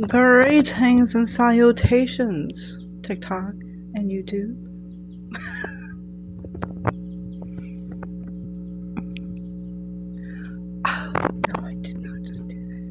Greetings and salutations, TikTok and YouTube. No, I did not just do that.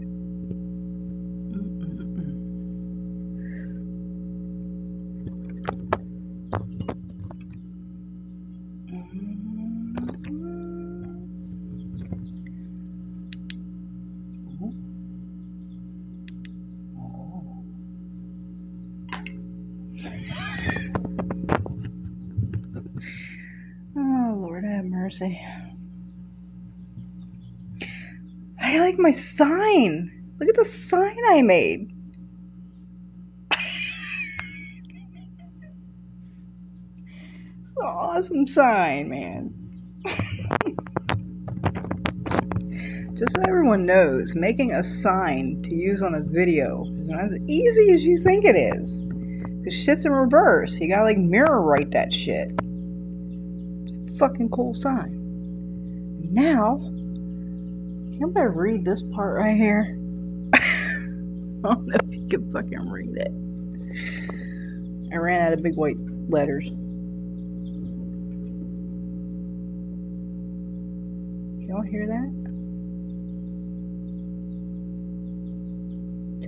Oh, Lord have mercy. I like my sign. Look at the sign I made. It's an awesome sign, man. Just so everyone knows, making a sign to use on a video is not as easy as you think it is. Because shit's in reverse. You gotta like mirror write that shit. It's a fucking cool sign. Now, can anybody read this part right here? I don't know if you can fucking read it. I ran out of big white letters. Y'all hear that?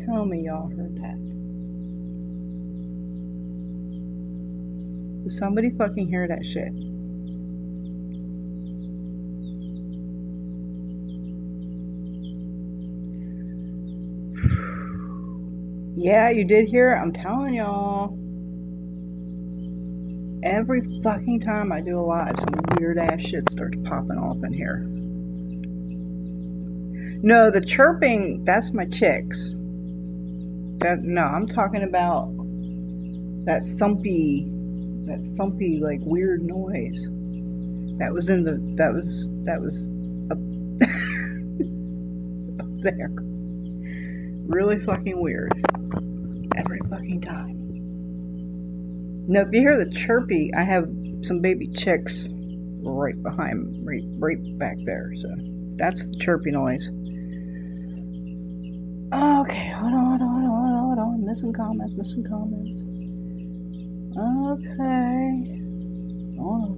Tell me y'all heard that. Did somebody fucking hear that shit? Yeah, you did hear it. I'm telling y'all. Every fucking time I do a live, some weird ass shit starts popping off in here. No, the chirping, that's my chicks. No, I'm talking about that thumpy like weird noise. That was up, up there. Really fucking weird. Every fucking time. No, if you hear the chirpy, I have some baby chicks right behind, right back there. So that's the chirpy noise. Okay, hold on. Missing comments. Okay. Hold on.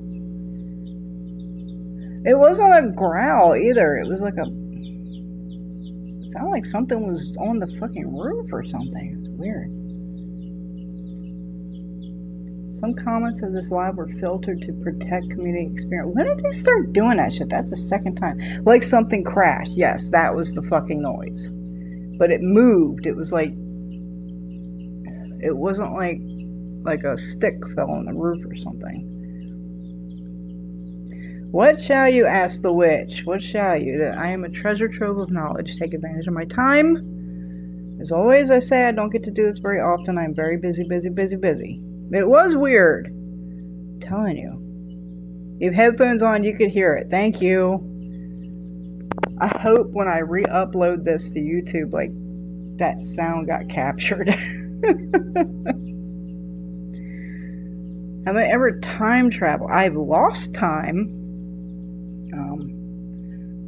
It wasn't a growl either. It was like it sounded like something was on the fucking roof or something. It's weird. Some comments of this live were filtered to protect community experience. When did they start doing that shit? That's the second time. Like something crashed. Yes, that was the fucking noise. But it moved. It was like, it wasn't like a stick fell on the roof or something. What shall you, ask the witch? What shall you? That I am a treasure trove of knowledge. Take advantage of my time. As always, I say I don't get to do this very often. I'm very busy. It was weird. I'm telling you. You have headphones on, you could hear it. Thank you. I hope when I re-upload this to YouTube, like, that sound got captured. Have I ever time traveled? I've lost time.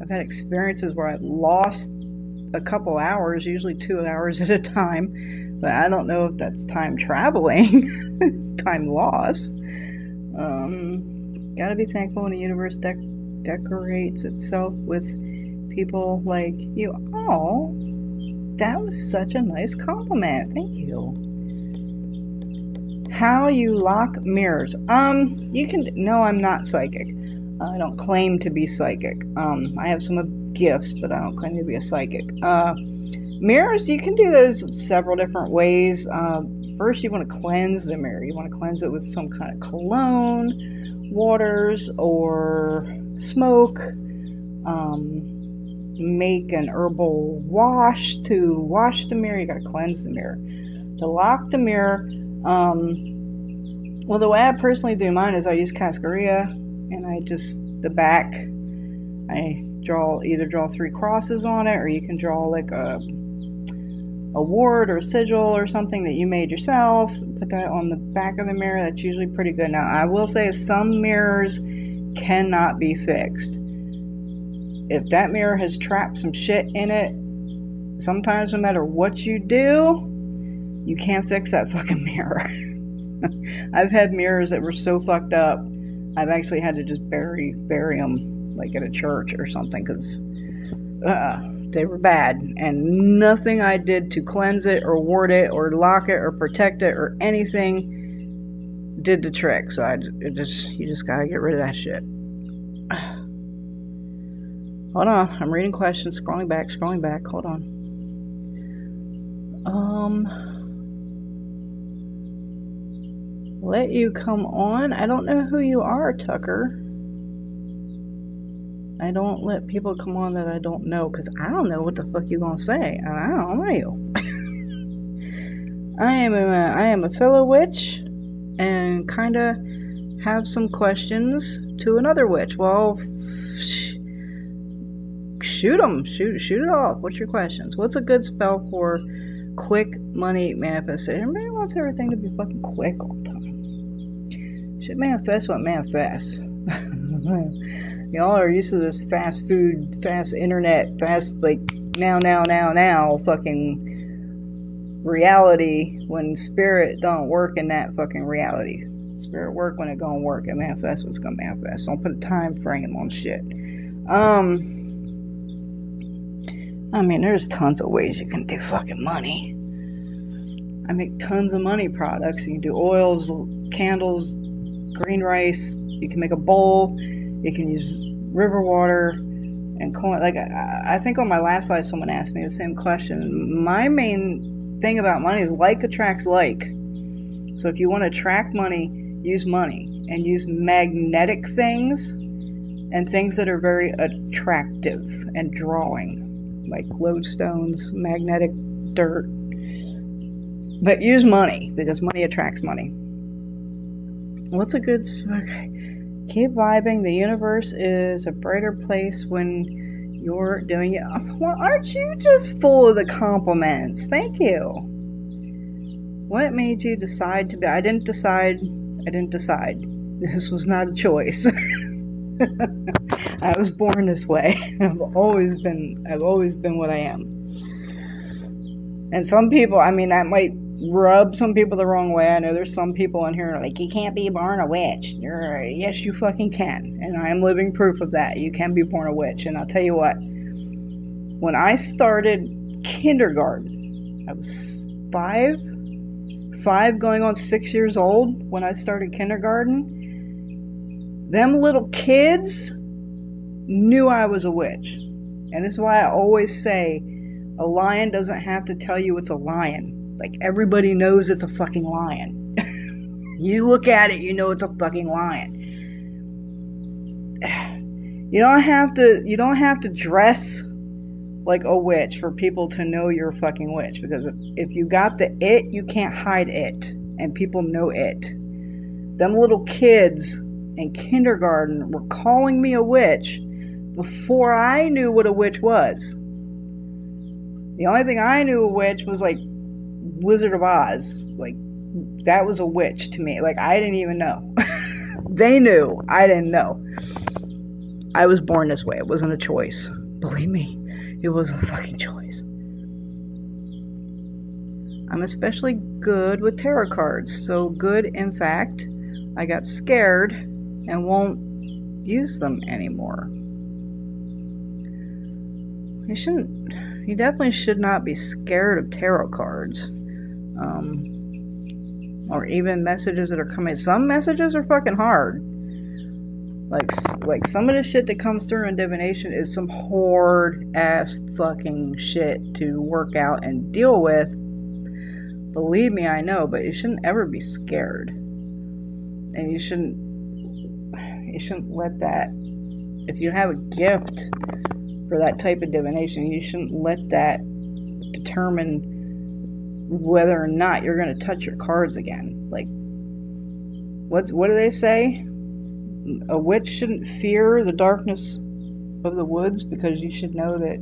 I've had experiences where I've lost a couple hours, usually 2 hours at a time, but I don't know if that's time traveling. Time loss. Gotta be thankful when the universe decorates itself with people like you. Oh, that was such a nice compliment. Thank you. How you lock mirrors? You can. No, I'm not psychic. I don't claim to be psychic. I have some gifts, but I don't claim to be a psychic. Mirrors, you can do those several different ways. First, you want to cleanse the mirror. You want to cleanse it with some kind of cologne, waters, or smoke. Make an herbal wash to wash the mirror. You got to cleanse the mirror. To lock the mirror, well, the way I personally do mine is I use cascarilla, and I just, the back, I either draw 3 crosses on it, or you can draw like a ward or a sigil or something that you made yourself. Put that on the back of the mirror. That's usually pretty good. Now, I will say some mirrors cannot be fixed. If that mirror has trapped some shit in it, sometimes no matter what you do, You can't fix that fucking mirror. I've had mirrors that were so fucked up, I've actually had to just bury them, like at a church or something, because they were bad, and nothing I did to cleanse it or ward it or lock it or protect it or anything did the trick. So you just gotta get rid of that shit. Hold on, I'm reading questions, scrolling back, hold on. Let you come on? I don't know who you are, Tucker. I don't let people come on that I don't know, because I don't know what the fuck you gonna say. I don't know you. I am a fellow witch, and kinda have some questions to another witch. Well, shoot it off. What's your questions? What's a good spell for quick money manifestation? Everybody wants everything to be fucking quick all the time. Should manifest what manifests. Y'all are used to this fast food, fast internet, fast, like, now, fucking reality, when spirit don't work in that fucking reality. Spirit work when it gonna work. It manifests what's gonna manifest. Don't put a time frame on shit. I mean, there's tons of ways you can do fucking money. I make tons of money products. You can do oils, candles, green rice. You can make a bowl. You can use river water and corn. Like, I think on my last live, someone asked me the same question. My main thing about money is like attracts like. So if you want to attract money, use money and use magnetic things and things that are very attractive and drawing, like lodestones, magnetic dirt. But use money, because money attracts money. What's a good... Okay. Keep vibing. The universe is a brighter place when you're doing it. Well, aren't you just full of the compliments? Thank you. What made you decide to be... I didn't decide. This was not a choice. I was born this way. I've always been what I am. And some people, I mean, that might rub some people the wrong way. I know there's some people in here like, you can't be born a witch. Yes, you fucking can. And I am living proof of that. You can be born a witch. And I'll tell you what, when I started kindergarten, I was five going on 6 years old when I started kindergarten. Them little kids knew I was a witch. And this is why I always say, a lion doesn't have to tell you it's a lion. Like, everybody knows it's a fucking lion. You look at it, you know it's a fucking lion. You don't have to dress like a witch for people to know you're a fucking witch. Because if you got the it, you can't hide it. And people know it. Them little kids in kindergarten were calling me a witch before I knew what a witch was. The only thing I knew a witch was, like, Wizard of Oz. Like, that was a witch to me. Like, I didn't even know. They knew. I didn't know. I was born this way. It wasn't a choice. Believe me, it wasn't a fucking choice. I'm especially good with tarot cards. So good, in fact, I got scared and won't use them anymore. You definitely should not be scared of tarot cards. Or even messages that are coming. Some messages are fucking hard. Like some of the shit that comes through in divination is some hard ass fucking shit to work out and deal with. Believe me, I know, but you shouldn't ever be scared. And you shouldn't let that, if you have a gift for that type of divination, you shouldn't let that determine whether or not you're going to touch your cards again. Like, what do they say? A witch shouldn't fear the darkness of the woods, because you should know that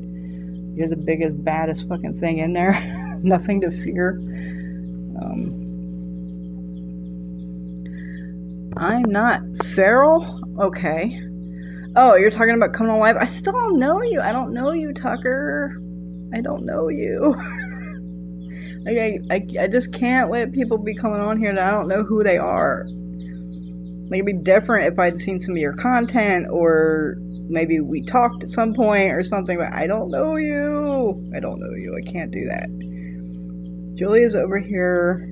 you're the biggest, baddest fucking thing in there. Nothing to fear. I'm not feral? Okay. Oh, you're talking about coming on live? I still don't know you. I don't know you, Tucker. I don't know you. Like, I just can't let people be coming on here that I don't know who they are. Like, it'd be different if I'd seen some of your content, or maybe we talked at some point or something, but I don't know you. I don't know you. I can't do that. Julia's over here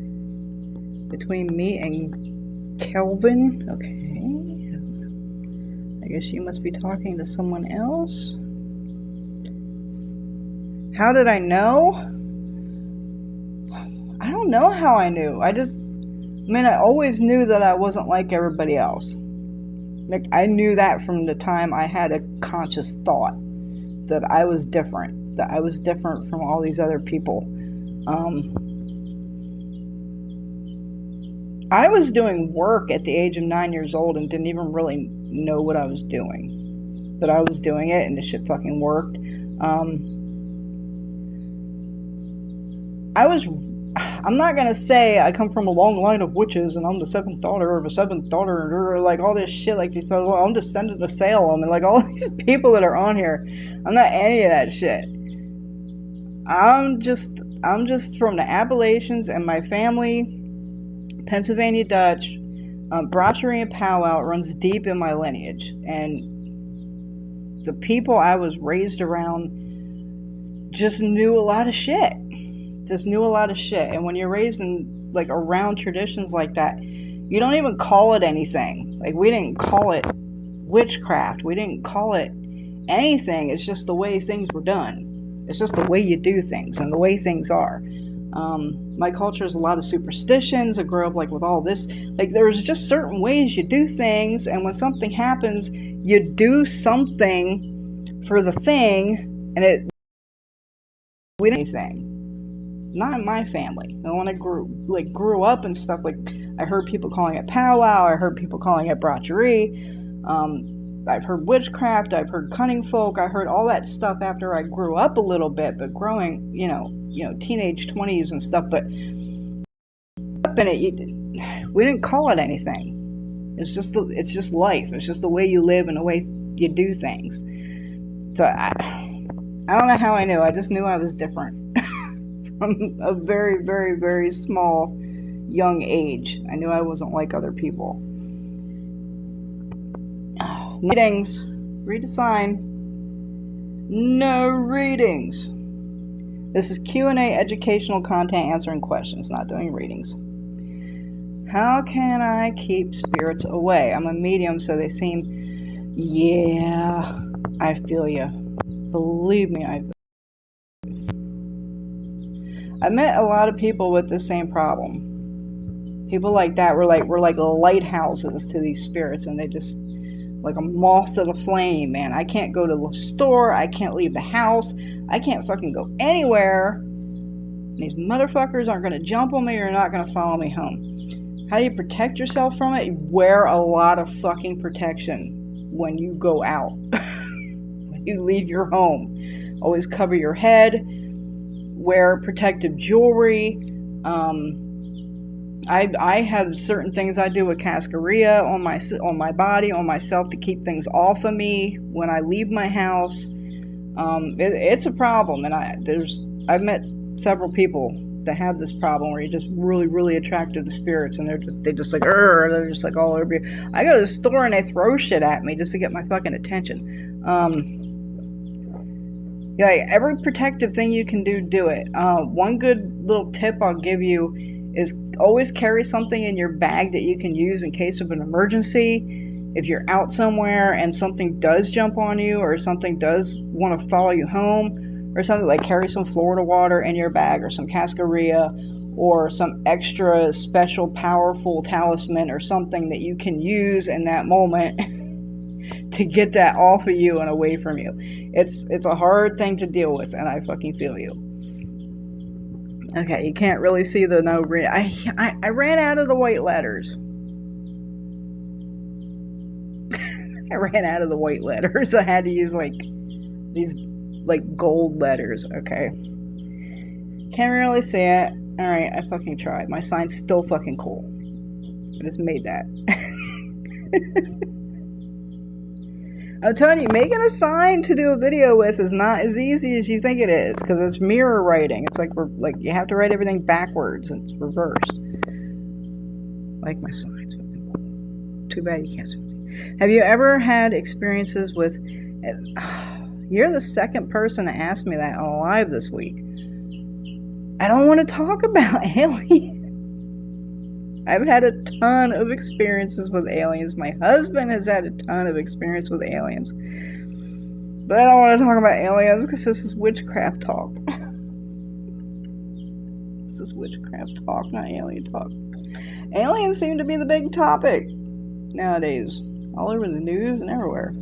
between me and Kelvin. Okay. I guess you must be talking to someone else. How did I know? I don't know how I knew. I always knew that I wasn't like everybody else. Like, I knew that from the time I had a conscious thought that I was different, that I was different from all these other people. I was doing work at the age of 9 years old and didn't even really know what I was doing. But I was doing it and the shit fucking worked. I'm not gonna say I come from a long line of witches and I'm the seventh daughter of a seventh daughter, or like all this shit, like these people, well, I'm descendant of Salem, and like all these people that are on here. I'm not any of that shit. I'm just from the Appalachians, and my family, Pennsylvania Dutch, brasserie and powwow runs deep in my lineage, and the people I was raised around just knew a lot of shit. And when you're raised in, like, around traditions like that, you don't even call it anything. Like, we didn't call it witchcraft. We didn't call it anything. It's just the way things were done. It's just the way you do things and the way things are. My culture is a lot of superstitions. I grew up, like, with all this. Like, there's just certain ways you do things, and when something happens, you do something for the thing, and we didn't do anything. Not in my family. And when I grew up and stuff, like, I heard people calling it powwow, I heard people calling it brasserie, I've heard witchcraft, I've heard cunning folk, I heard all that stuff after I grew up a little bit, but growing, teenage 20s and stuff, but up in it, we didn't call it anything. It's just life. It's just the way you live and the way you do things. So I don't know how I knew. I just knew I was different. From a very, very, very small, young age. I knew I wasn't like other people. Readings. Read a sign. No readings. This is Q&A, educational content, answering questions, not doing readings. How can I keep spirits away? I'm a medium, so they seem... Yeah, I feel you. Believe me, I met a lot of people with the same problem. People like that were like lighthouses to these spirits, and they just, like a moth to the flame, man. I can't go to the store, I can't leave the house, I can't fucking go anywhere. These motherfuckers aren't gonna jump on me or not gonna follow me home. How do you protect yourself from it? You wear a lot of fucking protection when you go out. When you leave your home. Always cover your head. Wear protective jewelry. I have certain things I do with cascaria on my body, on myself, to keep things off of me when I leave my house. It's a problem, and I've met several people that have this problem where you're just really, really attracted to spirits, and they're just like all over you. I go to the store and they throw shit at me just to get my fucking attention. Yeah, every protective thing you can do it. One good little tip I'll give you is always carry something in your bag that you can use in case of an emergency. If you're out somewhere and something does jump on you, or something does want to follow you home or something, like carry some Florida water in your bag, or some cascaria, or some extra special powerful talisman, or something that you can use in that moment to get that off of you and away from you. It's a hard thing to deal with, and I fucking feel you. Okay, you can't really see the no green. I ran out of the white letters. I ran out of the white letters. I had to use these gold letters. Okay. Can't really see it. Alright, I fucking tried. My sign's still fucking cool. I just made that. I'm telling you, making a sign to do a video with is not as easy as you think it is, because it's mirror writing. It's like you have to write everything backwards and it's reversed. Like my signs. Too bad you can't see me. Have you ever had experiences with... You're the second person to ask me that on live this week. I don't want to talk about aliens. I've had a ton of experiences with aliens. My husband has had a ton of experience with aliens. But I don't want to talk about aliens because this is witchcraft talk. This is witchcraft talk, not alien talk. Aliens seem to be the big topic nowadays. All over the news and everywhere.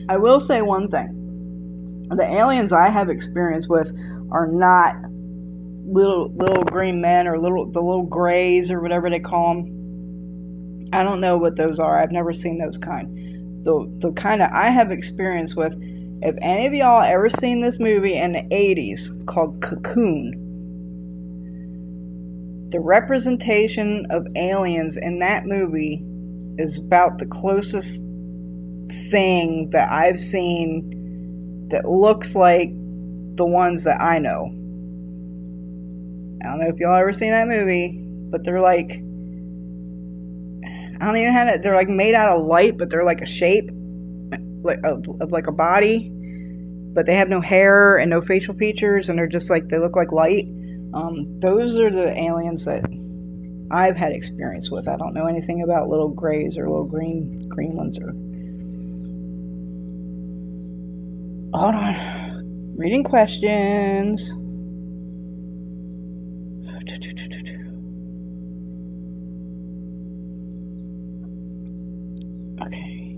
I will say one thing. The aliens I have experience with are not little green men or the little grays or whatever they call them. I don't know what those are. I've never seen those kind. The kind that I have experience with, if any of y'all ever seen this movie in the 80s called Cocoon, the representation of aliens in that movie is about the closest thing that I've seen that looks like the ones that I know. I don't know if y'all ever seen that movie, but they're like, I don't even have it. They're like made out of light, but they're like a shape, like of like a body, but they have no hair and no facial features, and they're just like, they look like light. Those are the aliens that I've had experience with. I don't know anything about little grays or little green ones or... Hold on. Reading questions. Okay.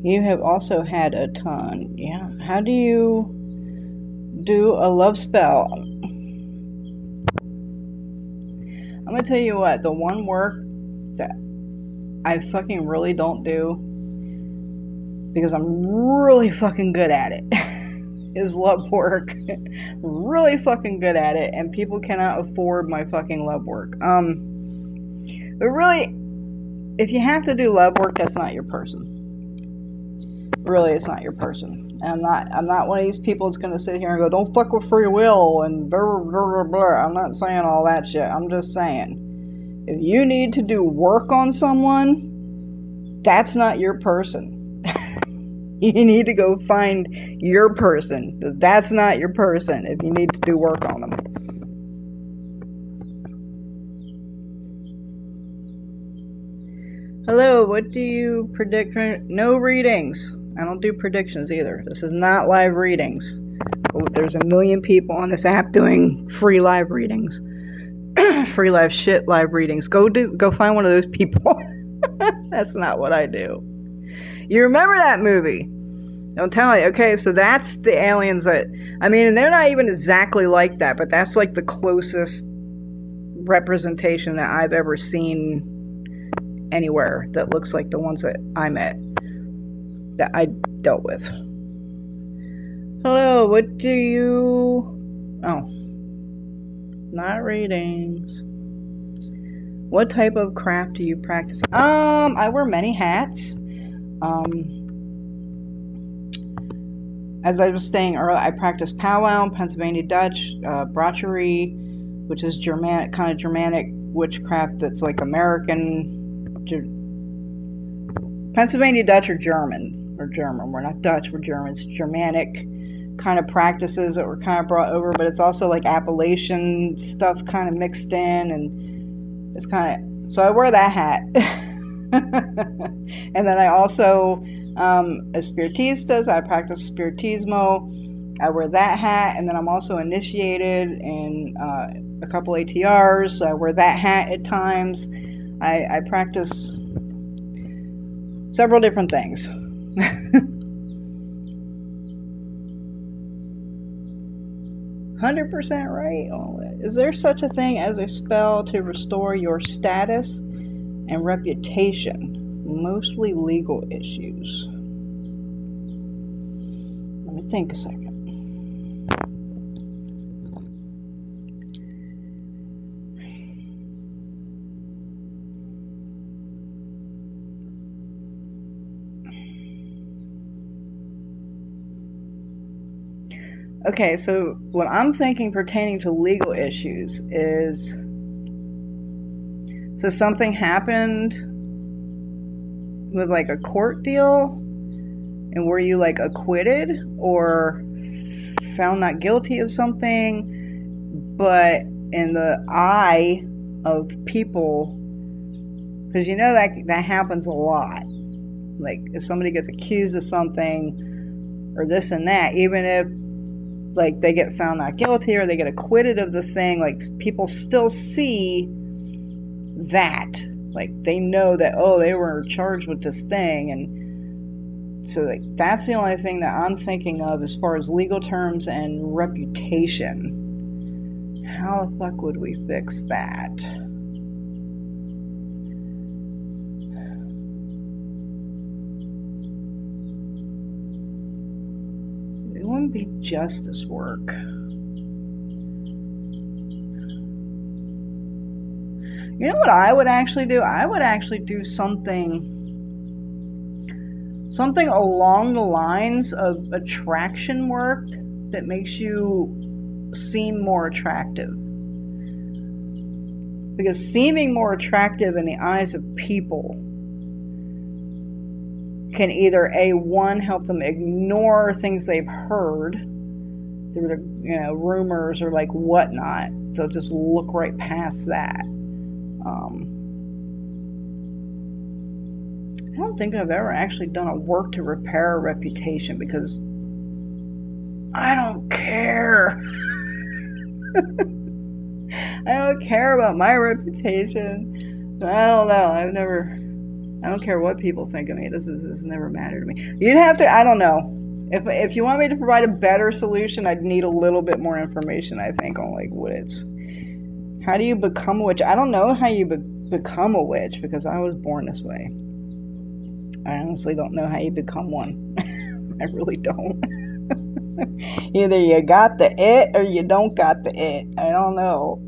You have also had a ton. Yeah. How do you do a love spell? I'm going to tell you what. The one work that I fucking really don't do, because I'm really fucking good at it, is love work. Really fucking good at it, and people cannot afford my fucking love work. But really, if you have to do love work, that's not your person. Really, it's not your person. And I'm not one of these people that's gonna sit here and go, don't fuck with free will and blah blah blah blah. I'm not saying all that shit. I'm just saying, if you need to do work on someone, that's not your person. You need to go find your person. That's not your person if you need to do work on them. Hello, what do you predict? No readings. I don't do predictions either. This is not live readings. There's a million people on this app doing free live readings. Free live shit live readings. Go find one of those people. That's not what I do. You remember that movie? Don't tell me. Okay, so that's the aliens that... I mean, and they're not even exactly like that, but that's like the closest representation that I've ever seen anywhere that looks like the ones that I met, that I dealt with. Hello, what do you... Oh. Not readings. What type of craft do you practice? I wear many hats. As I was saying earlier, I practice powwow, Pennsylvania Dutch, brochure, which is Germanic, kind of Germanic witchcraft that's like American. Pennsylvania Dutch or German. We're not Dutch, we're Germans. Germanic kind of practices that were kind of brought over, but it's also like Appalachian stuff kind of mixed in, and it's kind of... So I wear that hat. And then I also... as spiritistas, I practice spiritismo. I wear that hat, and then I'm also initiated in a couple ATRs, so I wear that hat at times. I practice several different things. 100% right. Is there such a thing as a spell to restore your status and reputation? Mostly legal issues. Let me think a second. Okay, so what I'm thinking pertaining to legal issues is, so something happened with like a court deal, and were you like acquitted or found not guilty of something, but in the eye of people, because you know that happens a lot. Like if somebody gets accused of something or this and that, even if like they get found not guilty or they get acquitted of the thing, like people still see that, like they know that, oh, they were charged with this thing. And so like that's the only thing that I'm thinking of as far as legal terms and reputation. How the fuck would we fix that? It wouldn't be justice work. You know what I would actually do? I would actually do something along the lines of attraction work that makes you seem more attractive. Because seeming more attractive in the eyes of people can either one, help them ignore things they've heard through the rumors or like whatnot. They'll just look right past that. I don't think I've ever actually done a work to repair a reputation because I don't care. I don't care about my reputation. I don't know. I don't care what people think of me. This never mattered to me. You'd have to, I don't know. If you want me to provide a better solution, I'd need a little bit more information, I think, on like what it's. How do you become a witch? I don't know how you become a witch because I was born this way. I honestly don't know how you become one. I really don't. Either you got the it or you don't got the it. I don't know.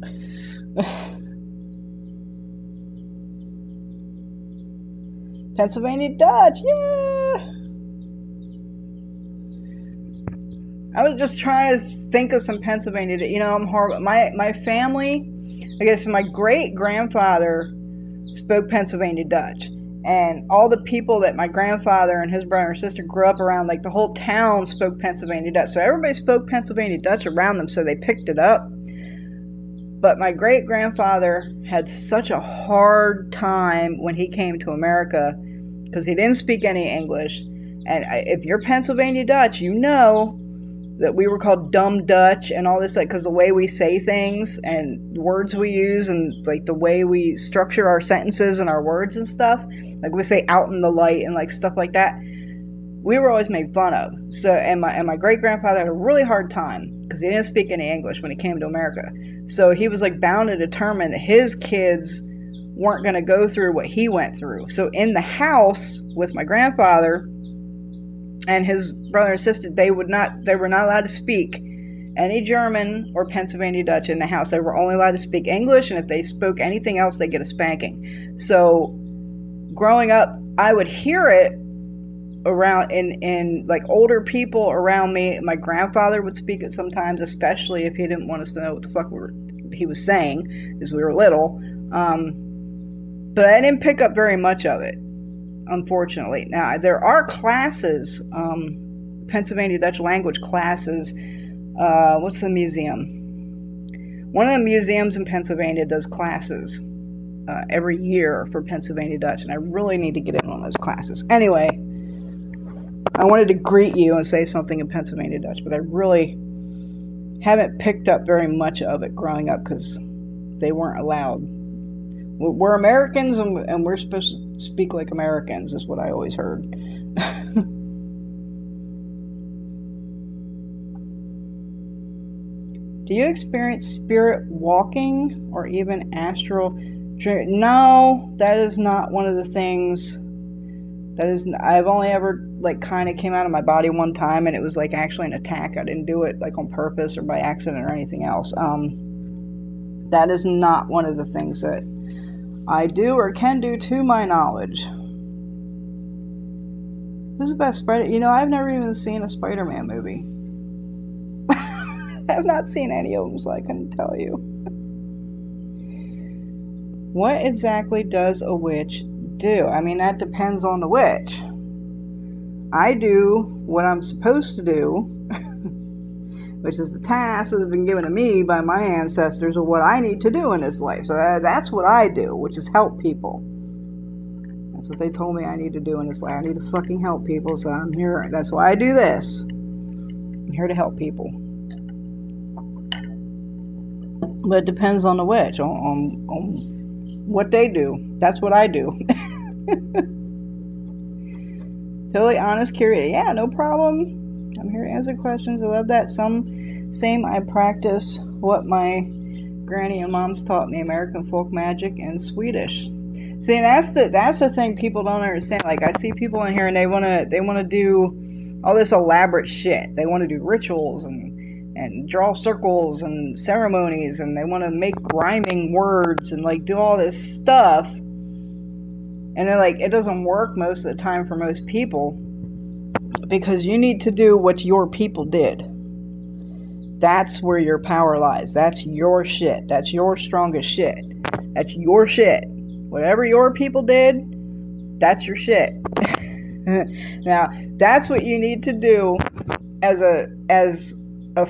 Pennsylvania Dutch, yeah! I was just trying to think of some Pennsylvania. I'm horrible. My family, I guess my great grandfather spoke Pennsylvania Dutch, and all the people that my grandfather and his brother and sister grew up around, like the whole town spoke Pennsylvania Dutch. So everybody spoke Pennsylvania Dutch around them, so they picked it up. But my great grandfather had such a hard time when he came to America because he didn't speak any English. And if you're Pennsylvania Dutch, you know that we were called dumb Dutch and all this, like, because the way we say things and words we use and like the way we structure our sentences and our words and stuff, like we say out in the light and like stuff like that, we were always made fun of. So and my great grandfather had a really hard time because he didn't speak any English when he came to America. So he was like bound and determined that his kids weren't going to go through what he went through. So in the house with my grandfather and his brother and sister, they were not allowed to speak any German or Pennsylvania Dutch in the house. They were only allowed to speak English, and if they spoke anything else, they get a spanking. So growing up, I would hear it around in like older people around me. My grandfather would speak it sometimes, especially if he didn't want us to know what the fuck he was saying, because we were little. But I didn't pick up very much of it, unfortunately. Now, there are classes, Pennsylvania Dutch language classes. What's the museum? One of the museums in Pennsylvania does classes every year for Pennsylvania Dutch, and I really need to get in on those classes. Anyway, I wanted to greet you and say something in Pennsylvania Dutch, but I really haven't picked up very much of it growing up because they weren't allowed. We're Americans, and we're supposed to speak like Americans, is what I always heard. Do you experience spirit walking or even astral dream? No, that is not one of the things. I've only ever like kind of came out of my body one time, and it was like actually an attack. I didn't do it like on purpose or by accident or anything else. That is not one of the things that I do or can do to my knowledge. Who's the best Spider? I've never even seen a Spider-Man movie. I have not seen any of them, so I couldn't tell you. What exactly does a witch do? I mean, that depends on the witch. I do what I'm supposed to do, which is the task that has been given to me by my ancestors of what I need to do in this life. So that's what I do, which is help people. That's what they told me I need to do in this life. I need to fucking help people, so I'm here. That's why I do this. I'm here to help people. But it depends on the witch, on what they do. That's what I do. Totally honest, curious. Yeah, no problem. I'm here to answer questions. I love that. Same I practice what my granny and moms taught me, American folk magic and Swedish. See, that's the thing people don't understand. Like, I see people in here and they wanna do all this elaborate shit. They wanna do rituals and draw circles and ceremonies, and they wanna make rhyming words and like do all this stuff. And they're like, it doesn't work most of the time for most people, because you need to do what your people did. That's where your power lies. That's your shit. That's your strongest shit. That's your shit. Whatever your people did, that's your shit. Now, that's what you need to do as a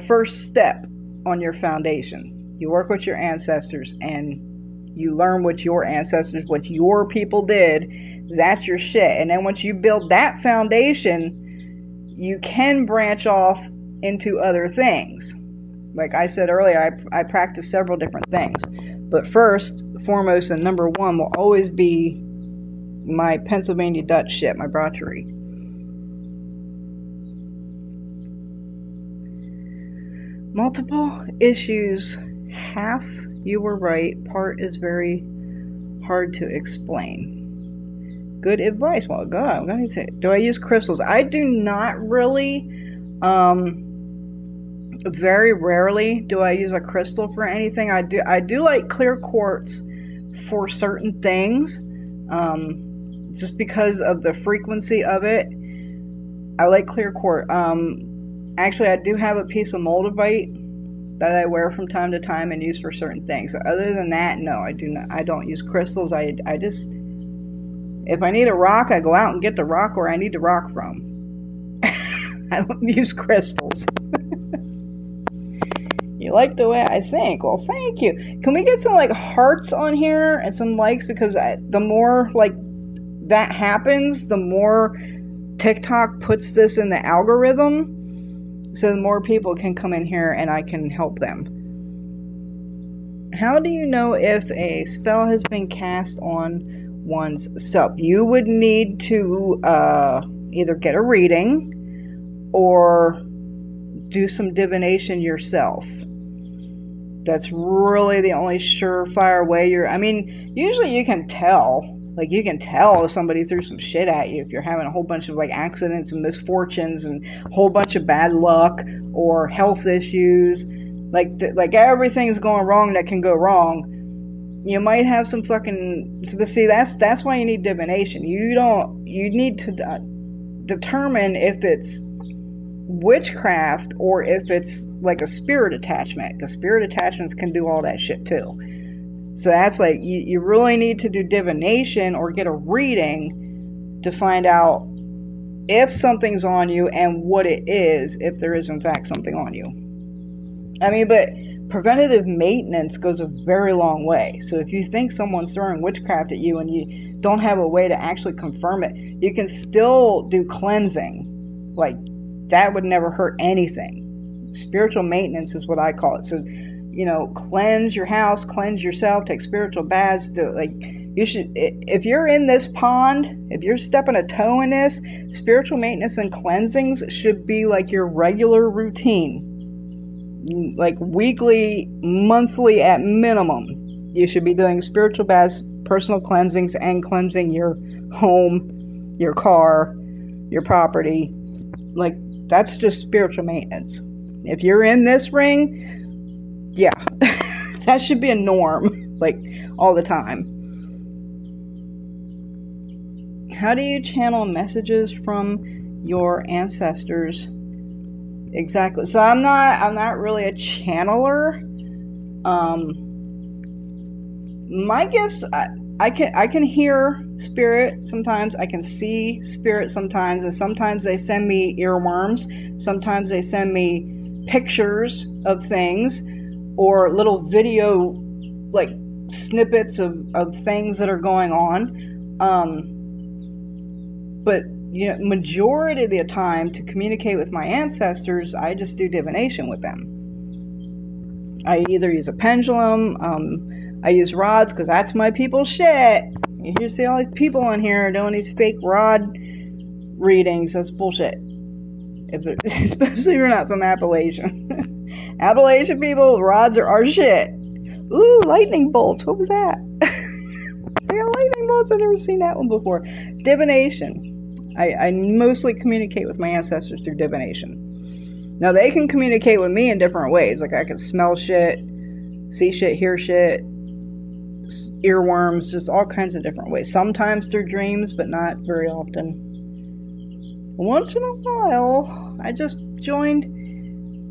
first step on your foundation. You work with your ancestors and you learn what your ancestors, what your people did. That's your shit. And then once you build that foundation, you can branch off into other things. Like I said earlier, I practice several different things. But first, foremost, and number one will always be my Pennsylvania Dutch shit, my brochure. Multiple issues. Half you were right. Part is very hard to explain. Good advice. Well, God, do I use crystals? I do not really. Very rarely do I use a crystal for anything. I do like clear quartz for certain things, just because of the frequency of it. I like clear quartz. Actually, I do have a piece of moldavite that I wear from time to time and use for certain things. So other than that, no, I do not. I don't use crystals. I just, if I need a rock, I go out and get the rock where I need the rock from. I don't use crystals. You like the way I think? Well, thank you. Can we get some like hearts on here and some likes? Because the more like that happens, the more TikTok puts this in the algorithm. So the more people can come in here and I can help them. How do you know if a spell has been cast on one's self? You would need to either get a reading or do some divination yourself. That's really the only surefire way usually you can tell. Like, you can tell if somebody threw some shit at you if you're having a whole bunch of like accidents and misfortunes and a whole bunch of bad luck or health issues. Like everything's going wrong that can go wrong. You might have some fucking. But see, that's why you need divination. You need to determine if it's witchcraft or if it's like a spirit attachment, because spirit attachments can do all that shit too. So that's like, you really need to do divination or get a reading to find out if something's on you and what it is, if there is in fact something on you. I mean, but preventative maintenance goes a very long way. So if you think someone's throwing witchcraft at you and you don't have a way to actually confirm it, you can still do cleansing. Like, that would never hurt anything. Spiritual maintenance is what I call it. So, cleanse your house, cleanse yourself, take spiritual baths. You should, if you're in this pond, if you're stepping a toe in this, spiritual maintenance and cleansings should be like your regular routine. Like weekly, monthly at minimum. You should be doing spiritual baths, personal cleansings, and cleansing your home, your car, your property. Like, that's just spiritual maintenance. If you're in this ring, yeah, that should be a norm, like, all the time. How do you channel messages from your ancestors Exactly. So I'm not really a channeler. My gifts, I can hear spirit sometimes. I can see spirit sometimes, and sometimes they send me earworms. Sometimes they send me pictures of things or little video, like snippets of things that are going on. But majority of the time, to communicate with my ancestors, I just do divination with them. I either use a pendulum, I use rods because that's my people's shit. You see all these people in here doing these fake rod readings. That's bullshit. Especially if you're not from Appalachian. Appalachian people, rods are our shit. Ooh, lightning bolts. What was that? I got lightning bolts. I've never seen that one before. Divination. I mostly communicate with my ancestors through divination. Now, they can communicate with me in different ways. Like, I can smell shit, see shit, hear shit, earworms, just all kinds of different ways. Sometimes through dreams, but not very often. Once in a while, I just joined.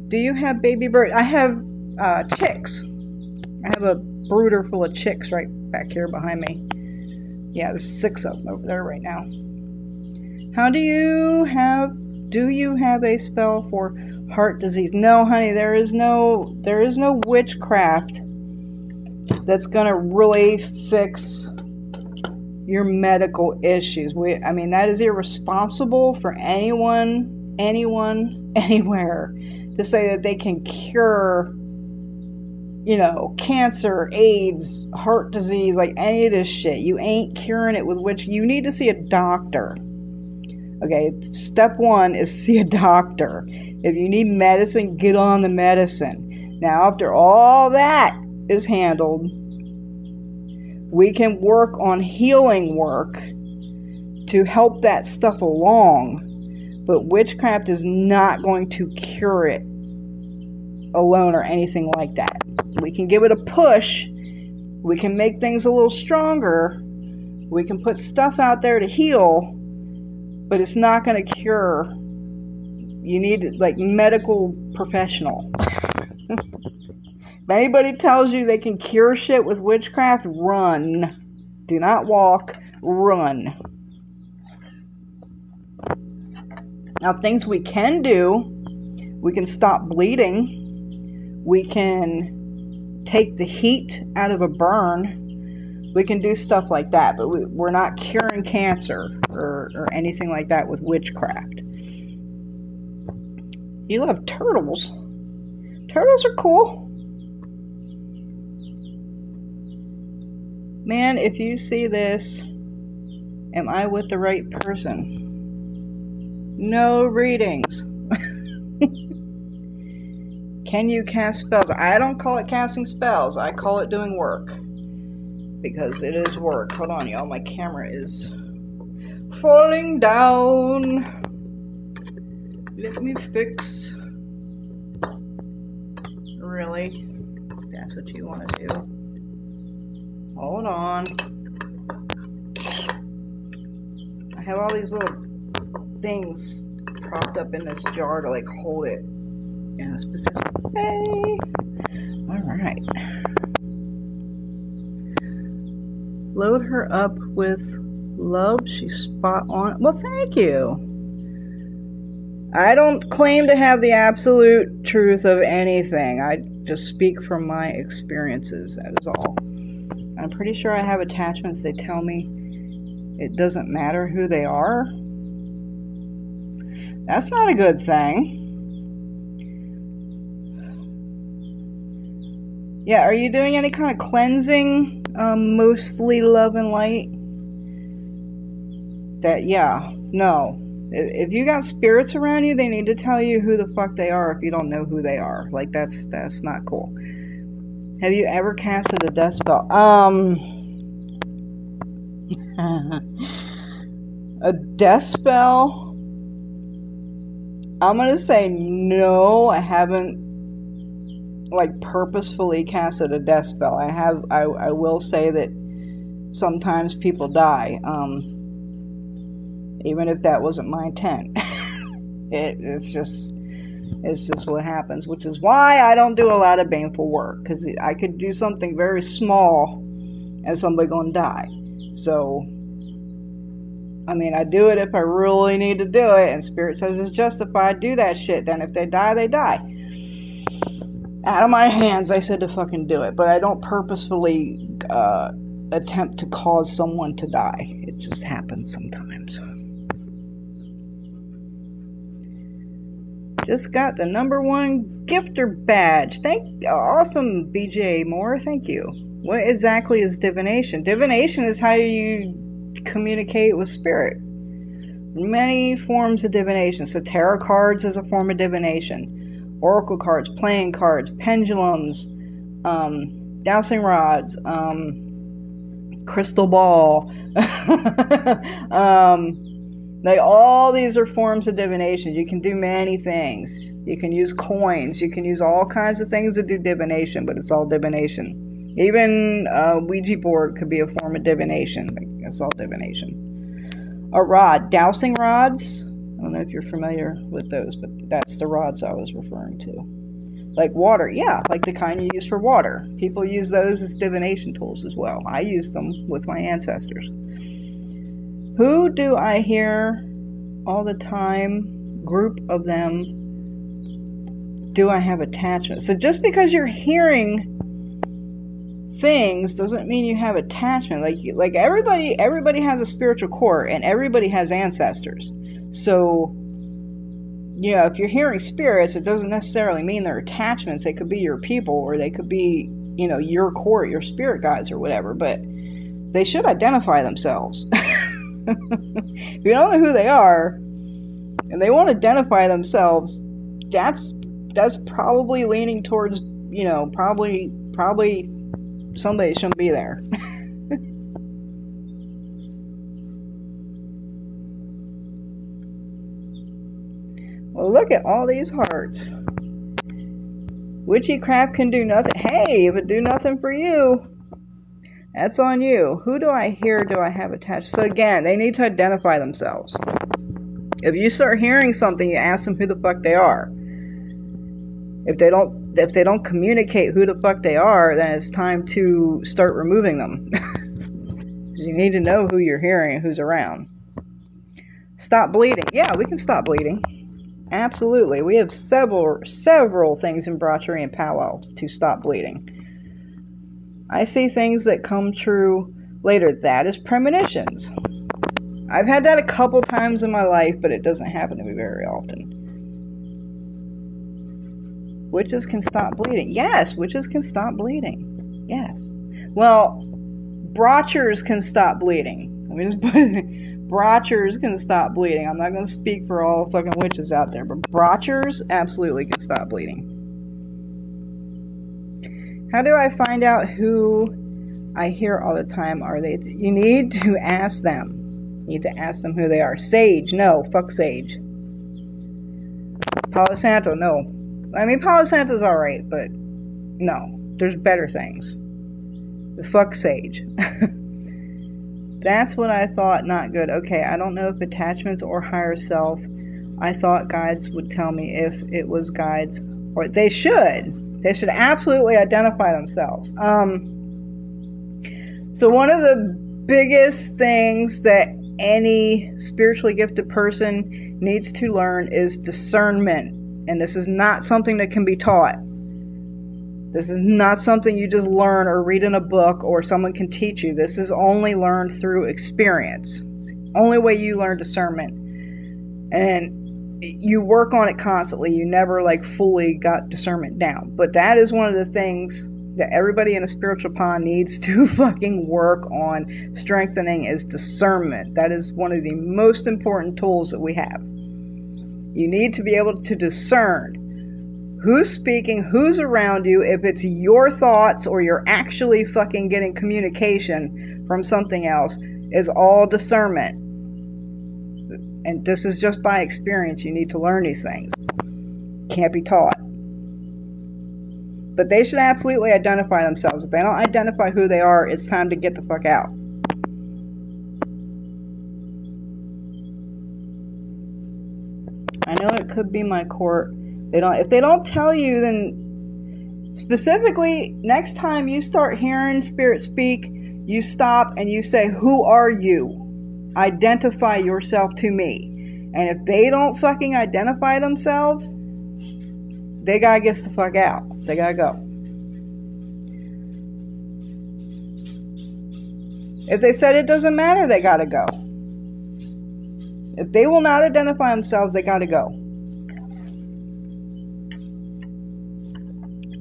Do you have baby birds? I have chicks. I have a brooder full of chicks right back here behind me. Yeah, there's 6 of them over there right now. Do you have a spell for heart disease? No, honey, there is no witchcraft that's gonna really fix your medical issues. That is irresponsible for anyone, anywhere to say that they can cure, cancer, AIDS, heart disease, like any of this shit. You ain't curing it with witch. You need to see a doctor. Okay, step 1 is see a doctor. If you need medicine, get on the medicine. Now, after all that is handled, we can work on healing work to help that stuff along. But witchcraft is not going to cure it alone or anything like that. We can give it a push. We can make things a little stronger. We can put stuff out there to heal. But it's not going to cure. You need, medical professional. If anybody tells you they can cure shit with witchcraft, run. Do not walk. Run. Now, things we can do. We can stop bleeding. We can take the heat out of a burn. We can do stuff like that, but we're not curing cancer or anything like that with witchcraft. You love turtles. Turtles are cool. Man, if you see this, am I with the right person? No readings. Can you cast spells? I don't call it casting spells. I call it doing work. Because it is work. Hold on, y'all. My camera is falling down. Let me fix. Really? That's what you want to do. Hold on. I have all these little things propped up in this jar to hold it in a specific way. Alright. Load her up with love. She's spot on. Well, thank you. I don't claim to have the absolute truth of anything. I just speak from my experiences. That is all. I'm pretty sure I have attachments. They tell me it doesn't matter who they are. That's not a good thing. Yeah, are you doing any kind of cleansing? Mostly love and light? No. If you got spirits around you, they need to tell you who the fuck they are if you don't know who they are. That's not cool. Have you ever casted a death spell? A death spell? I'm gonna say no, I haven't purposefully casted a death spell. I will say that sometimes people die. Even if that wasn't my intent. It's just, It's just what happens, which is why I don't do a lot of baneful work, because I could do something very small and somebody gonna die. So, I mean, I do it if I really need to do it, and Spirit says it's justified. Do that shit. Then if they die, they die. Out of my hands, I said to fucking do it, but I don't purposefully attempt to cause someone to die. It just happens sometimes. Just got the #1 gifter badge. Awesome, BJ Moore. Thank you. What exactly is divination? Divination is how you communicate with spirit. Many forms of divination. So tarot cards is a form of divination. Oracle cards, playing cards, pendulums, dowsing rods, crystal ball. All these are forms of divination. You can do many things. You can use coins. You can use all kinds of things to do divination, but it's all divination. Even a Ouija board could be a form of divination. It's all divination. A rod. Dowsing rods. I don't know if you're familiar with those, but that's the rods I was referring to. Like water. Yeah, like the kind you use for water. People use those as divination tools as well. I use them with my ancestors. Who do I hear all the time? Group of them. Do I have attachment? So just because you're hearing things doesn't mean you have attachment. Like everybody has a spiritual core, and everybody has ancestors. So, yeah, if you're hearing spirits, it doesn't necessarily mean they're attachments. They could be your people, or they could be, your core, your spirit guides or whatever, but they should identify themselves. If you don't know who they are and they won't identify themselves, that's probably leaning towards, probably somebody shouldn't be there. Well, look at all these hearts. Witchcraft can do nothing. Hey, if it do nothing for you, that's on you. Who do I hear? Do I have attached? So again, they need to identify themselves. If you start hearing something, you ask them who the fuck they are. If they don't communicate who the fuck they are, then it's time to start removing them. You need to know who you're hearing and who's around. Stop bleeding. Yeah, we can stop bleeding. Absolutely. We have several things in Bracheri and Powwow to stop bleeding. I see things that come true later. That is premonitions. I've had that a couple times in my life, but it doesn't happen to me very often. Witches can stop bleeding. Yes, witches can stop bleeding. Yes. Well, Brachers can stop bleeding. I mean, just put it, Brachers can stop bleeding. I'm not going to speak for all fucking witches out there, but Brachers absolutely can stop bleeding. How do I find out who I hear all the time? Are they? You need to ask them. You need to ask them who they are. Sage, no. Fuck Sage. Palo Santo, no. I mean, Palo Santo's alright, but no. There's better things. Fuck Sage. That's what I thought, not good. Okay, I don't know if attachments or higher self. I thought guides would tell me if it was guides. Or they should. They should absolutely identify themselves. So one of the biggest things that any spiritually gifted person needs to learn is discernment. And this is not something that can be taught. This is not something you just learn or read in a book or someone can teach you. This is only learned through experience. It's the only way you learn discernment. And you work on it constantly. You never fully got discernment down. But that is one of the things that everybody in a spiritual pond needs to fucking work on strengthening is discernment. That is one of the most important tools that we have. You need to be able to discern who's speaking, who's around you, if it's your thoughts or you're actually fucking getting communication from something else, is all discernment. And this is just by experience. You need to learn these things. Can't be taught. But they should absolutely identify themselves. If they don't identify who they are, it's time to get the fuck out. I know it could be my court, If they don't tell you, then specifically, next time you start hearing spirit speak, you stop and you say, who are you? Identify yourself to me. And if they don't fucking identify themselves, they gotta get the fuck out. They gotta go. If they said it doesn't matter, they gotta go. If they will not identify themselves, they gotta go.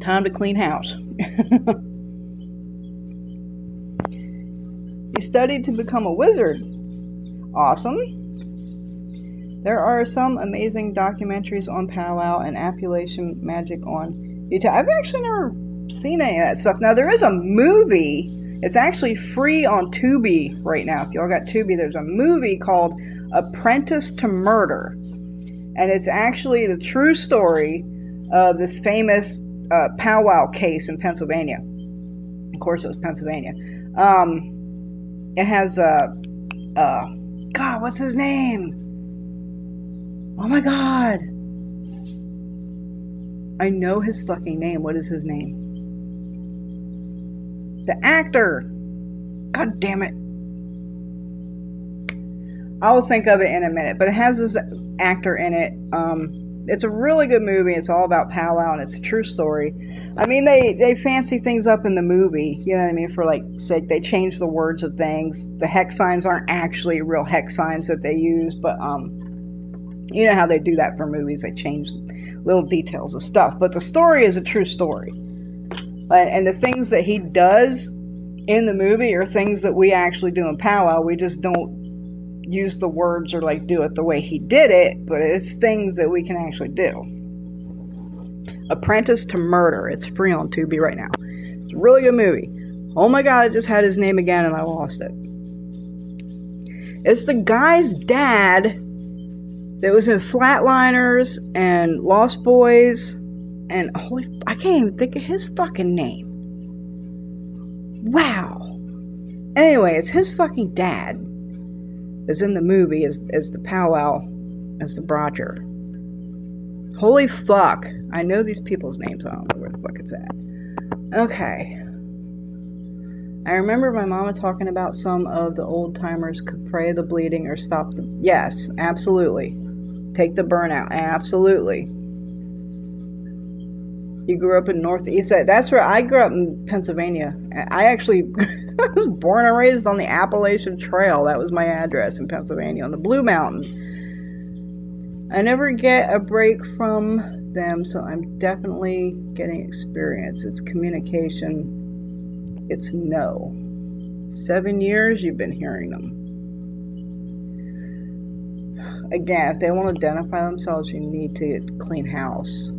Time to clean house. He studied to become a wizard. Awesome. There are some amazing documentaries on powwow and Appalachian magic on YouTube. I've actually never seen any of that stuff. Now, there is a movie. It's actually free on Tubi right now. If y'all got Tubi, there's a movie called Apprentice to Murder. And it's actually the true story of this famous powwow case in Pennsylvania. Of course, it was Pennsylvania. It has God, what's his name? Oh my God, I know his fucking name. What is his name? The actor. God damn it. I'll think of it in a minute. But it has this actor in it. It's a really good movie. It's all about powwow, and it's a true story. I mean, they fancy things up in the movie. You know what I mean? For like sake, they change the words of things. The hex signs aren't actually real hex signs that they use, but you know how they do that for movies. They change little details of stuff. But the story is a true story. And the things that he does in the movie are things that we actually do in powwow. We just don't use the words or like do it the way he did it, but it's things that we can actually do. Apprentice to Murder. It's free on Tubi right now. It's a really good movie. Oh my God, I just had his name again and I lost it. It's the guy's dad that was in Flatliners and Lost Boys, and I can't even think of his fucking name. Wow. Anyway, it's his fucking dad is in the movie as the powwow, as the Brocher. Holy fuck. I know these people's names. I don't know where the fuck it's at. Okay. I remember my mama talking about some of the old timers could pray the bleeding or stop the... Yes, absolutely. Take the burnout. Absolutely. You grew up in Northeast. That's where I grew up in Pennsylvania. I actually was born and raised on the Appalachian Trail. That was my address in Pennsylvania on the Blue Mountain. I never get a break from them, so I'm definitely getting experience. It's communication. It's no. 7 years you've been hearing them. Again, if they want to identify themselves, you need to clean house.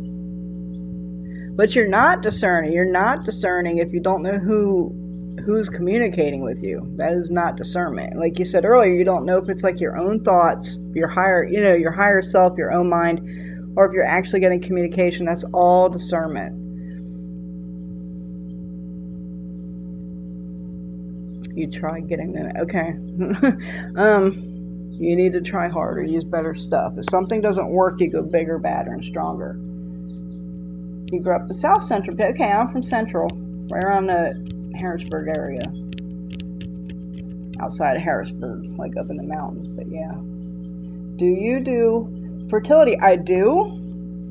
But you're not discerning. You're not discerning if you don't know who's communicating with you. That is not discernment. Like you said earlier, you don't know if it's like your own thoughts, your higher self, your own mind, or if you're actually getting communication. That's all discernment. You try getting them. Okay. You need to try harder. Use better stuff. If something doesn't work, you go bigger, badder, and stronger. You grew up in South Central. Okay, I'm from Central, right around the Harrisburg area. Outside of Harrisburg, like up in the mountains, but yeah. Do you do fertility? I do.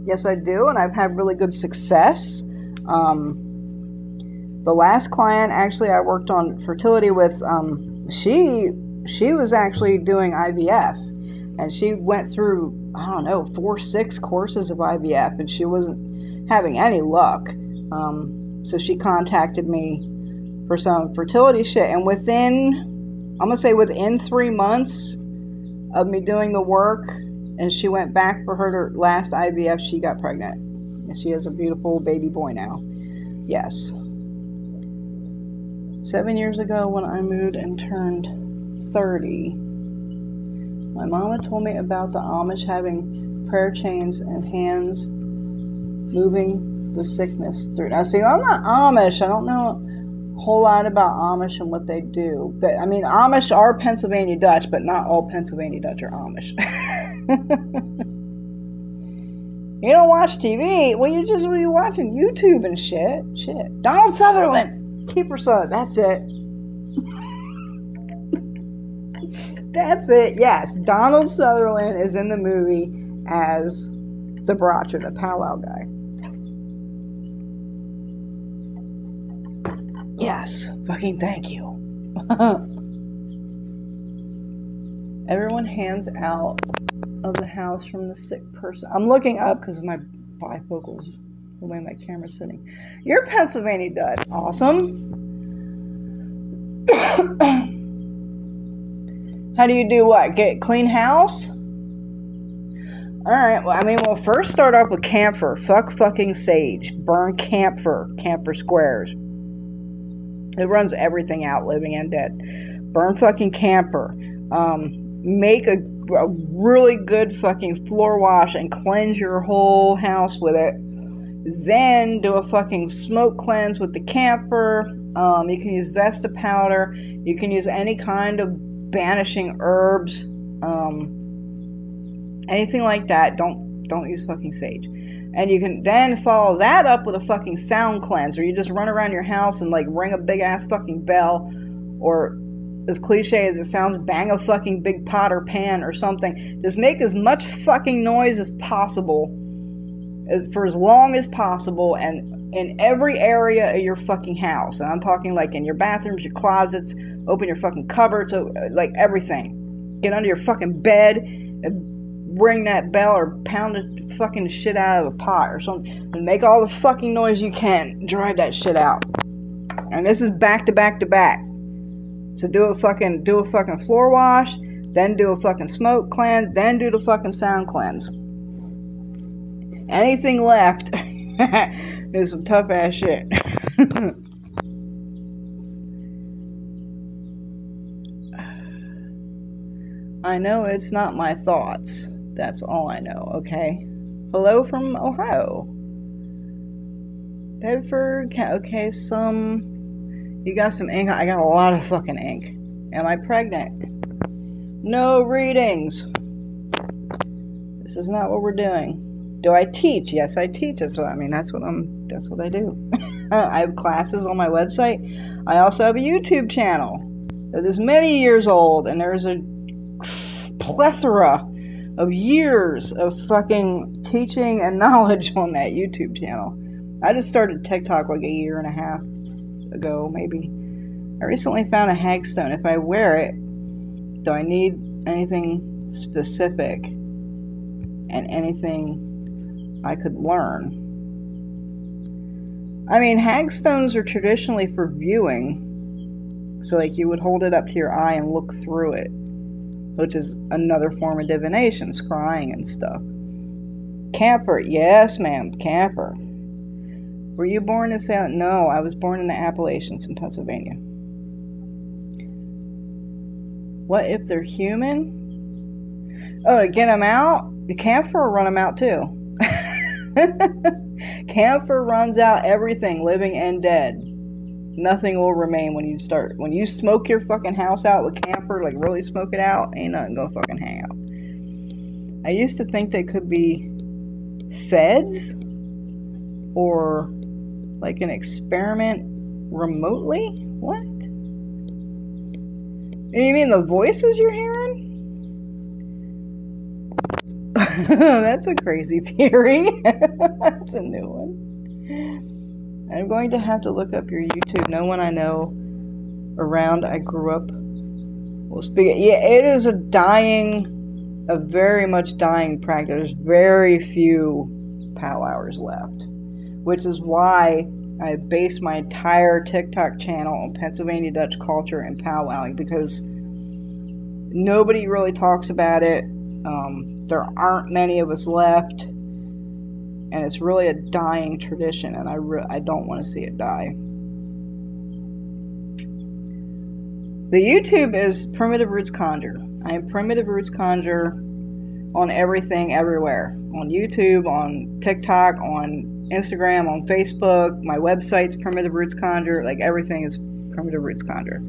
Yes, I do, and I've had really good success. The last client, actually, I worked on fertility with, she was actually doing IVF, and she went through, 4-6 courses of IVF, and she wasn't having any luck. So she contacted me for some fertility shit, and within 3 months of me doing the work, and she went back for her last IVF, she got pregnant. And she has a beautiful baby boy now. Yes. 7 years ago, when I moved and turned 30, my mama told me about the Amish having prayer chains and hands moving the sickness through. Now, see, I'm not Amish. I don't know a whole lot about Amish and what they do. Amish are Pennsylvania Dutch, but not all Pennsylvania Dutch are Amish. You don't watch TV. Well, you're watching YouTube and shit. Shit. Donald Sutherland. Keeper Sutherland. That's it. That's it. Yes. Donald Sutherland is in the movie as the Bratcher, the powwow guy. Yes. Fucking thank you. Everyone hands out of the house from the sick person. I'm looking up because of my bifocals, the way my camera's sitting. You're Pennsylvania Dutch. Awesome. How do you do what? Get clean house? Alright, well, I mean, we'll first start off with camphor. Fucking sage. Burn camphor squares. It runs everything out, living and dead. Burn fucking camphor. Make a really good fucking floor wash and cleanse your whole house with it. Then do a fucking smoke cleanse with the camphor. You can use Vesta powder. You can use any kind of banishing herbs. Anything like that. Don't use fucking sage. And you can then follow that up with a fucking sound cleanse, where you just run around your house and like ring a big ass fucking bell, or as cliche as it sounds, bang a fucking big pot or pan or something. Just make as much fucking noise as possible for as long as possible, and in every area of your fucking house. And I'm talking like in your bathrooms, your closets, open your fucking cupboards, like everything. Get under your fucking bed and ring that bell or pound the fucking shit out of a pot or something, and make all the fucking noise you can. Drive that shit out. And this is back to back to back. So do a fucking floor wash, then do a fucking smoke cleanse, then do the fucking sound cleanse. Anything left is some tough ass shit. I know it's not my thoughts. That's all I know, okay? Hello from Ohio. Bedford, okay, you got some ink. I got a lot of fucking ink. Am I pregnant? No readings. This is not what we're doing. Do I teach? Yes, I teach. That's what I do. I have classes on my website. I also have a YouTube channel that is many years old, and there's a plethora of years of fucking teaching and knowledge on that YouTube channel. I just started TikTok like a year and a half ago, maybe. I recently found a hagstone. If I wear it, do I need anything specific and anything I could learn? I mean, hagstones are traditionally for viewing. So like you would hold it up to your eye and look through it, which is another form of divination, scrying and stuff. Camphor, yes ma'am, camphor. Were you born in Salem? No, I was born in the Appalachians in Pennsylvania. What if they're human? Oh, to get them out? The camphor will run them out too. Camphor runs out everything, living and dead. Nothing will remain when you smoke your fucking house out with camphor, like really smoke it out, ain't nothing gonna fucking hang out. I used to think they could be feds or like an experiment remotely. What? You mean the voices you're hearing? That's a crazy theory. That's a new one. I'm going to have to look up your YouTube. No one I know around I grew up will speak. Yeah, it is a very much dying practice. There's very few powwowers left, which is why I base my entire TikTok channel on Pennsylvania Dutch culture and powwowing, because nobody really talks about it. There aren't many of us left, and it's really a dying tradition, and I don't want to see it die. The YouTube is Primitive Roots Conjure. I am Primitive Roots Conjure on everything, everywhere. On YouTube, on TikTok, on Instagram, on Facebook. My website's Primitive Roots Conjure. Like, everything is Primitive Roots Conjure.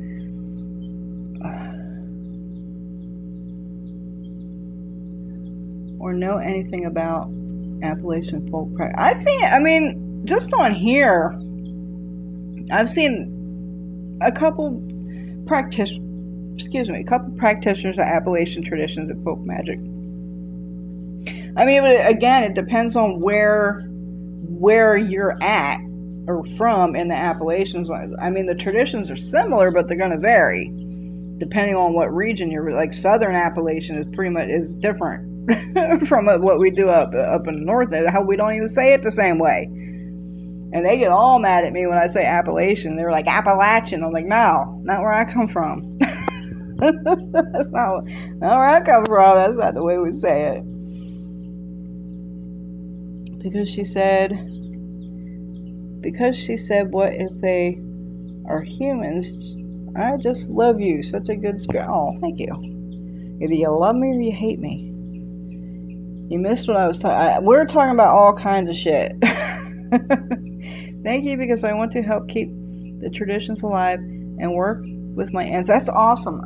Or know anything about Appalachian folk practice. I see. I mean, just on here, I've seen a couple practitioners. A couple practitioners of Appalachian traditions of folk magic. I mean, but again, it depends on where you're at or from in the Appalachians. I mean, the traditions are similar, but they're going to vary depending on what region you're. Like Southern Appalachian is pretty much is different from what we do up in the north. How we don't even say it the same way, and they get all mad at me when I say Appalachian. They're like Appalachian. I'm like, no, not where I come from. That's not where I come from. That's not the way we say it. Because she said, what if they are humans? I just love you. Such a good spirit. Oh, thank you. Either you love me or you hate me. You missed what I was talking. We're talking about all kinds of shit. Thank you, because I want to help keep the traditions alive and work with my aunts. That's awesome.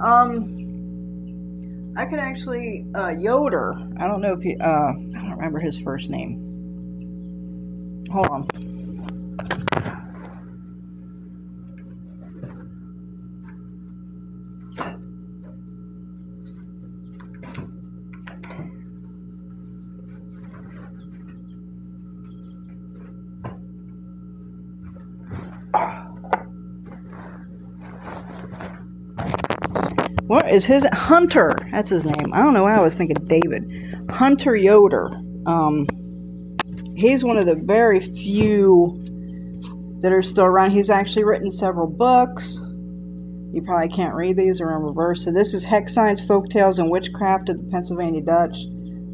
I can actually Yoder. I don't know if I don't remember his first name. Hold on. What is his Hunter? That's his name. I don't know why I was thinking David. Hunter Yoder. He's one of the very few that are still around. He's actually written several books. You probably can't read these or in reverse. So this is Hex Signs, Folktales, and Witchcraft of the Pennsylvania Dutch.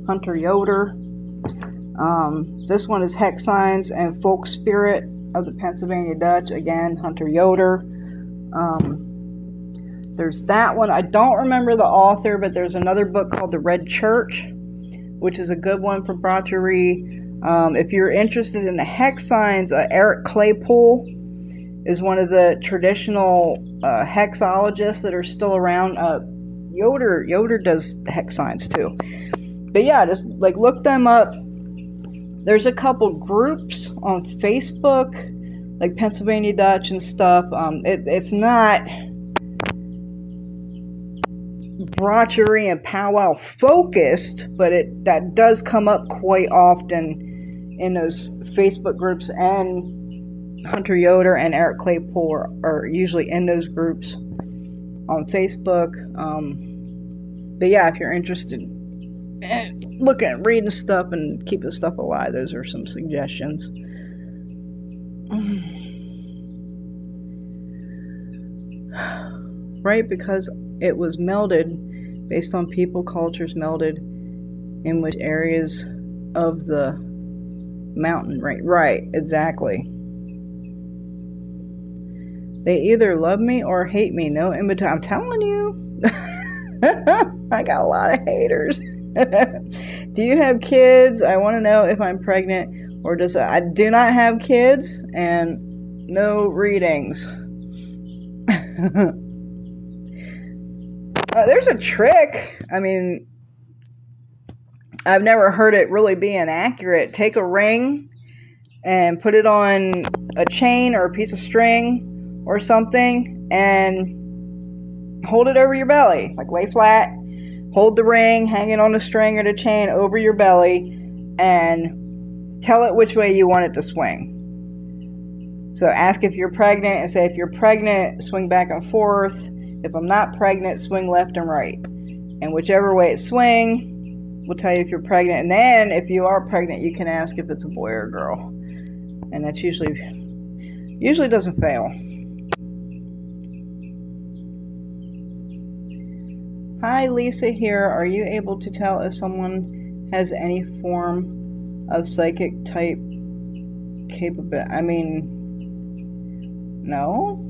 Hunter Yoder. This one is Hex Signs and Folk Spirit of the Pennsylvania Dutch. Again, Hunter Yoder. There's that one. I don't remember the author, but there's another book called The Red Church, which is a good one for brochure. If you're interested in the hex signs, Eric Claypool is one of the traditional hexologists that are still around. Yoder does hex signs too. But yeah, just like look them up. There's a couple groups on Facebook, like Pennsylvania Dutch and stuff. It's not brochure and powwow focused, but that does come up quite often in those Facebook groups, and Hunter Yoder and Eric Claypool are usually in those groups on Facebook. But yeah, if you're interested in looking at reading stuff and keeping stuff alive, those are some suggestions. Right, because it was melded based on people, cultures melded in which areas of the mountain. Right, exactly. They either love me or hate me. No in between. I'm telling you. I got a lot of haters. Do you have kids? I want to know if I'm pregnant or does I do not have kids and no readings. There's a trick. I mean, I've never heard it really being accurate. Take a ring and put it on a chain or a piece of string or something and hold it over your belly. Like lay flat, hold the ring, hang it on the string or the chain over your belly, and tell it which way you want it to swing. So ask if you're pregnant and say, if you're pregnant, swing back and forth. If I'm not pregnant, swing left and right. And whichever way it swings will tell you if you're pregnant. And then if you are pregnant, you can ask if it's a boy or a girl. And that's usually doesn't fail. Hi, Lisa here. Are you able to tell if someone has any form of psychic type capability? I mean, no.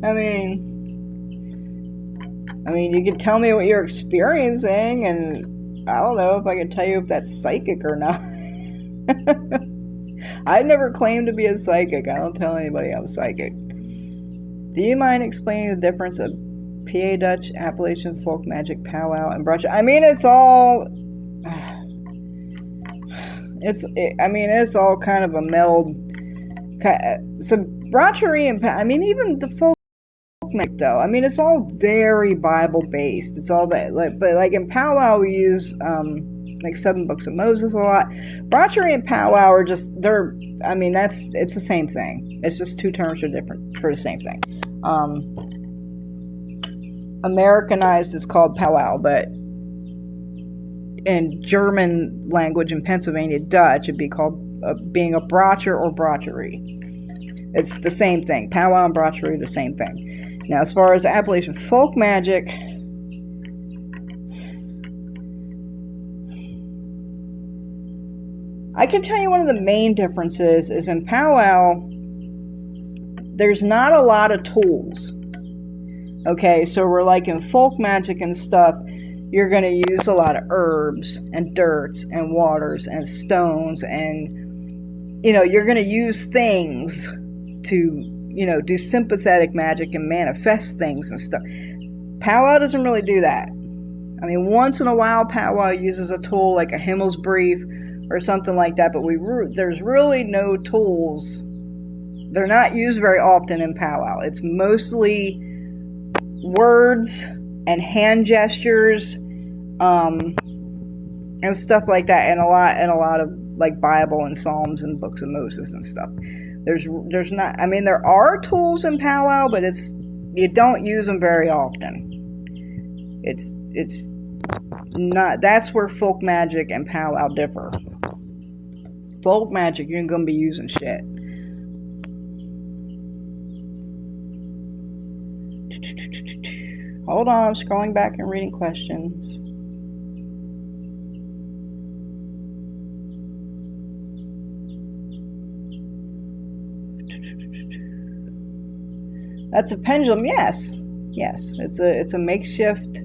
I mean, you can tell me what you're experiencing, and I don't know if I can tell you if that's psychic or not. I never claimed to be a psychic. I don't tell anybody I'm psychic. Do you mind explaining the difference of PA Dutch, Appalachian folk magic, powwow, and brochure? I mean, it's all it's all kind of a meld. So brochure and even the folk though. It's all very Bible based. It's all that, but like in powwow we use like 7 books of Moses a lot. Brochure and powwow are just it's the same thing. It's just 2 terms are different for the same thing. Americanized it's called powwow, but in German language, in Pennsylvania Dutch, it'd be called being a brochure or brocherie. It's the same thing. Powwow and brocherie, the same thing. Now, as far as the appellation folk magic, I can tell you one of the main differences is in powwow, there's not a lot of tools. Okay, so we're like in folk magic and stuff, you're going to use a lot of herbs and dirts and waters and stones, and you're going to use things to do sympathetic magic and manifest things and stuff. Powwow doesn't really do that. Once in a while powwow uses a tool like a Himmelsbrief or something like that, but there's really no tools. They're not used very often in powwow. It's mostly words and hand gestures, and stuff like that, and a lot of like Bible and Psalms and books of Moses and stuff. There's not. There are tools in powwow, but you don't use them very often. It's not. That's where folk magic and powwow differ. Folk magic, you're gonna be using shit. Hold on, I'm scrolling back and reading questions. That's a pendulum, yes. It's a makeshift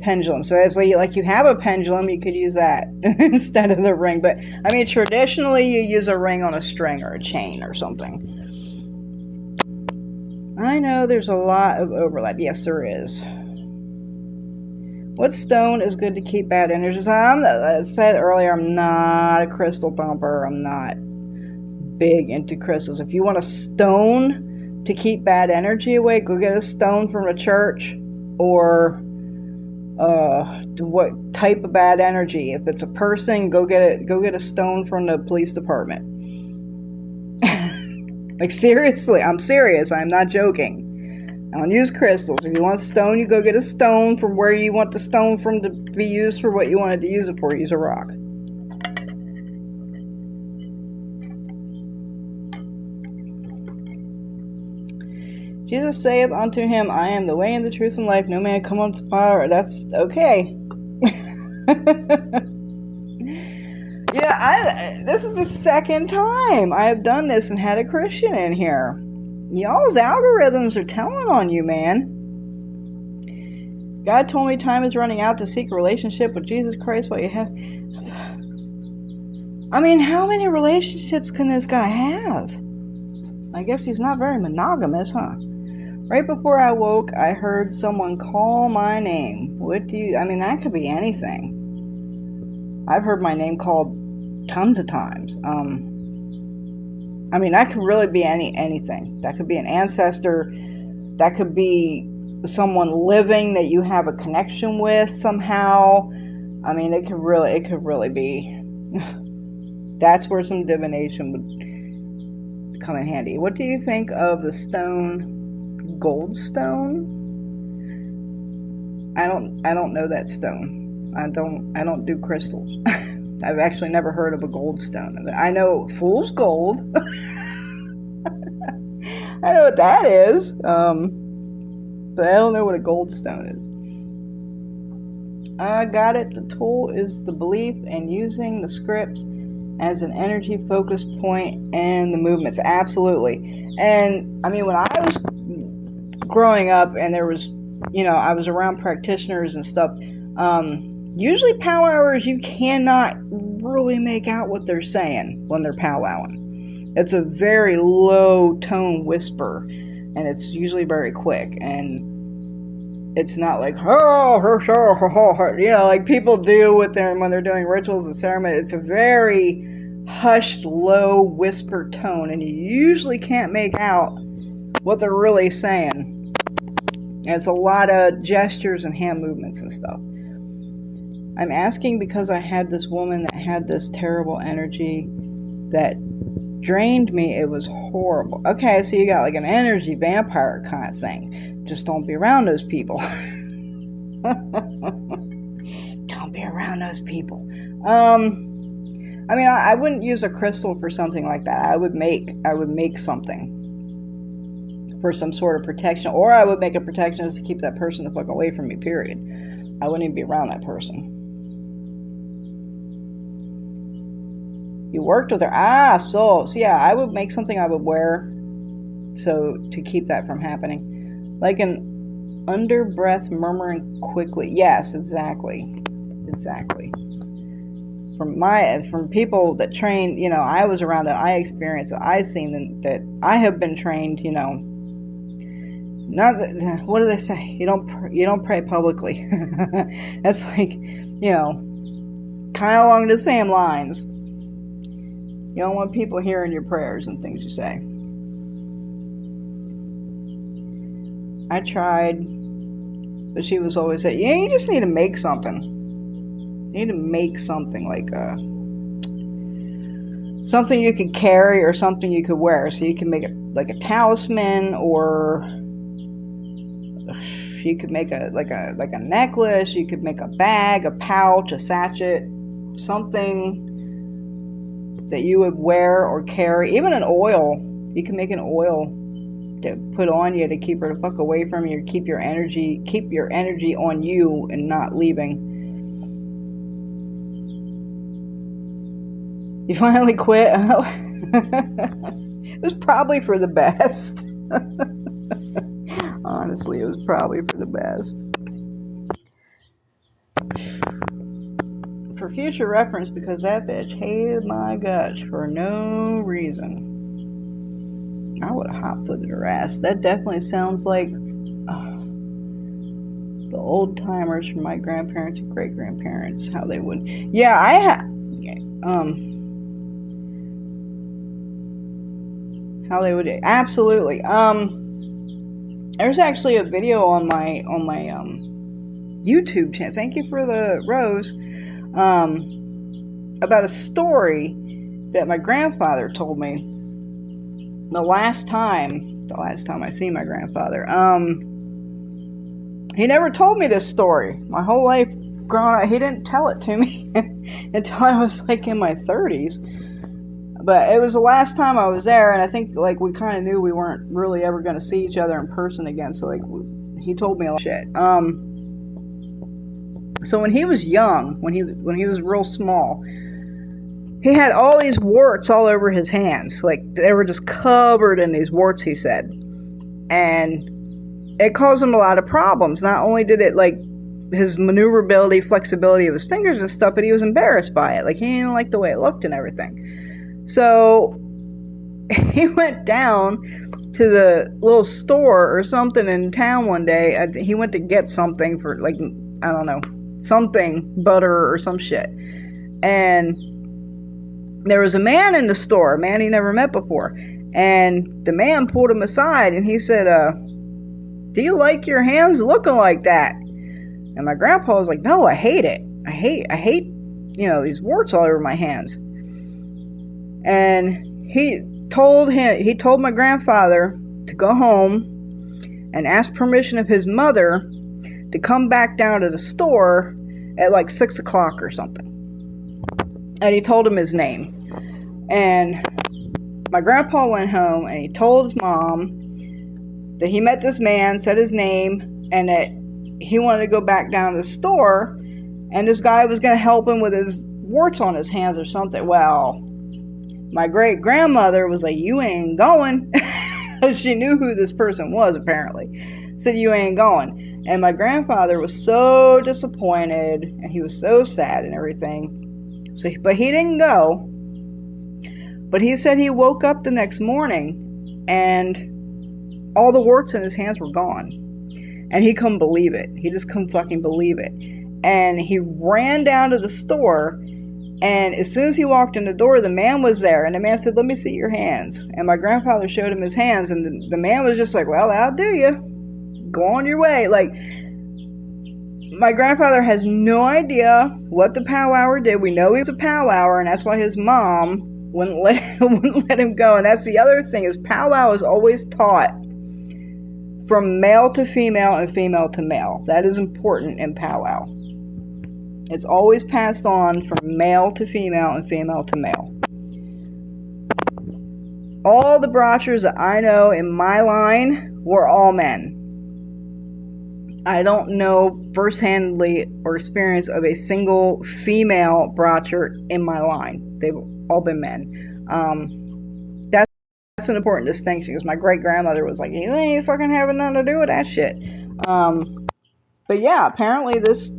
pendulum. So if you have a pendulum, you could use that instead of the ring. But traditionally you use a ring on a string or a chain or something. I know there's a lot of overlap. Yes, there is. What stone is good to keep bad energies? As I said earlier, I'm not a crystal thumper. I'm not big into crystals. If you want a stone to keep bad energy away, go get a stone from a church, or what type of bad energy. If it's a person, go get a stone from the police department. Like, seriously, I'm serious. I'm not joking. I don't use crystals. If you want a stone, you go get a stone from where you want the stone from to be used for what you wanted to use it for. Use a rock. Jesus saith unto him, I am the way and the truth and life. No man come unto the Father. That's okay. Yeah, this is the second time I have done this and had a Christian in here. Y'all's algorithms are telling on you, man. God told me time is running out to seek a relationship with Jesus Christ while you have... how many relationships can this guy have? I guess he's not very monogamous, huh? Right before I woke, I heard someone call my name. What do you... that could be anything. I've heard my name called tons of times. That could really be anything. That could be an ancestor. That could be someone living that you have a connection with somehow. It could really be. That's where some divination would come in handy. What do you think of the stone, gold stone? I don't know that stone. I don't do crystals. I've actually never heard of a gold stone. I know fool's gold. I know what that is. But I don't know what a gold stone is. I got it. The tool is the belief and using the scripts as an energy focus point and the movements. Absolutely. And when I was growing up and there was, I was around practitioners and stuff, usually powwowers, you cannot really make out what they're saying when they're powwowing. It's a very low tone whisper, and it's usually very quick. And It's not like, you know, like people do with them when they're doing rituals and ceremony. It's a very hushed, low whisper tone, and you usually can't make out what they're really saying. And it's a lot of gestures and hand movements and stuff. I'm asking because I had this woman that had this terrible energy that drained me. It was horrible. Okay, so you got like an energy vampire kind of thing. Just don't be around those people. Don't be around those people. I mean, I wouldn't use a crystal for something like that. I would make something for some sort of protection, or I would make a protection just to keep that person the fuck away from me, period. I wouldn't even be around that person. You worked with her. So yeah, I would make something I would wear so to keep that from happening. Like an under breath murmuring quickly. Yes, exactly. From people that train, you know, I was around it, I experienced it, I've seen that I have been trained, you know. Not that, what do they say? You don't pray publicly. That's like, you know, kind of along the same lines. You don't want people hearing your prayers and things you say. I tried, but she was always saying, yeah, you just need to make something. You need to make something like something you could carry or something you could wear. So you can make it like a talisman, or you could make a necklace. You could make a bag, a pouch, a sachet, something that you would wear or carry. Even an oil. You can make an oil to put on you to keep her the fuck away from you, keep your energy on you and not leaving. You finally quit. It was probably for the best. Honestly, it was probably for the best. For future reference, because that bitch hated my guts for no reason. I would have hot-footed her ass. That definitely sounds like the old timers from my grandparents and great grandparents, how they would. Yeah, how they would, absolutely. There's actually a video on my YouTube channel. Thank you for the rose. About a story that my grandfather told me the last time I seen my grandfather. He never told me this story. My whole life growing up, he didn't tell it to me until I was like in my 30s. But it was the last time I was there, and I think like we kind of knew we weren't really ever going to see each other in person again. So like he told me a lot of shit. So when he was young, when he was real small, he had all these warts all over his hands. Like they were just covered in these warts, he said. And it caused him a lot of problems. Not only did it like his maneuverability, flexibility of his fingers and stuff, but he was embarrassed by it. Like he didn't like the way it looked and everything. So he went down to the little store or something in town one day. He went to get something for like, I don't know, something, butter or some shit. And there was a man in the store, a man he never met before. And the man pulled him aside and he said, do you like your hands looking like that? And my grandpa was like, no, I hate it. I hate, you know, these warts all over my hands. And he told my grandfather to go home and ask permission of his mother to come back down to the store at like 6 o'clock or something. And he told him his name. And my grandpa went home and he told his mom that he met this man, said his name, and that he wanted to go back down to the store, and this guy was going to help him with his warts on his hands or something. Well, my great grandmother was like, you ain't going. She knew who this person was, apparently. Said, you ain't going. And my grandfather was so disappointed, and he was so sad and everything. So, but he didn't go. But he said he woke up the next morning, and all the warts in his hands were gone. And he couldn't believe it. He just couldn't fucking believe it. And he ran down to the store, and as soon as he walked in the door, the man was there, and the man said, "Let me see your hands." And my grandfather showed him his hands, and the man was just like, "Well, that'll do you. Go on your way." Like, my grandfather has no idea what the powwower did. We know he was a powwower, and that's why his mom wouldn't let him go. And that's the other thing, is powwow is always taught from male to female and female to male. That is important in powwow. It's always passed on from male to female and female to male. All the brochures that I know in my line were all men. I don't know first-handedly or experience of a single female brocher in my line. They've all been men. That's an important distinction, because my great-grandmother was like, "You ain't fucking having nothing to do with that shit." But yeah, apparently this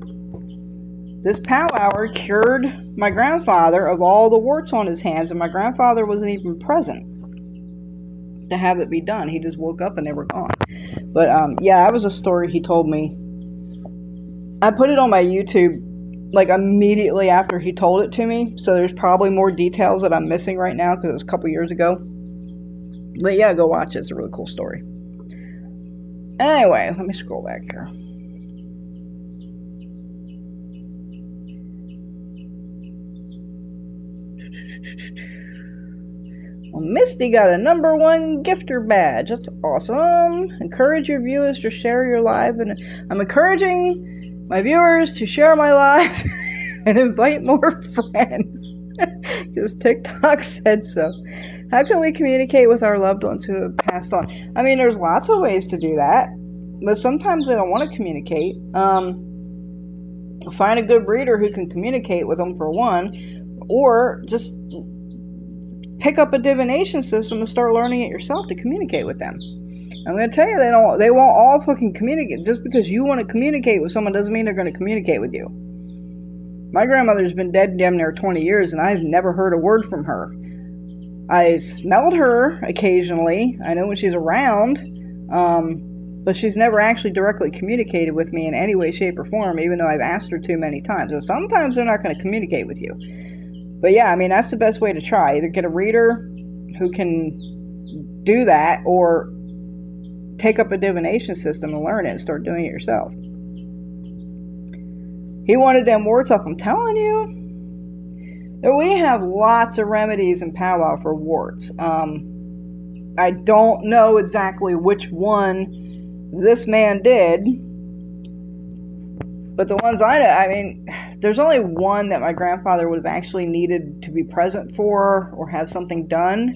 powwower cured my grandfather of all the warts on his hands, and my grandfather wasn't even present to have it be done. He just woke up and they were gone. But yeah, that was a story he told me. I put it on my YouTube like immediately after he told it to me, so there's probably more details that I'm missing right now because it was a couple years ago. But yeah, go watch it. It's a really cool story. Anyway, let me scroll back here. Well, Misty got a #1 gifter badge. That's awesome. Encourage your viewers to share your live, and I'm encouraging my viewers to share my live and invite more friends because TikTok said so. How can we communicate with our loved ones who have passed on? I mean, there's lots of ways to do that, but sometimes they don't want to communicate. Find a good breeder who can communicate with them, for one, or just pick up a divination system and start learning it yourself to communicate with them. I'm going to tell you, they won't all fucking communicate. Just because you want to communicate with someone doesn't mean they're going to communicate with you. My grandmother's been dead damn near 20 years, and I've never heard a word from her. I smelled her occasionally. I know when she's around, but she's never actually directly communicated with me in any way, shape, or form, even though I've asked her too many times. And sometimes they're not going to communicate with you. But yeah, I mean, that's the best way to try. Either get a reader who can do that, or take up a divination system and learn it and start doing it yourself. He wanted them warts up. I'm telling you. We have lots of remedies in powwow for warts. I don't know exactly which one this man did, but the ones I know, I mean, there's only one that my grandfather would have actually needed to be present for or have something done.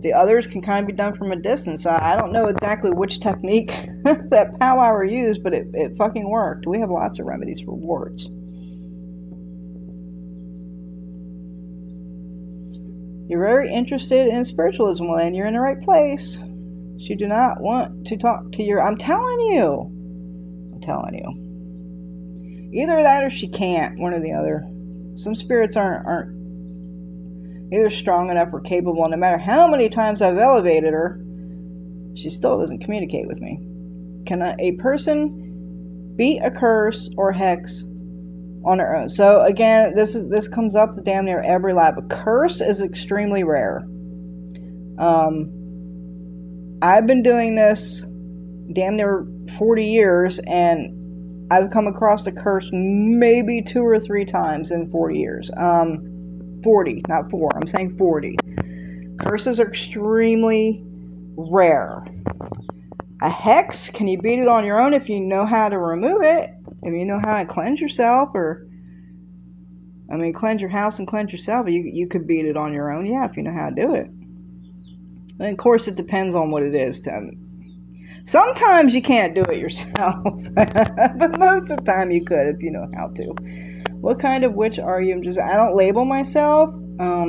The others can kind of be done from a distance. I don't know exactly which technique that powwower used, but it fucking worked. We have lots of remedies for warts. You're very interested in spiritualism, well, then you're in the right place. You do not want to talk to your... I'm telling you. Either that or she can't, one or the other. Some spirits aren't either strong enough or capable. No matter how many times I've elevated her, she still doesn't communicate with me. Can a person beat a curse or hex on her own? So again, this comes up damn near every lab. A curse is extremely rare. I've been doing this damn near 40 years, and I've come across a curse maybe 2 or 3 times in 40 years. 40, not 4. I'm saying 40. Curses are extremely rare. A hex, can you beat it on your own if you know how to remove it? If you know how to cleanse yourself, cleanse your house and cleanse yourself, you could beat it on your own, yeah, if you know how to do it. And of course, it depends on what it is. Sometimes you can't do it yourself, but most of the time you could if you know how to. What kind of witch are you? I don't label myself. I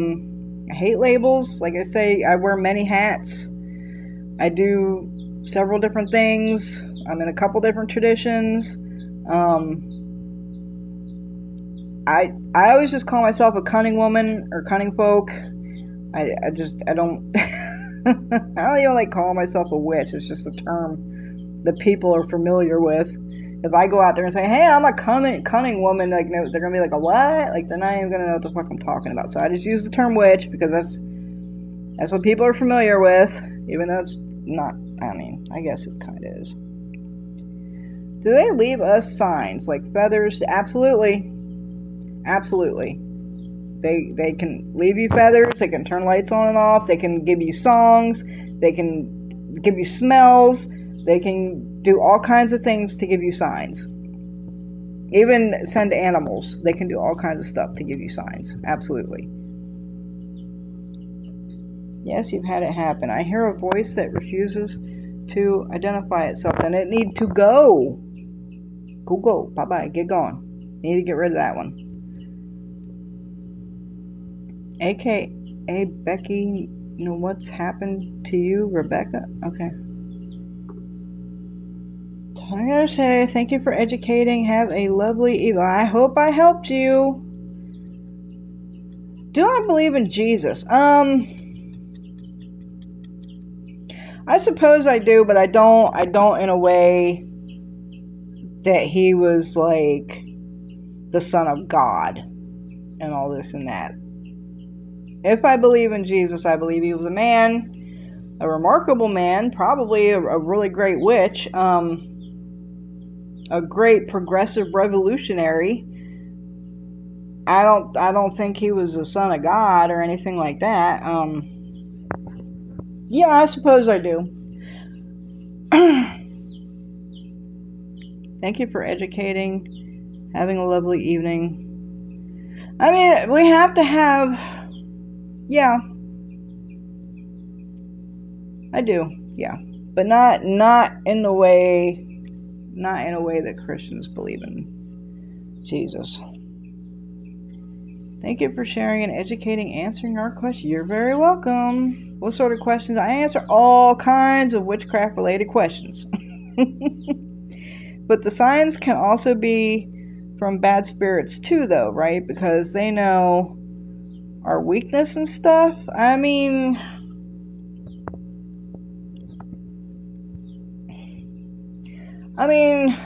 hate labels. Like I say, I wear many hats. I do several different things. I'm in a couple different traditions. I always just call myself a cunning woman or cunning folk. I don't I don't even like calling myself a witch. It's just a term the people are familiar with. If I go out there and say, hey, I'm a cunning woman, like, no, they're going to be like, a what? Like, they're not even going to know what the fuck I'm talking about. So I just use the term witch because that's what people are familiar with, even though it's not, I mean, I guess it kind of is. Do they leave us signs like feathers? Absolutely. Absolutely. They can leave you feathers, they can turn lights on and off, they can give you songs, they can give you smells, they can do all kinds of things to give you signs. Even send animals. They can do all kinds of stuff to give you signs. Absolutely. Yes, you've had it happen. I hear a voice that refuses to identify itself. Then it need to go. Go. Bye-bye. Get gone. You need to get rid of that one. AKA Becky, you know what's happened to you, Rebecca? Okay. I gotta say, thank you for educating. Have a lovely evening. I hope I helped you. Do I believe in Jesus? I suppose I do, but I don't in a way that he was like the Son of God and all this and that. If I believe in Jesus, I believe he was a man, a remarkable man, probably a really great witch, a great progressive revolutionary. I don't think he was the Son of God or anything like that. Yeah, I suppose I do. Thank you for educating. Having a lovely evening. I mean, we have to have... Yeah. I do. Yeah. But not in the way... Not in a way that Christians believe in Jesus. Thank you for sharing and educating, answering our question. You're very welcome. What sort of questions? I answer all kinds of witchcraft-related questions. But the signs can also be from bad spirits too, though, right? Because they know our weakness and stuff. I mean...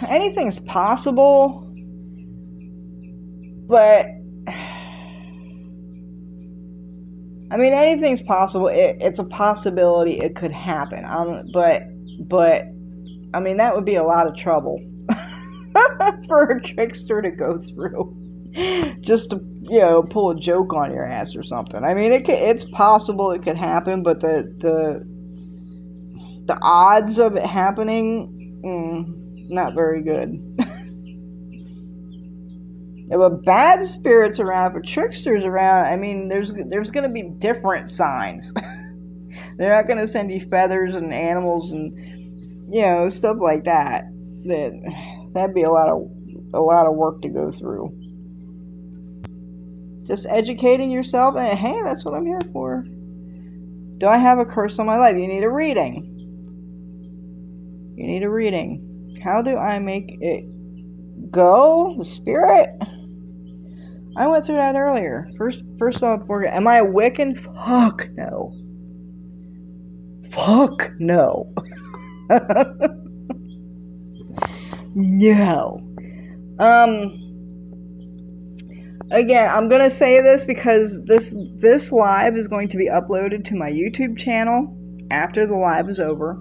anything's possible. But... anything's possible. It's a possibility it could happen. But that would be a lot of trouble for a trickster to go through, just to pull a joke on your ass or something. It's possible it could happen, but the odds of it happening, not very good. If a bad spirit's around, if a trickster's around, there's going to be different signs. They're not going to send you feathers and animals and stuff like that. That'd be a lot of work to go through. Just educating yourself, and hey, that's what I'm here for. Do I have a curse on my life? You need a reading. How do I make it go? The spirit? I went through that earlier. First off, am I a Wiccan? Fuck no. No. Again, I'm gonna say this because this live is going to be uploaded to my YouTube channel after the live is over.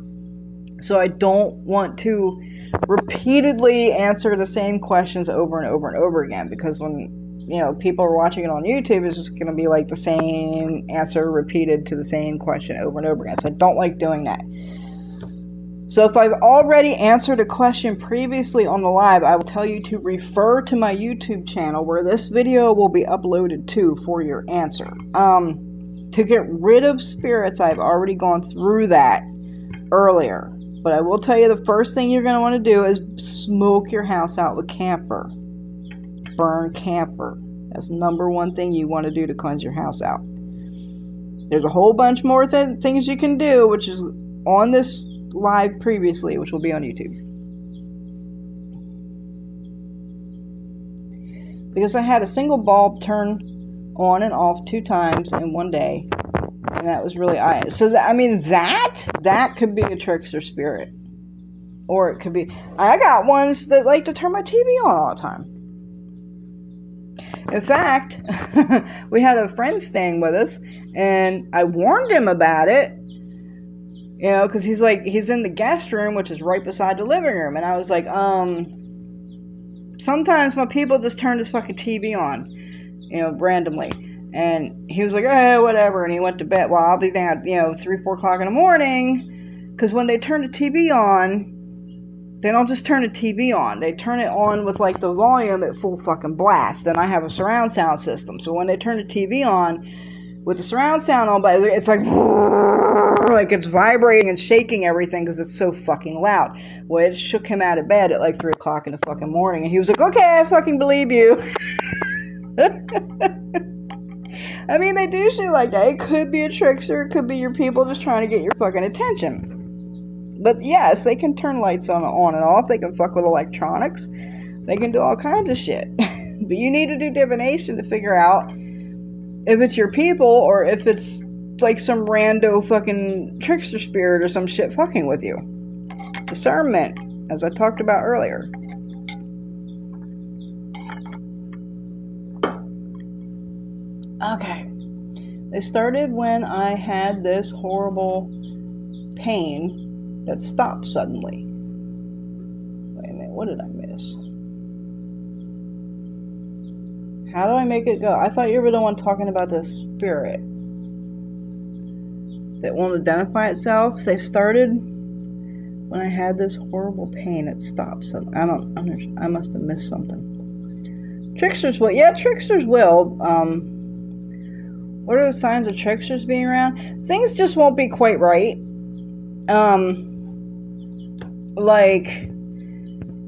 So I don't want to repeatedly answer the same questions over and over and over again, because when people are watching it on YouTube, it's just going to be like the same answer repeated to the same question over and over again. So I don't like doing that. So if I've already answered a question previously on the live, I will tell you to refer to my YouTube channel where this video will be uploaded to for your answer. To get rid of spirits, I've already gone through that earlier. But I will tell you, the first thing you're going to want to do is smoke your house out with camphor. Burn camphor. That's the number one thing you want to do to cleanse your house out. There's a whole bunch more things you can do, which is on this live previously, which will be on YouTube. Because I had a single bulb turn on and off 2 times in one day, and that was really that could be a trickster spirit, Or it could be, I got ones that like to turn my TV on all the time. In fact, we had a friend staying with us, and I warned him about it, because he's in the guest room, which is right beside the living room, and I was like, sometimes my people just turn this fucking TV on, randomly. And he was like, whatever, and he went to bed. Well, I'll be down at, 3, 4 o'clock in the morning, because when they turn the TV on, they don't just turn the TV on. They turn it on with, like, the volume at full fucking blast. And I have a surround sound system. So when they turn the TV on with the surround sound on, it's like it's vibrating and shaking everything because it's so fucking loud. Well, it shook him out of bed at, like, 3 o'clock in the fucking morning. And he was like, okay, I fucking believe you. I mean, they do shit like that. It could be a trickster. It could be your people just trying to get your fucking attention. But yes, they can turn lights on and off. They can fuck with electronics. They can do all kinds of shit. But you need to do divination to figure out if it's your people or if it's like some rando fucking trickster spirit or some shit fucking with you. Discernment, as I talked about earlier. Okay. It started when I had this horrible pain that stopped suddenly. Wait a minute, what did I miss? How do I make it go? I thought you were the one talking about the spirit that won't identify itself. They started when I had this horrible pain that stopped suddenly. I must have missed something. Tricksters will. Yeah, tricksters will. What are the signs of tricksters being around? Things just won't be quite right. Like,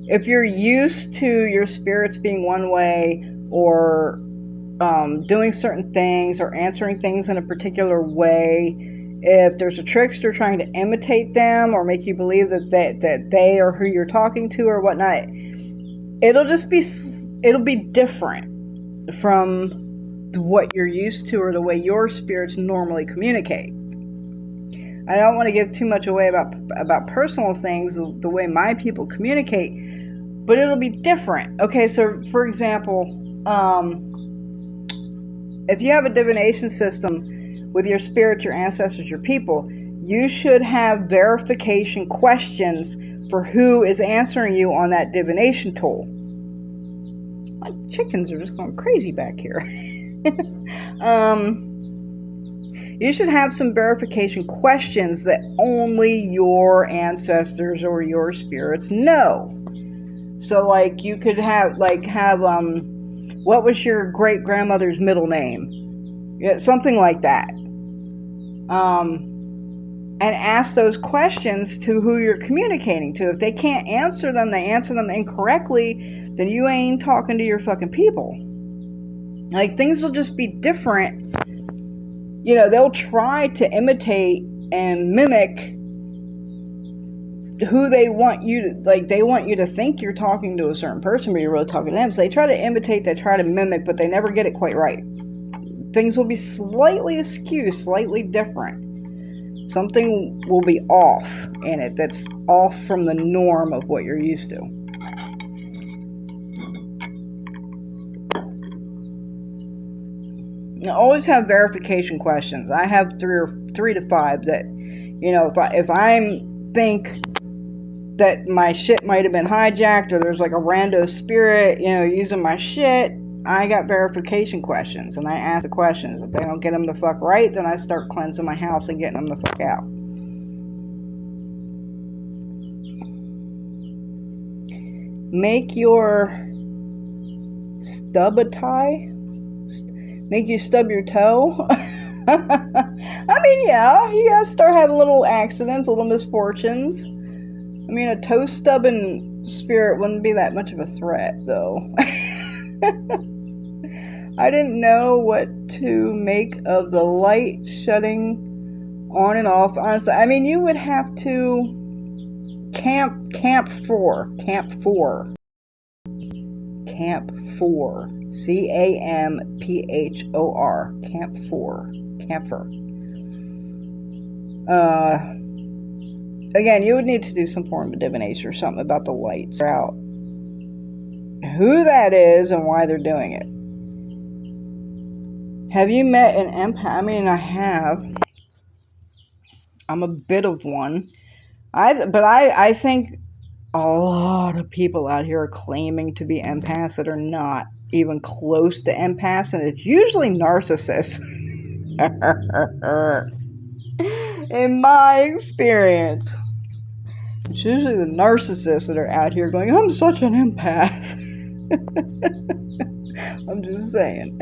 if you're used to your spirits being one way, or doing certain things, or answering things in a particular way, if there's a trickster trying to imitate them, or make you believe that they are who you're talking to, or whatnot, it'll be different from what you're used to, or the way your spirits normally communicate. I don't want to give too much away about personal things, the way my people communicate, but it'll be different. Okay, so for example, if you have a divination system with your spirits, your ancestors, your people, you should have verification questions for who is answering you on that divination tool. My chickens are just going crazy back here. You should have some verification questions that only your ancestors or your spirits know. So, like, you could have what was your great grandmother's middle name? Yeah, something like that. And ask those questions to who you're communicating to. If they can't answer them, they answer them incorrectly, then you ain't talking to your fucking people. Like, things will just be different. They'll try to imitate and mimic who they want you to, like, they want you to think you're talking to a certain person, but you're really talking to them. So they try to imitate, they try to mimic, but they never get it quite right. Things will be slightly askew, slightly different. Something will be off in it that's off from the norm of what you're used to. Always have verification questions. I have 3 to 5 that, if I think that my shit might have been hijacked, or there's like a rando spirit, using my shit, I got verification questions, and I ask the questions. If they don't get them the fuck right, then I start cleansing my house and getting them the fuck out. Make your stub a tie. Make you stub your toe. I mean, yeah, you gotta start having little accidents, little misfortunes. I mean, a toe stubbing spirit wouldn't be that much of a threat, though. I didn't know what to make of the light shutting on and off. Honestly, I mean, you would have to camp 4. Camp 4. CAMPHOR. Camp 4. Camphor. Again, you would need to do some form of divination or something about the lights. Out who that is and why they're doing it. Have you met an empath? I mean, I have. I'm a bit of one. I think a lot of people out here are claiming to be empaths that are not even close to empaths, and it's usually narcissists. In my experience, it's usually the narcissists that are out here going, I'm such an empath. I'm just saying.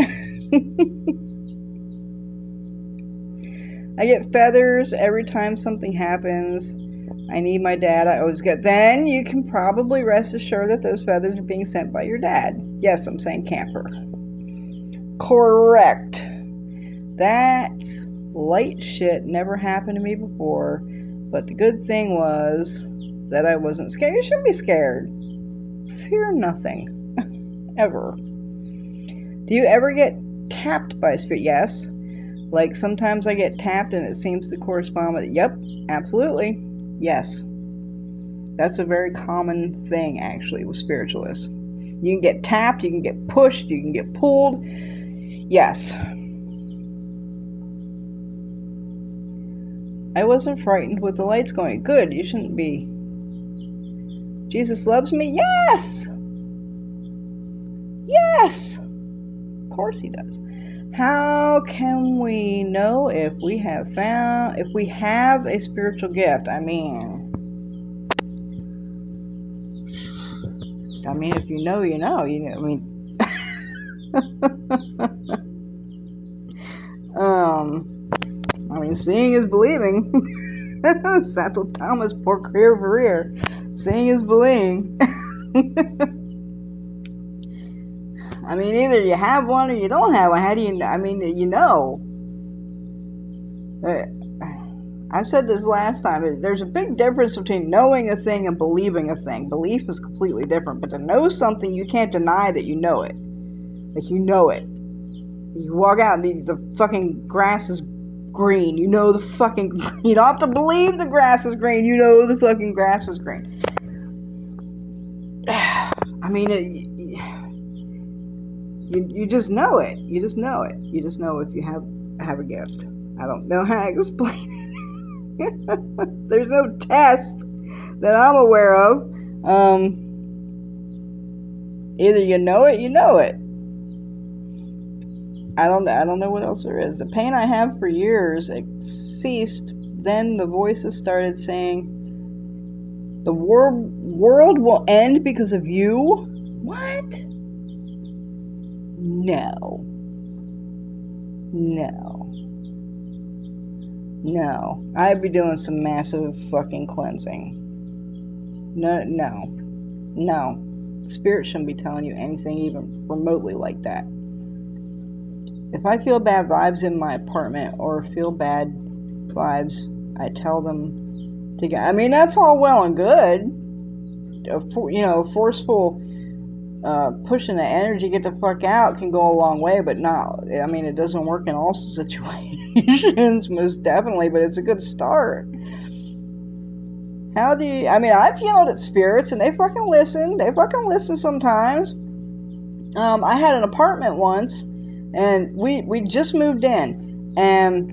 I get feathers every time something happens. I need my dad. I always get. Then you can probably rest assured that those feathers are being sent by your dad. Yes, I'm saying camper. Correct. That light shit never happened to me before, but the good thing was that I wasn't scared. You shouldn't be scared. Fear nothing. Ever. Do you ever get tapped by a spirit? Yes. Like sometimes I get tapped and it seems to correspond with, yep, absolutely. Yes. That's a very common thing actually with spiritualists. You can get tapped, you can get pushed, you can get pulled. Yes. I wasn't frightened with the lights going. Good, you shouldn't be. Jesus loves me? Yes! Yes! Of course he does. How can we know if we have a spiritual gift? I mean, if you know, you know. Seeing is believing. Santo Thomas, por creer verer. Seeing is believing. I mean, either you have one or you don't have one. How do you know? I mean, you know. I said this last time. There's a big difference between knowing a thing and believing a thing. Belief is completely different. But to know something, you can't deny that you know it. Like, you know it. You walk out and the fucking grass is green. You know the fucking... You don't have to believe the grass is green. You know the fucking grass is green. I mean... You just know it. You just know it. You just know if you have a gift. I don't know how to explain it. There's no test that I'm aware of. Either you know it, you know it. I don't know what else there is. The pain I have for years, it ceased. Then the voices started saying, the world will end because of you? What? No. I'd be doing some massive fucking cleansing. No. Spirit shouldn't be telling you anything even remotely like that. If I feel bad vibes in my apartment or feel bad vibes, I tell them to get... I mean, that's all well and good. Forceful pushing the energy, get the fuck out, can go a long way, but not... I mean, it doesn't work in all situations, most definitely, but it's a good start. How do you... I mean, I've yelled at spirits, and they fucking listen. They fucking listen sometimes. I had an apartment once, and we just moved in, and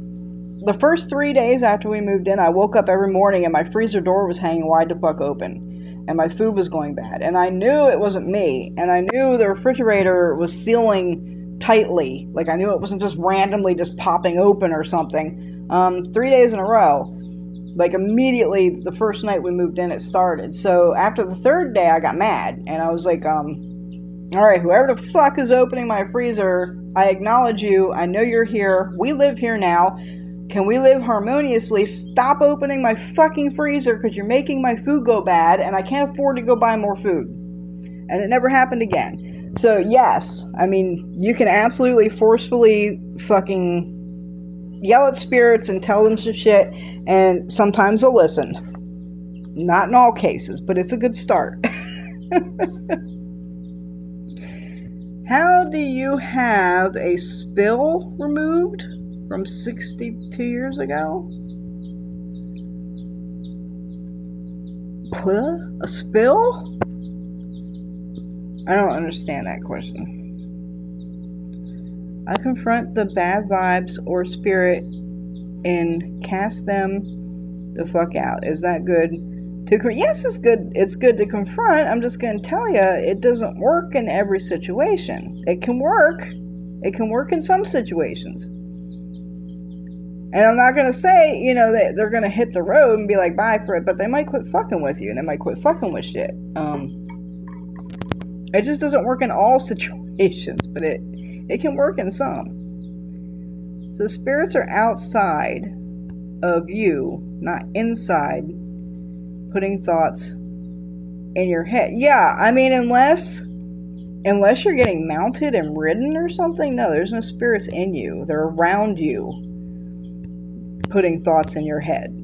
the first 3 days after we moved in, I woke up every morning and my freezer door was hanging wide the fuck open, and my food was going bad, and I knew it wasn't me, and I knew the refrigerator was sealing tightly, like I knew it wasn't just randomly just popping open or something. 3 days in a row, like immediately the first night we moved in, it started. So after the third day, I got mad, and I was like, alright, whoever the fuck is opening my freezer, I acknowledge you. I know you're here. We live here now. Can we live harmoniously? Stop opening my fucking freezer because you're making my food go bad and I can't afford to go buy more food. And it never happened again. So yes, I mean, you can absolutely forcefully fucking yell at spirits and tell them some shit, and sometimes they'll listen. Not in all cases, but it's a good start. How do you have a spill removed from 62 years ago? A spill? I don't understand that question. I confront the bad vibes or spirit and cast them the fuck out. Is that good? Yes, it's good. It's good to confront. I'm just going to tell you, it doesn't work in every situation. It can work. It can work in some situations. And I'm not going to say, that they're going to hit the road and be like, bye for it, but they might quit fucking with you, and they might quit fucking with shit. It just doesn't work in all situations, but it can work in some. So spirits are outside of you, not inside, putting thoughts in your head. Yeah, I mean, unless you're getting mounted and ridden or something, no, there's no spirits in you. They're around you, putting thoughts in your head.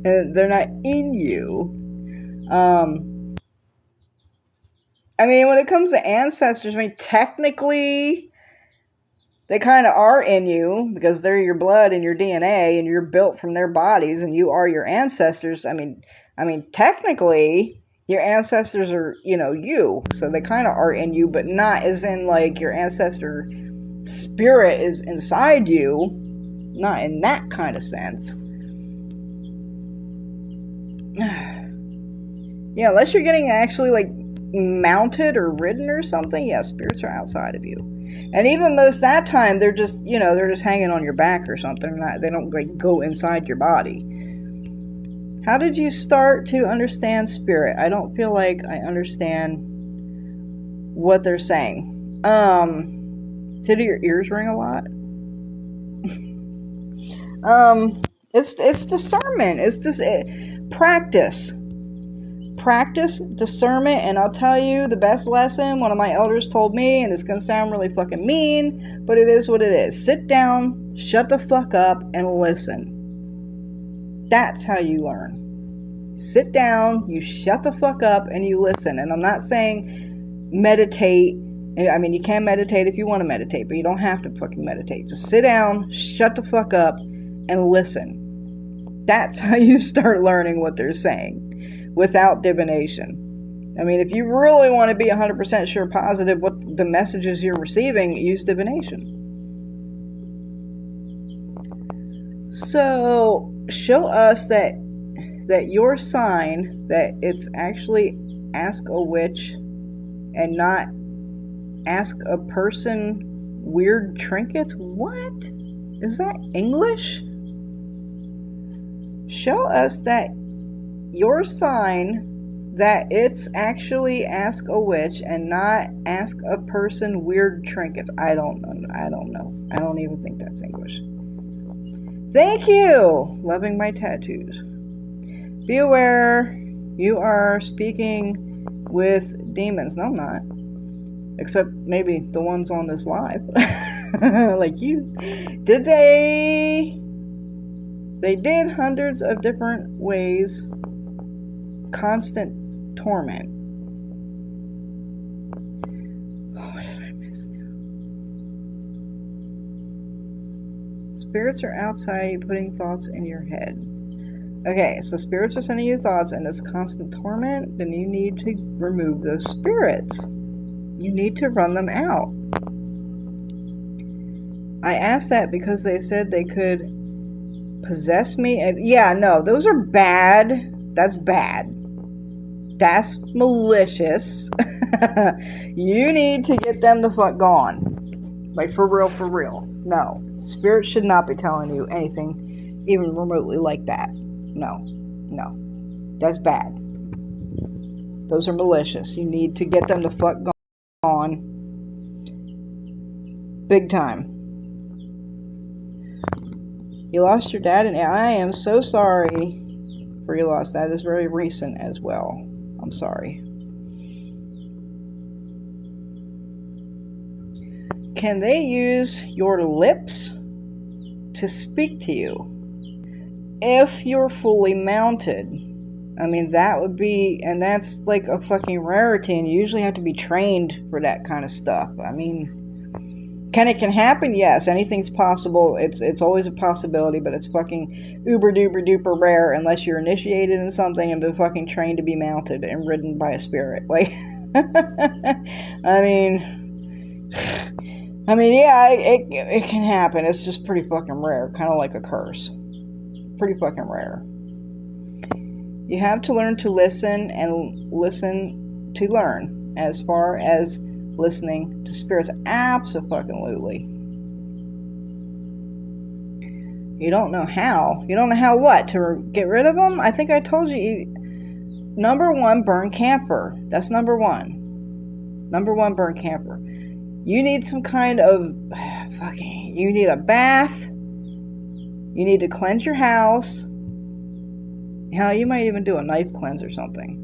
And they're not in you. I mean, when it comes to ancestors, I mean, technically, they kind of are in you because they're your blood and your DNA, and you're built from their bodies, and you are your ancestors. I mean, technically, your ancestors are, you. So they kind of are in you, but not as in like your ancestor spirit is inside you. Not in that kind of sense. Yeah, unless you're getting actually like mounted or ridden or something, yeah, spirits are outside of you. And even most that time, they're just, they're just hanging on your back or something. They don't like go inside your body. How did you start to understand spirit? I don't feel like I understand what they're saying. Do your ears ring a lot? It's discernment. It's just practice discernment. And I'll tell you the best lesson one of my elders told me, and it's gonna sound really fucking mean, but it is what it is. Sit down, shut the fuck up, and listen. That's how you learn. Sit down, you shut the fuck up, and you listen. And I'm not saying meditate. I mean, you can meditate if you want to meditate, but you don't have to fucking meditate. Just sit down, shut the fuck up, and listen. That's how you start learning what they're saying without divination. I mean, if you really want to be 100% sure positive what the messages you're receiving, use divination. So, show us that your sign, that it's actually ask a witch and not ask a person weird trinkets. What? Is that English? Show us that your sign, that it's actually ask a witch and not ask a person weird trinkets. I don't know. I don't even think that's English. Thank you. Loving my tattoos. Be aware, you are speaking with demons. No, I'm not. Except maybe the ones on this live. Like you. Did they did hundreds of different ways. Constant torment. What did I miss now? Spirits are outside you, putting thoughts in your head. Okay, so spirits are sending you thoughts and this constant torment, then you need to remove those spirits. You need to run them out. I asked that because they said they could possess me. Yeah, no, those are bad. That's bad. That's malicious. You need to get them the fuck gone. Like, for real. No. Spirits should not be telling you anything even remotely like that. No. That's bad. Those are malicious. You need to get them the fuck gone. Big time. You lost your dad, and I am so sorry for your loss. That is very recent as well. I'm sorry. Can they use your lips to speak to you? If you're fully mounted. I mean, that would be, and that's like a fucking rarity, and you usually have to be trained for that kind of stuff. I mean, Can happen? Yes, anything's possible. It's always a possibility, but it's fucking uber duper duper rare unless you're initiated in something and been fucking trained to be mounted and ridden by a spirit. Like, I mean, yeah, it can happen. It's just pretty fucking rare, kind of like a curse. Pretty fucking rare. You have to learn to listen and listen to learn. As far as listening to spirits, absolutely. You don't know how. You don't know how what? To get rid of them? I think I told you. Number one, burn camphor. That's number one. Number one, burn camphor. You need some kind of you need a bath. You need to cleanse your house. Hell, you might even do a knife cleanse or something.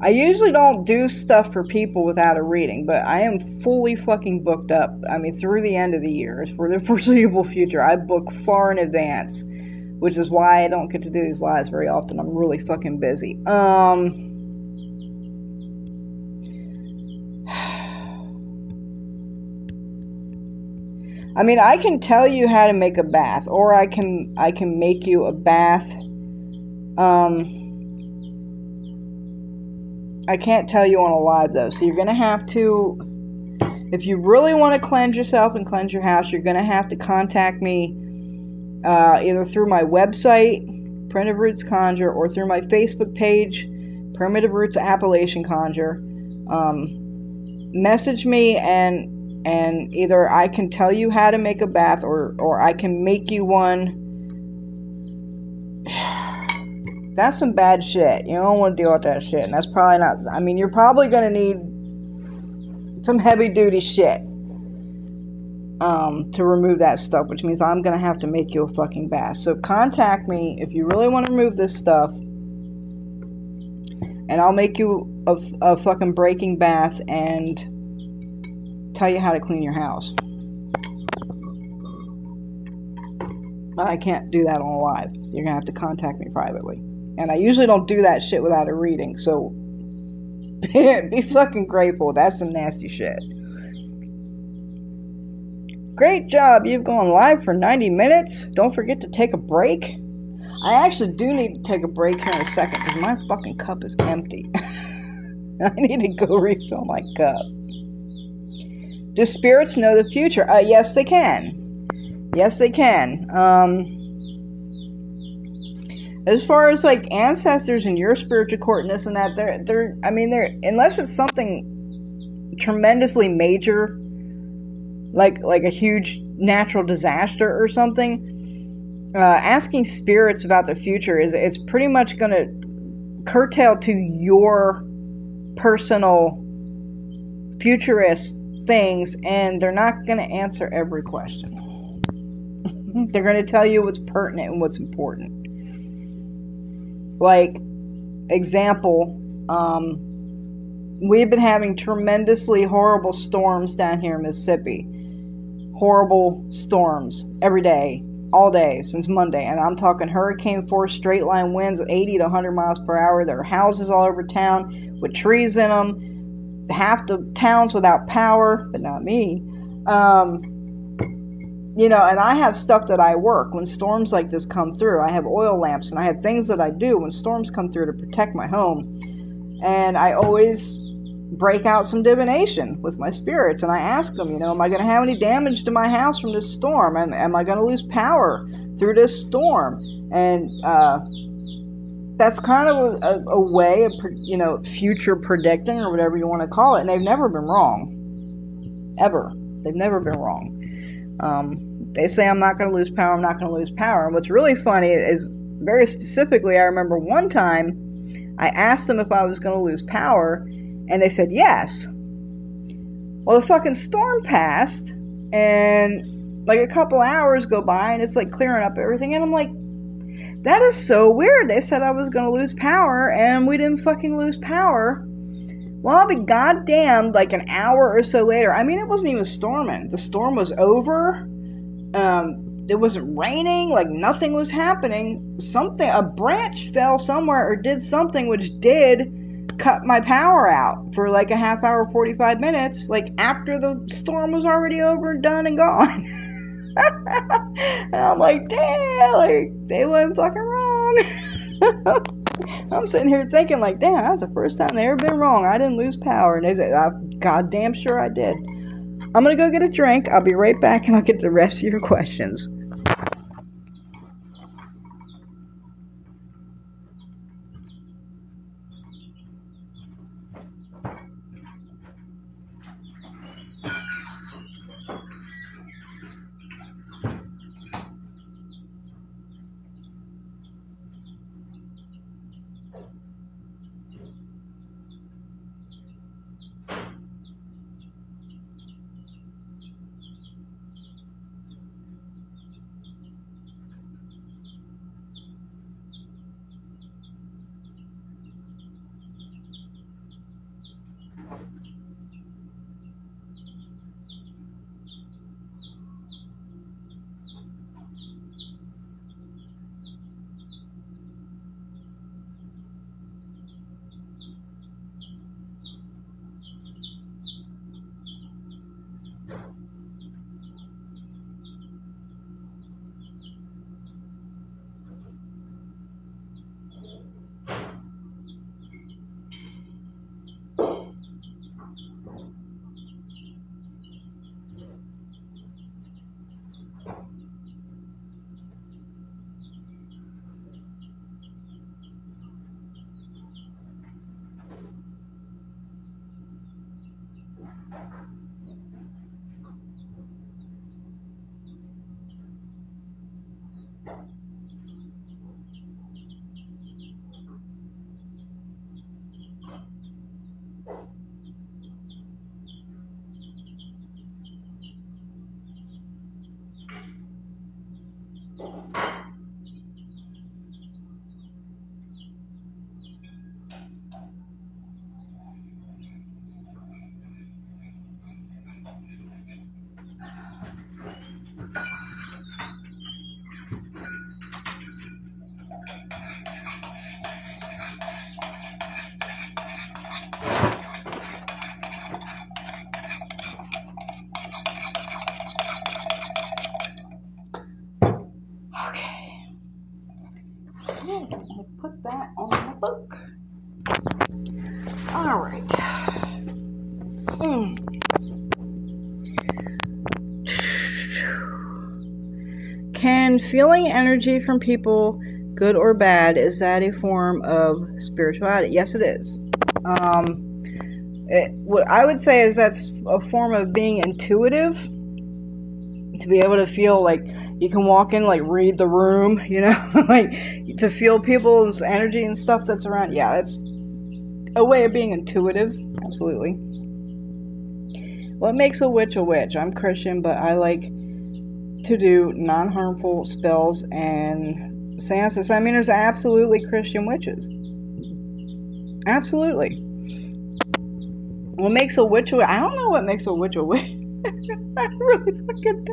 I usually don't do stuff for people without a reading, but I am fully fucking booked up. I mean, through the end of the year, for the foreseeable future. I book far in advance, which is why I don't get to do these lives very often. I'm really fucking busy. I mean, I can tell you how to make a bath, or I can make you a bath. I can't tell you on a live, though. So you're going to have to, if you really want to cleanse yourself and cleanse your house, you're going to have to contact me either through my website, Primitive Roots Conjure, or through my Facebook page, Primitive Roots Appalachian Conjure. Message me, and either I can tell you how to make a bath, or I can make you one. That's some bad shit. You don't want to deal with that shit. And that's probably not... I mean, you're probably going to need some heavy-duty shit to remove that stuff, which means I'm going to have to make you a fucking bath. So contact me if you really want to remove this stuff, and I'll make you a fucking breaking bath and tell you how to clean your house. But I can't do that on live. You're going to have to contact me privately. And I usually don't do that shit without a reading, so be fucking grateful. That's some nasty shit. Great job. You've gone live for 90 minutes. Don't forget to take a break. I actually do need to take a break here in a second because my fucking cup is empty. I need to go refill my cup. Do spirits know the future? Yes, they can. Yes, they can. As far as like ancestors and your spiritual court and this and that, they're unless it's something tremendously major, like a huge natural disaster or something, asking spirits about the future it's pretty much going to curtail to your personal futurist things, and they're not going to answer every question. They're going to tell you what's pertinent and what's important. Like, example, we've been having tremendously horrible storms down here in Mississippi. Horrible storms every day, all day, since Monday. And I'm talking hurricane force, straight line winds of 80 to 100 miles per hour. There are houses all over town with trees in them. Half the town's without power, but not me. And I have stuff that I work when storms like this come through. I have oil lamps and I have things that I do when storms come through to protect my home. And I always break out some divination with my spirits, and I ask them, am I going to have any damage to my house from this storm? Am I going to lose power through this storm? And that's kind of a way of, future predicting or whatever you want to call it. And they've never been wrong. Ever. They've never been wrong. They say I'm not going to lose power, I'm not going to lose power. And what's really funny is, very specifically, I remember one time I asked them if I was going to lose power, and they said yes. Well, the fucking storm passed, and like a couple hours go by, and it's like clearing up everything, and I'm like, that is so weird. They said I was going to lose power, and we didn't fucking lose power. Well, I'll be goddamned, like an hour or so later. I mean, it wasn't even storming. The storm was over. It wasn't raining. Like, nothing was happening. A branch fell somewhere or did something which did cut my power out for like a half hour, 45 minutes, like after the storm was already over and done and gone. And I'm like, damn, like, they went fucking wrong. I'm sitting here thinking, like, damn, that's the first time they ever been wrong. I didn't lose power. And they said, I'm goddamn sure I did. I'm going to go get a drink. I'll be right back, and I'll get the rest of your questions. I'll put that on the book. All right. Can feeling energy from people, good or bad, is that a form of spirituality? Yes, it is. What I would say is that's a form of being intuitive. To be able to feel like you can walk in, like read the room, like to feel people's energy and stuff that's around. Yeah, that's a way of being intuitive. Absolutely. What makes a witch a witch? I'm Christian, but I like to do non-harmful spells and seances. I mean, there's absolutely Christian witches. Absolutely. What makes a witch a witch? I don't know what makes a witch a witch. I really fucking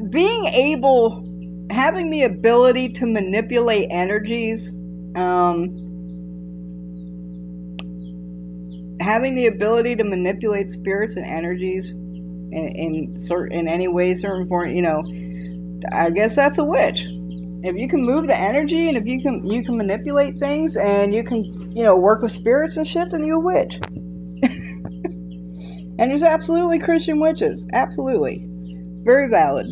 being able, having the ability to manipulate energies, having the ability to manipulate spirits and energies in any way, certain form, I guess that's a witch. If you can move the energy and if you can manipulate things and you can, work with spirits and shit, then you're a witch. And there's absolutely Christian witches. Absolutely. Very valid.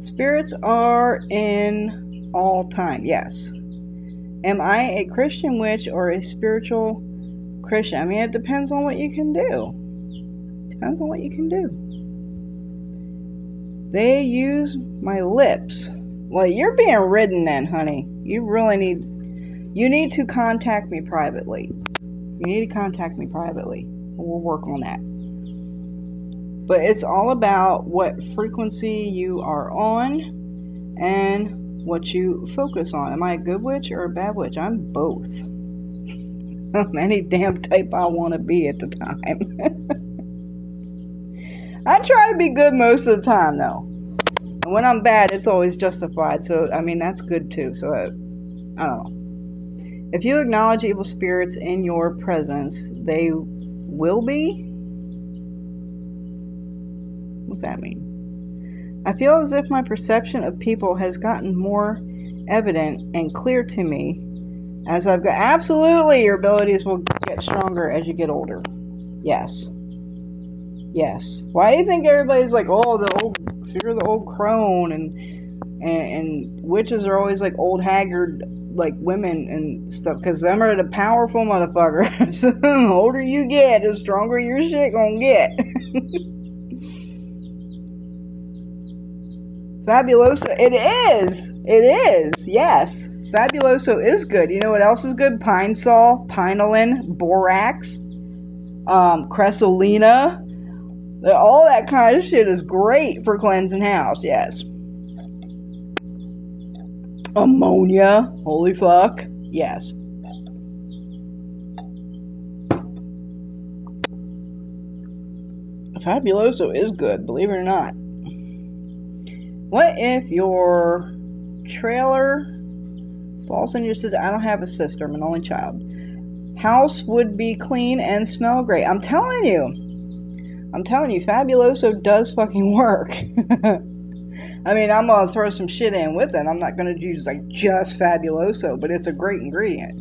Spirits are in all time. Yes. Am I a Christian witch or a spiritual Christian? I mean, it depends on what you can do. Depends on what you can do. They use my lips. Well, you're being ridden then, honey. You need to contact me privately. You need to contact me privately. We'll work on that. But it's all about what frequency you are on and what you focus on. Am I a good witch or a bad witch? I'm both. I'm any damn type I want to be at the time. I try to be good most of the time, though. And when I'm bad, it's always justified. So, I mean, that's good too. So, I don't know. If you acknowledge evil spirits in your presence, they will be? What's that mean? I feel as if my perception of people has gotten more evident and clear to me as I've got. Absolutely, your abilities will get stronger as you get older. Yes. Yes. Why do you think everybody's like, oh, fear the old crone, and witches are always like old haggard like women and stuff, because them are the powerful motherfuckers. The older you get, the stronger your shit gonna get. Fabuloso, it is, yes. Fabuloso is good. You know what else is good? Pine Sol, Pinolin, Borax, Cresolina. All that kind of shit is great for cleansing house, yes. Ammonia, holy fuck, yes. Fabuloso is good, believe it or not. What if your trailer falls in your sister? I don't have a sister, I'm an only child. House would be clean and smell great. I'm telling you, Fabuloso does fucking work. I mean, I'm gonna throw some shit in with it. I'm not gonna use like just Fabuloso, but it's a great ingredient.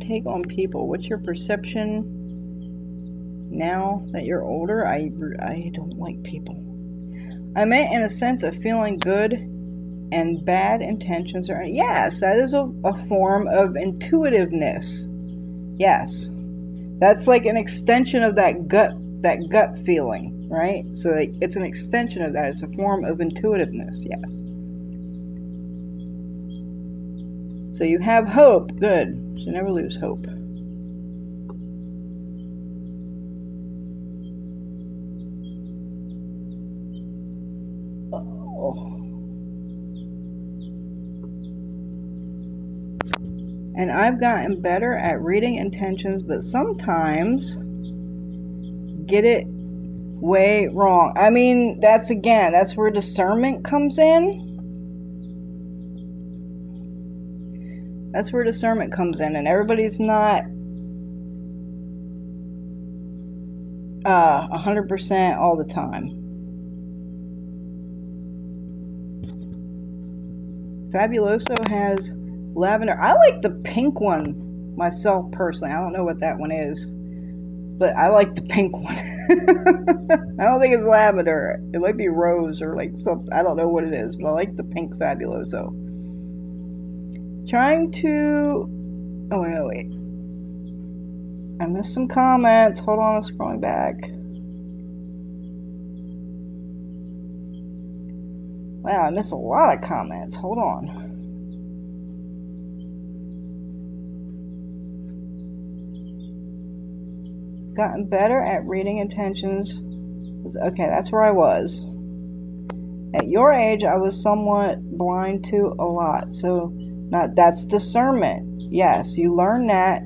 Take on people. What's your perception now that you're older? I don't like people. I meant in a sense of feeling good and bad intentions are. Yes, that is a form of intuitiveness. Yes. That's like an extension of that gut feeling, right? So like, it's an extension of that. It's a form of intuitiveness, yes. So you have hope. Good. So never lose hope. And I've gotten better at reading intentions, but sometimes get it way wrong. I mean, that's where discernment comes in. That's where discernment comes in, and everybody's not 100% all the time. Fabuloso has lavender. I like the pink one myself personally. I don't know what that one is, but I like the pink one. I don't think it's lavender. It might be rose or like something. I don't know what it is, but I like the pink Fabuloso. Trying to... Oh, wait. I missed some comments. Hold on, I'm scrolling back. Wow, I missed a lot of comments. Hold on. Gotten better at reading intentions. Okay, that's where I was. At your age, I was somewhat blind to a lot. So, that's discernment. Yes, you learn that.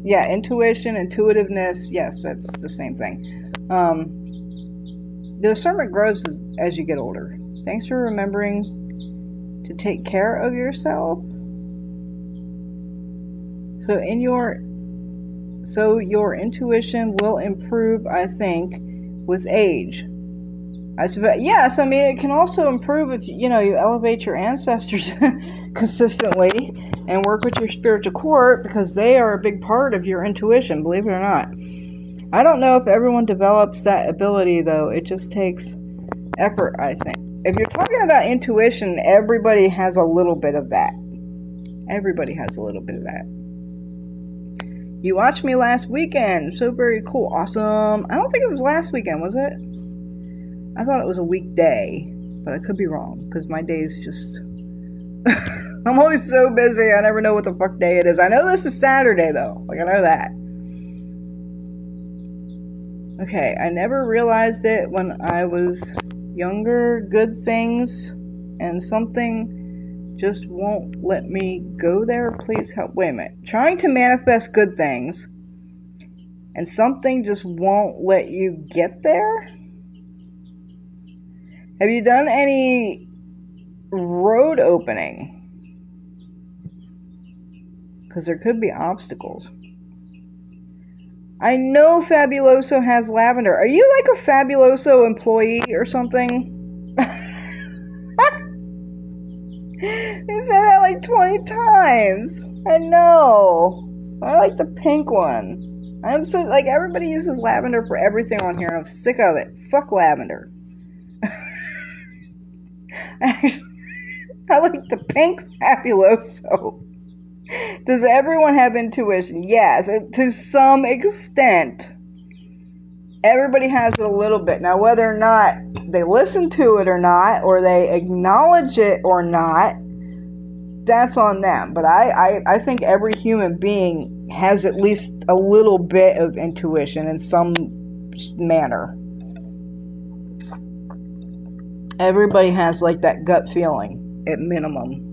Yeah, intuition, intuitiveness. Yes, that's the same thing. The discernment grows as you get older. Thanks for remembering to take care of yourself. So your intuition will improve, I think, with age. I suppose, yes, I mean, it can also improve if, you elevate your ancestors consistently and work with your spiritual court, because they are a big part of your intuition, believe it or not. I don't know if everyone develops that ability, though. It just takes effort, I think. If you're talking about intuition, everybody has a little bit of that. Everybody has a little bit of that. You watched me last weekend. So very cool. Awesome. I don't think it was last weekend, was it? I thought it was a weekday, but I could be wrong, because my days just... I'm always so busy, I never know what the fuck day it is. I know this is Saturday, though. Like, I know that. Okay, I never realized it when I was younger. Good things, and something just won't let me go there. Please help. Wait a minute. Trying to manifest good things, and something just won't let you get there? Have you done any road opening? Because there could be obstacles. I know Fabuloso has lavender. Are you like a Fabuloso employee or something? You said that like 20 times. I know. I like the pink one. I'm so, like, everybody uses lavender for everything on here, and I'm sick of it. Fuck lavender. Actually, I like the pink Fabuloso. Does everyone have intuition? Yes, to some extent. Everybody has it a little bit. Now, whether or not they listen to it or not, or they acknowledge it or not, that's on them. But I think every human being has at least a little bit of intuition in some manner. Everybody has like that gut feeling, at minimum.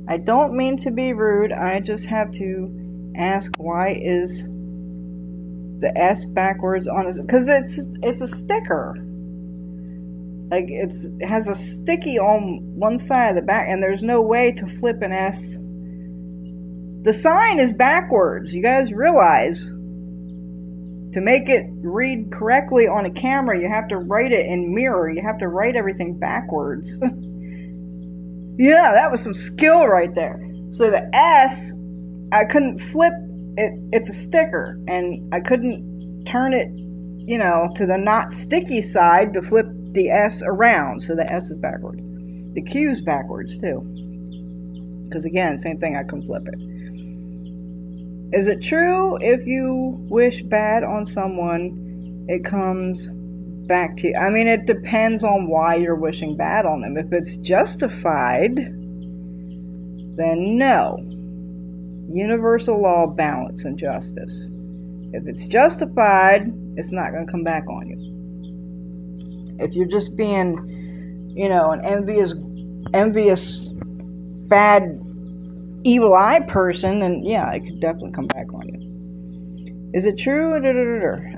I don't mean to be rude, I just have to ask, why is the S backwards on this? Because it's a sticker. Like, it has a sticky on one side of the back, and there's no way to flip an S. The sign is backwards. You guys realize, to make it read correctly on a camera, you have to write it in mirror. You have to write everything backwards. Yeah, that was some skill right there. So the S, I couldn't flip it. It's a sticker, and I couldn't turn it, to the not sticky side to flip the S around. So the S is backwards. The Q is backwards too. Because again, same thing, I couldn't flip it. Is it true if you wish bad on someone, it comes back to you? I mean, it depends on why you're wishing bad on them. If it's justified, then no. Universal law of balance and justice. If it's justified, it's not going to come back on you. If you're just being, an envious, bad, evil eye person, then yeah, it could definitely come back on you. Is it true?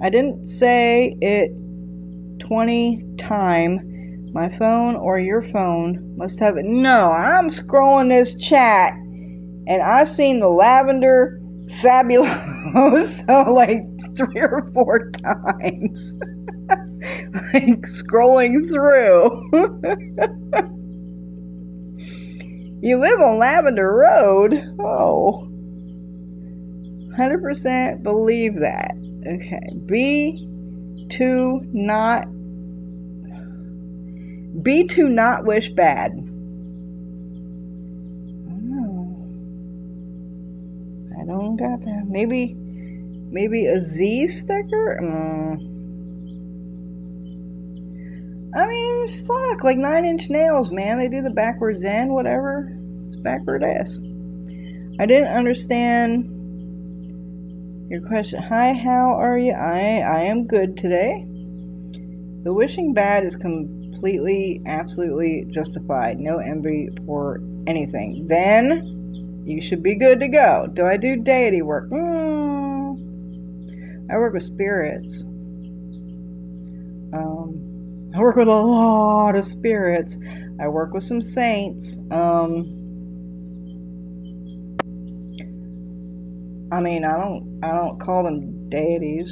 I didn't say it 20 times. My phone or your phone must have it. No, I'm scrolling this chat and I've seen the lavender Fabuloso like 3 or 4 times. Like, scrolling through. You live on Lavender Road? Oh. 100% believe that. Okay. Be to not wish bad. I don't got that. Maybe a Z sticker? I mean, fuck, like 9 Inch Nails, man. They do the backwards N, whatever. It's backward S. I didn't understand your question. Hi, how are you? I am good today. The wishing bad is completely, absolutely justified. No envy or anything. Then you should be good to go. Do I do deity work? I work with spirits. I work with a lot of spirits. I work with some saints. I mean, I don't call them deities.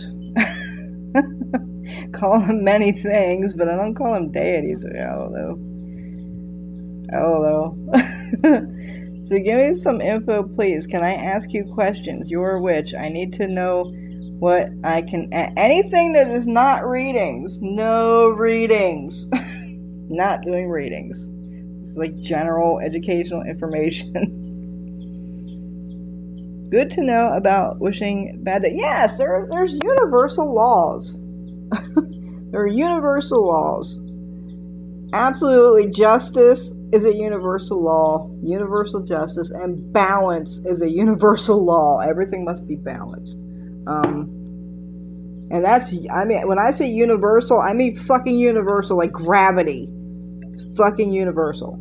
Call them many things, but I don't call them deities. I don't know. So give me some info, please. Can I ask you questions? You're a witch. I need to know what I can... Anything that is not readings. No readings. Not doing readings. It's like general educational information. Good to know about wishing bad. Yes, there's universal laws. There are universal laws. Absolutely, justice is a universal law. Universal justice, and balance is a universal law. Everything must be balanced. And that's, I mean, when I say universal, I mean fucking universal, like gravity. It's fucking universal.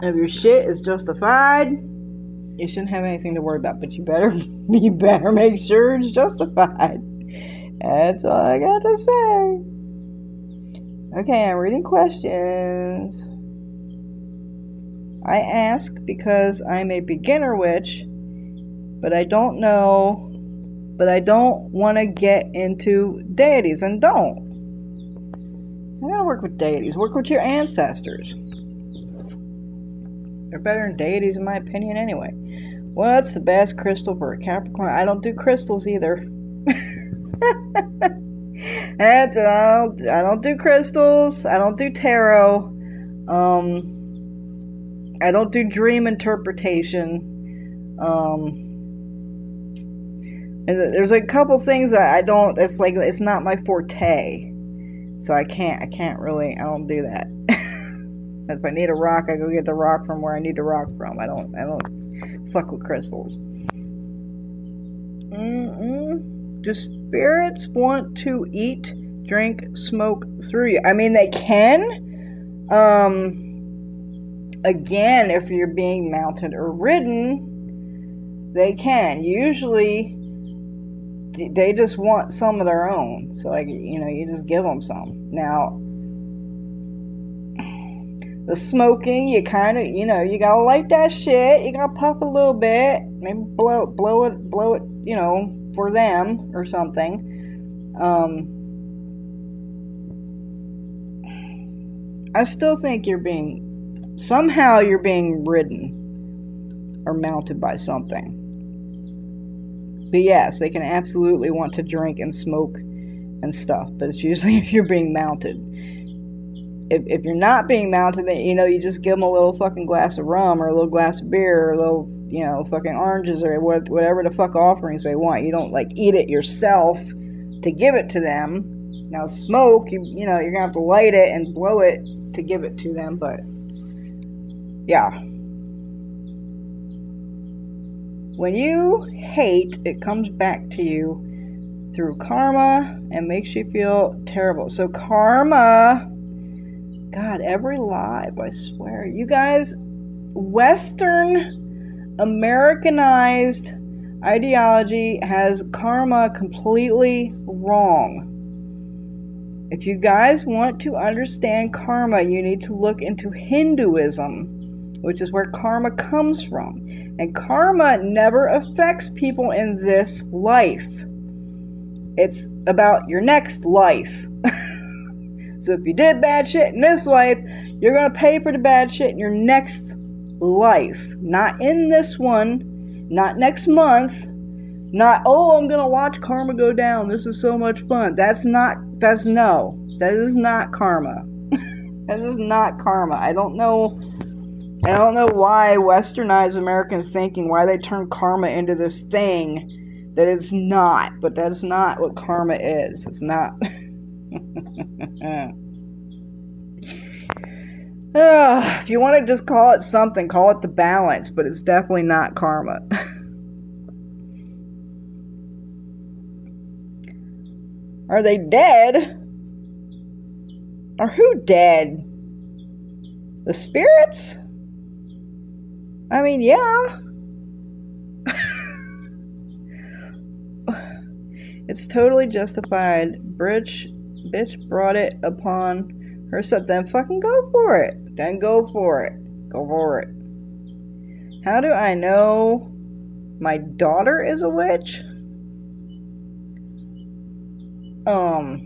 If your shit is justified, You shouldn't have anything to worry about, but you better make sure it's justified. That's all I got to say. Okay, I'm reading questions. I ask because I'm a beginner witch, but I don't want to get into deities, and don't. You gotta work with deities. Work with your ancestors. They're better than deities, in my opinion, anyway. What's the best crystal for a Capricorn? I don't do crystals either. I don't do crystals. I don't do tarot. I don't do dream interpretation. And there's a couple things that I don't. It's not my forte. So I don't do that. If I need a rock, I go get the rock from where I need the rock from. I don't fuck with crystals. Do spirits want to eat, drink, smoke through you? I mean, they can. Again, if you're being mounted or ridden, they can. Usually, they just want some of their own. So, you just give them some. Now, the smoking, you kind of, you gotta light that shit. You gotta puff a little bit, maybe blow it, for them or something. I still think you're being ridden or mounted by something. But yes, they can absolutely want to drink and smoke and stuff, but it's usually if you're being mounted. If you're not being mounted, then, you just give them a little fucking glass of rum or a little glass of beer or a little, fucking oranges or whatever the fuck offerings they want. You don't, eat it yourself to give it to them. Now, smoke, you're going to have to light it and blow it to give it to them, but, yeah. When you hate, it comes back to you through karma and makes you feel terrible. So, karma... God, every live, I swear. You guys, Western Americanized ideology has karma completely wrong. If you guys want to understand karma, you need to look into Hinduism, which is where karma comes from. And karma never affects people in this life. It's about your next life. So if you did bad shit in this life, you're going to pay for the bad shit in your next life. Not in this one. Not next month. Not, I'm going to watch karma go down. This is so much fun. That is not karma. That is not karma. I don't know why westernized American thinking, why they turn karma into this thing that it's not. But that's not what karma is. It's not... If you want to just call it something, call it the balance, but it's definitely not karma. Are they dead? Or who dead? The spirits? I mean, yeah. It's totally justified. Bitch brought it upon herself. Then fucking go for it. Then go for it. Go for it. How do I know my daughter is a witch? How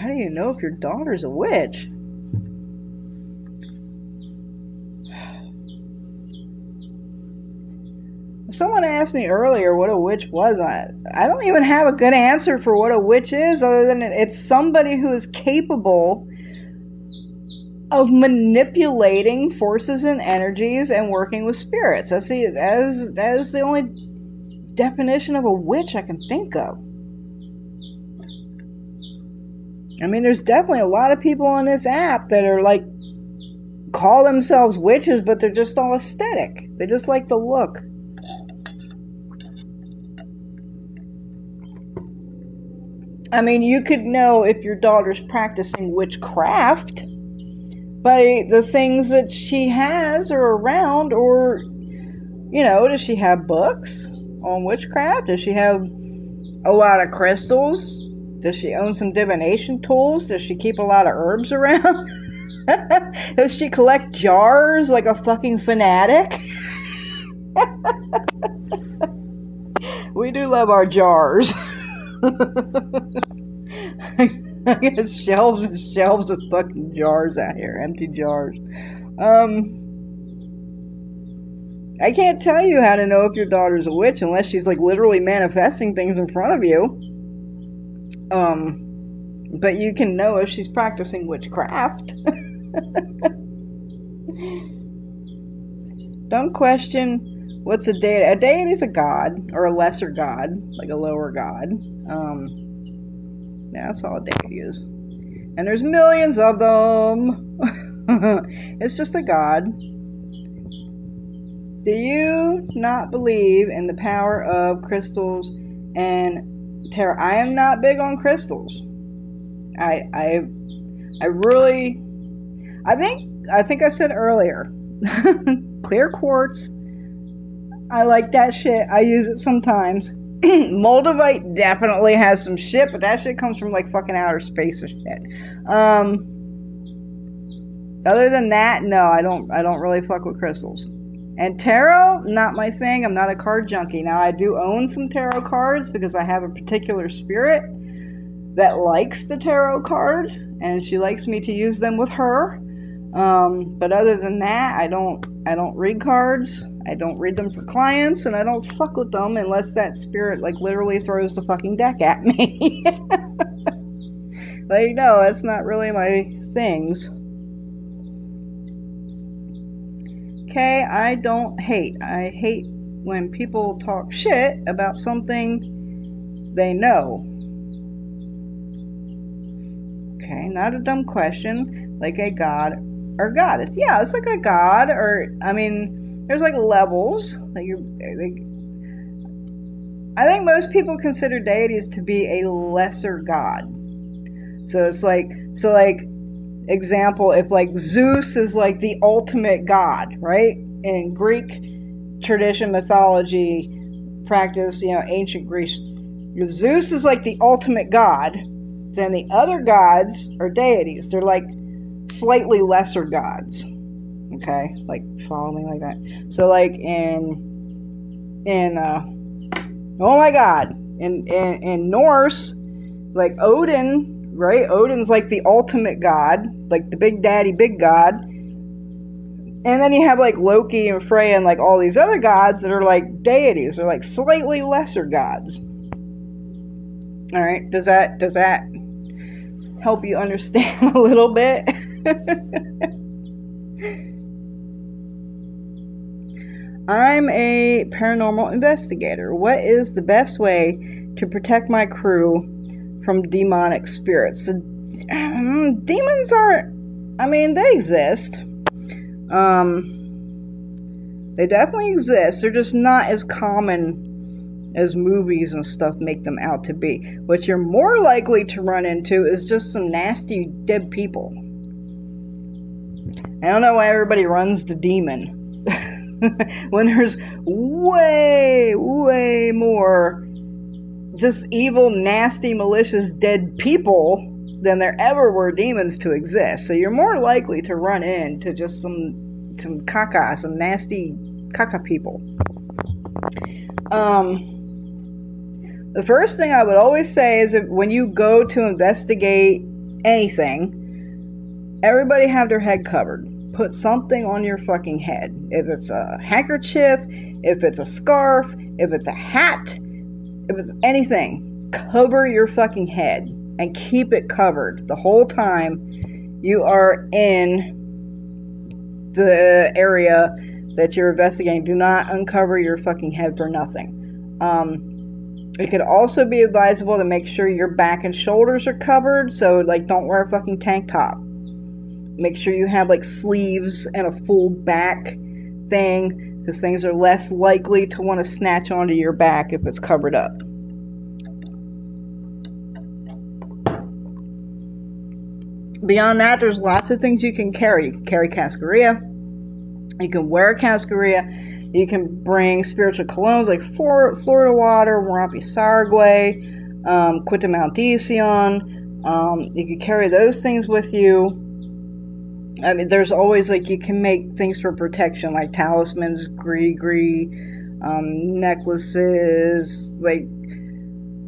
do you know if your daughter's a witch? Someone asked me earlier what a witch was. I don't even have a good answer for what a witch is, other than it's somebody who is capable of manipulating forces and energies and working with spirits. That is the only definition of a witch I can think of. I mean, there's definitely a lot of people on this app that are call themselves witches, but they're just all aesthetic. They just like the look. I mean, you could know if your daughter's practicing witchcraft by the things that she has or around, or, you know, does she have books on witchcraft? Does she have a lot of crystals? Does she own some divination tools? Does she keep a lot of herbs around? Does she collect jars like a fucking fanatic? We do love our jars. I got shelves and shelves of fucking jars out here, empty jars. I can't tell you how to know if your daughter's a witch unless she's like literally manifesting things in front of you. But you can know if she's practicing witchcraft. Don't question what's a deity. A deity is a god, or a lesser god, like a lower god. Yeah, that's all a deity is. And there's millions of them. It's just a god. Do you not believe in the power of crystals and tarot? I am not big on crystals. I think I said earlier, clear quartz. I like that shit. I use it sometimes. Moldavite definitely has some shit, but that shit comes from like fucking outer space or shit. Other than that, no, I don't really fuck with crystals. And tarot, not my thing. I'm not a card junkie. Now, I do own some tarot cards because I have a particular spirit that likes the tarot cards, and she likes me to use them with her. But other than that, I don't read cards. I don't read them for clients, and I don't fuck with them unless that spirit like literally throws the fucking deck at me. Like, no, that's not really my things. Okay, I don't hate. I hate when people talk shit about something they know. Okay, not a dumb question. Like a god or goddess. Yeah, it's like a god, or, I mean, there's like levels. I think most people consider deities to be a lesser god. So it's like, example, if like Zeus is like the ultimate god, right? In Greek tradition, mythology, practice, you know, ancient Greece, if Zeus is like the ultimate god, then the other gods are deities. They're like slightly lesser gods. Okay? Like, follow me like that. So like oh my god, in Norse, like Odin, right? Odin's like the ultimate god, like the big daddy, big god. And then you have like Loki and Freya and like all these other gods that are like deities. They're like slightly lesser gods. All right, does that help you understand a little bit? I'm a paranormal investigator. What is the best way to protect my crew from demonic spirits? Demons aren't, I mean, they exist. They definitely exist. They're just not as common as movies and stuff make them out to be. What you're more likely to run into is just some nasty dead people. I don't know why everybody runs to demon when there's way, way more just evil, nasty, malicious, dead people than there ever were demons to exist. So you're more likely to run into just some caca, some nasty caca people. The first thing I would always say is that when you go to investigate anything, everybody have their head covered. Put something on your fucking head. If it's a handkerchief, if it's a scarf, if it's a hat, if it's anything, cover your fucking head and keep it covered the whole time you are in the area that you're investigating. Do not uncover your fucking head for nothing. It could also be advisable to make sure your back and shoulders are covered. So, like, don't wear a fucking tank top. Make sure you have, like, sleeves and a full back thing, because things are less likely to want to snatch onto your back if it's covered up. Beyond that, there's lots of things you can carry. You can carry cascarilla. You can wear cascarilla. You can bring spiritual colognes like Florida water, Marapi Sargwe, Quitamounticion. You can carry those things with you. I mean, there's always, like, you can make things for protection, like talismans, gree, necklaces. Like,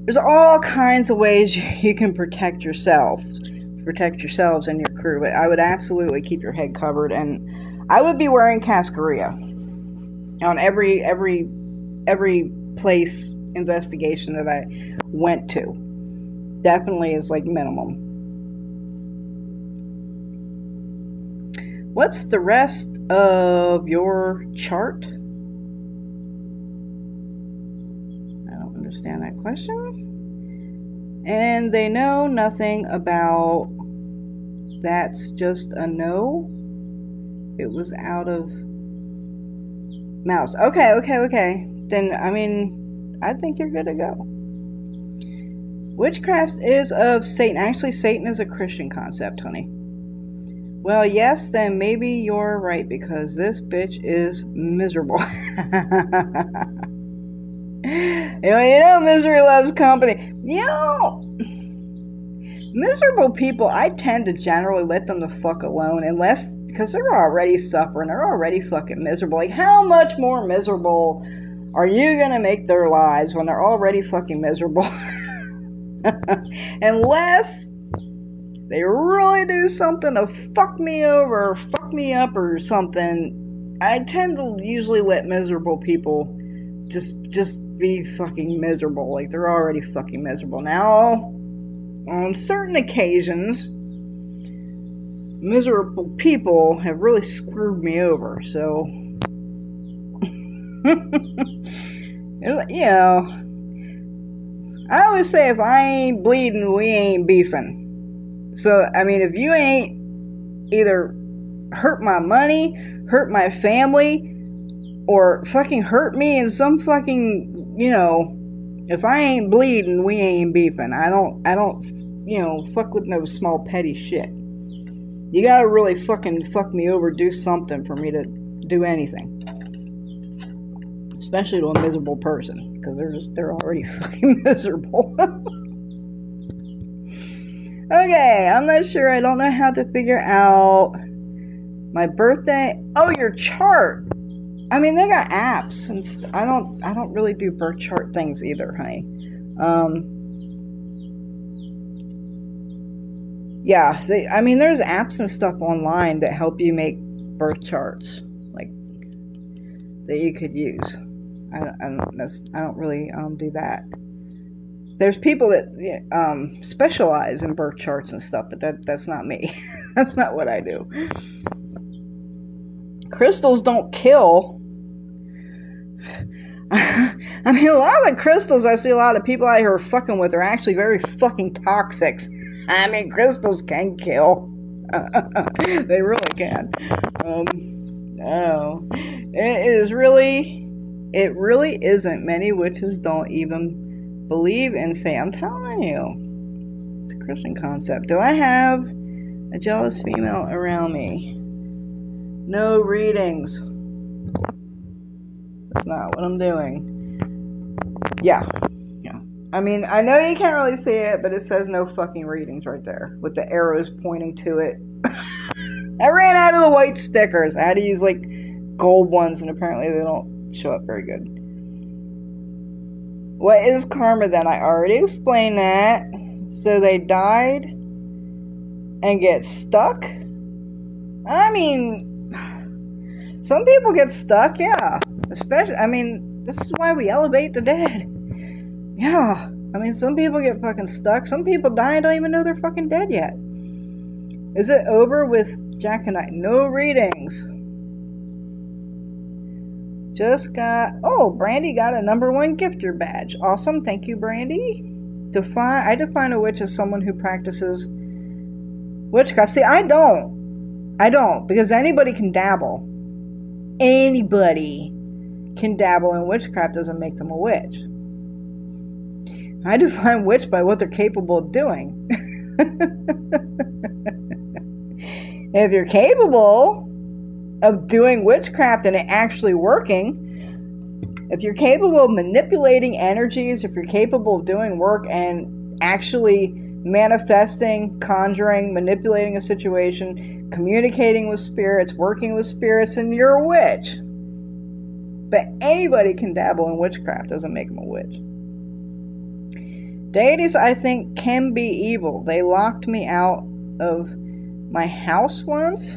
there's all kinds of ways you can protect yourselves and your crew. But I would absolutely keep your head covered, and I would be wearing cascarilla on every place investigation that I went to. Definitely is like minimum. What's the rest of your chart? I don't understand that question. And they know nothing about that's just a no. It was out of mouse. Okay. Then, I mean, I think you're good to go. Witchcraft is of Satan. Actually, Satan is a Christian concept, honey. Well, yes, then maybe you're right, because this bitch is miserable. You know, misery loves company. You know, miserable people, I tend to generally let them the fuck alone, unless, because they're already suffering, they're already fucking miserable. Like, how much more miserable are you gonna make their lives when they're already fucking miserable? Unless they really do something to fuck me over, or fuck me up or something, I tend to usually let miserable people just be fucking miserable. Like, they're already fucking miserable. Now, on certain occasions, miserable people have really screwed me over, so you know, I always say, if I ain't bleeding, we ain't beefing. So, I mean, if you ain't either hurt my money, hurt my family, or fucking hurt me in some fucking, you know, if I ain't bleeding, we ain't beefing. I don't, you know, fuck with no small petty shit. You gotta really fucking fuck me over, do something for me to do anything. Especially to a miserable person, because they're already fucking miserable. Okay, I'm not sure. I don't know how to figure out my birthday. Oh, your chart. I mean, they got apps, and I don't really do birth chart things either, honey. Yeah, I mean, there's apps and stuff online that help you make birth charts, like, that you could use. I don't really do that. There's people that specialize in birth charts and stuff, but that's not me. That's not what I do. Crystals don't kill. I mean, a lot of the crystals I see a lot of people out here fucking with are actually very fucking toxic. I mean, crystals can kill. They really can. No. It really isn't. Many witches don't even believe in Satan. I'm telling you. It's a Christian concept. Do I have a jealous female around me? No readings. That's not what I'm doing. Yeah. I mean, I know you can't really see it, but it says no fucking readings right there, with the arrows pointing to it. I ran out of the white stickers. I had to use, like, gold ones, and apparently they don't show up very good. What is karma then? I already explained that. So they died and get stuck? I mean, some people get stuck, yeah. Especially, I mean, this is why we elevate the dead. Yeah. I mean, some people get fucking stuck. Some people die and don't even know they're fucking dead yet. Is it over with Jack and I? No readings. Just got... Oh, Brandy got a ¡1 gifter badge. Awesome. Thank you, Brandy. I define a witch as someone who practices witchcraft. See, I don't. Because anybody can dabble. Anybody can dabble in witchcraft. Doesn't make them a witch. I define witch by what they're capable of doing. If you're capable of doing witchcraft and it actually working, if you're capable of manipulating energies, if you're capable of doing work and actually manifesting, conjuring, manipulating a situation, communicating with spirits, working with spirits, then you're a witch. But anybody can dabble in witchcraft, doesn't make them a witch. Deities, I think, can be evil. They locked me out of my house once.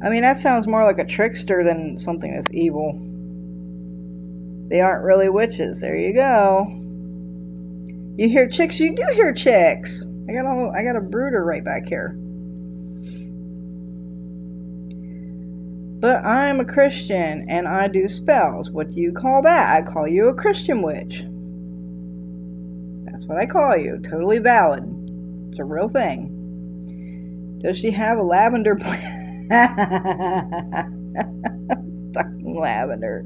I mean, that sounds more like a trickster than something that's evil. They aren't really witches. There you go. You hear chicks? You do hear chicks. I got a brooder right back here. But I'm a Christian and I do spells. What do you call that? I call you a Christian witch. That's what I call you. Totally valid. It's a real thing. Does she have a lavender plant? Fucking lavender.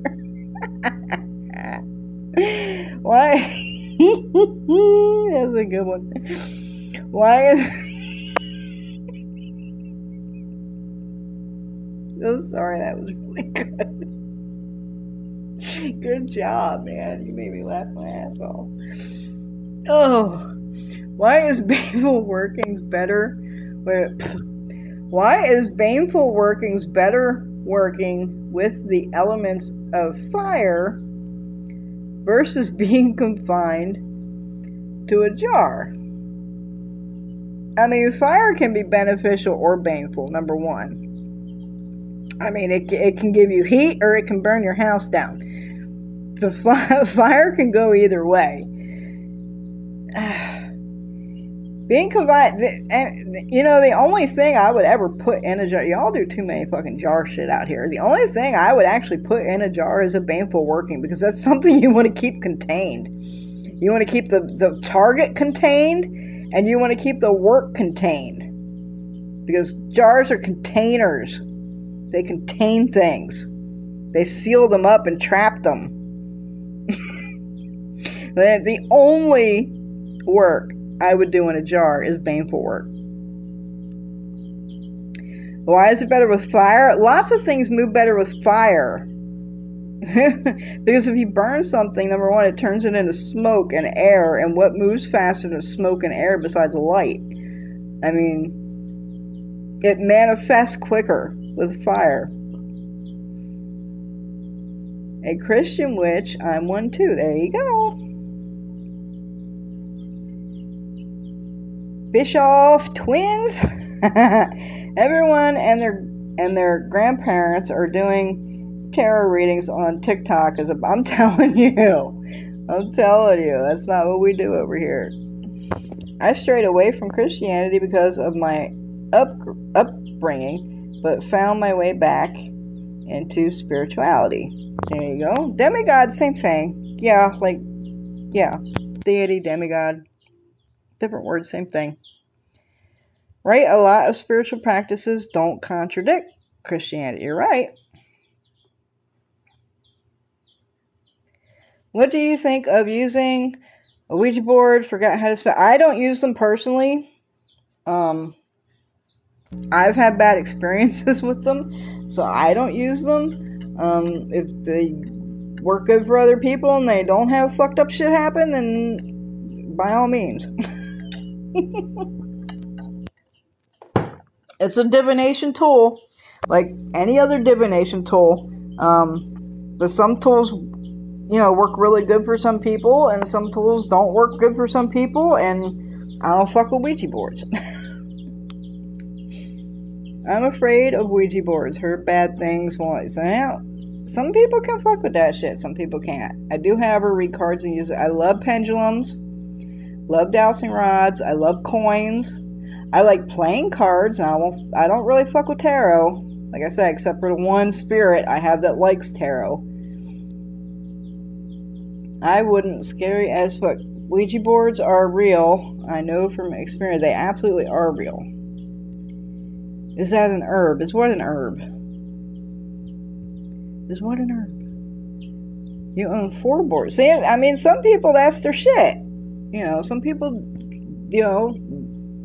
Why? That's a good one. Why is... So sorry, that was really good. Good job, man. You made me laugh my ass off. Oh, why is baneful workings better? Why is baneful workings better working with the elements of fire versus being confined to a jar? I mean, fire can be beneficial or baneful, number one. I mean, it can give you heat or it can burn your house down. So fire can go either way. Being confined, the only thing I would ever put in a jar, y'all do too many fucking jar shit out here. The only thing I would actually put in a jar is a baneful working, because that's something you want to keep contained. You want to keep the target contained, and you want to keep the work contained. Because jars are containers. They contain things. They seal them up and trap them. The only work I would do in a jar is baneful work. Why is it better with fire? Lots of things move better with fire. Because if you burn something, number one, it turns it into smoke and air. And what moves faster than smoke and air besides light? I mean, it manifests quicker with fire. A Christian witch, I'm one too. There you go. Bischoff twins. Everyone and their grandparents are doing tarot readings on TikTok. I'm telling you, that's not what we do over here. I strayed away from Christianity because of my upbringing, but found my way back into spirituality. There you go. Demigod, same thing. Yeah, deity, demigod, different words, same thing. Right? A lot of spiritual practices don't contradict Christianity. You're right. What do you think of using a Ouija board? Forgot how to spell. I don't use them personally. I've had bad experiences with them, so I don't use them. If they work good for other people and they don't have fucked up shit happen, then by all means. It's a divination tool, like any other divination tool. But some tools, work really good for some people, and some tools don't work good for some people, and I don't fuck with Ouija boards. I'm afraid of Ouija boards. Heard bad things once. Some people can fuck with that shit. Some people can't. I do, however, read cards and use it. I love pendulums. Love dowsing rods. I love coins. I like playing cards. I don't really fuck with tarot. Like I said, except for the one spirit I have that likes tarot. I wouldn't. Scary as fuck. Ouija boards are real. I know from experience they absolutely are real. Is that an herb? Is what an herb? You own 4 boards. See, I mean, some people, that's their shit. Some people,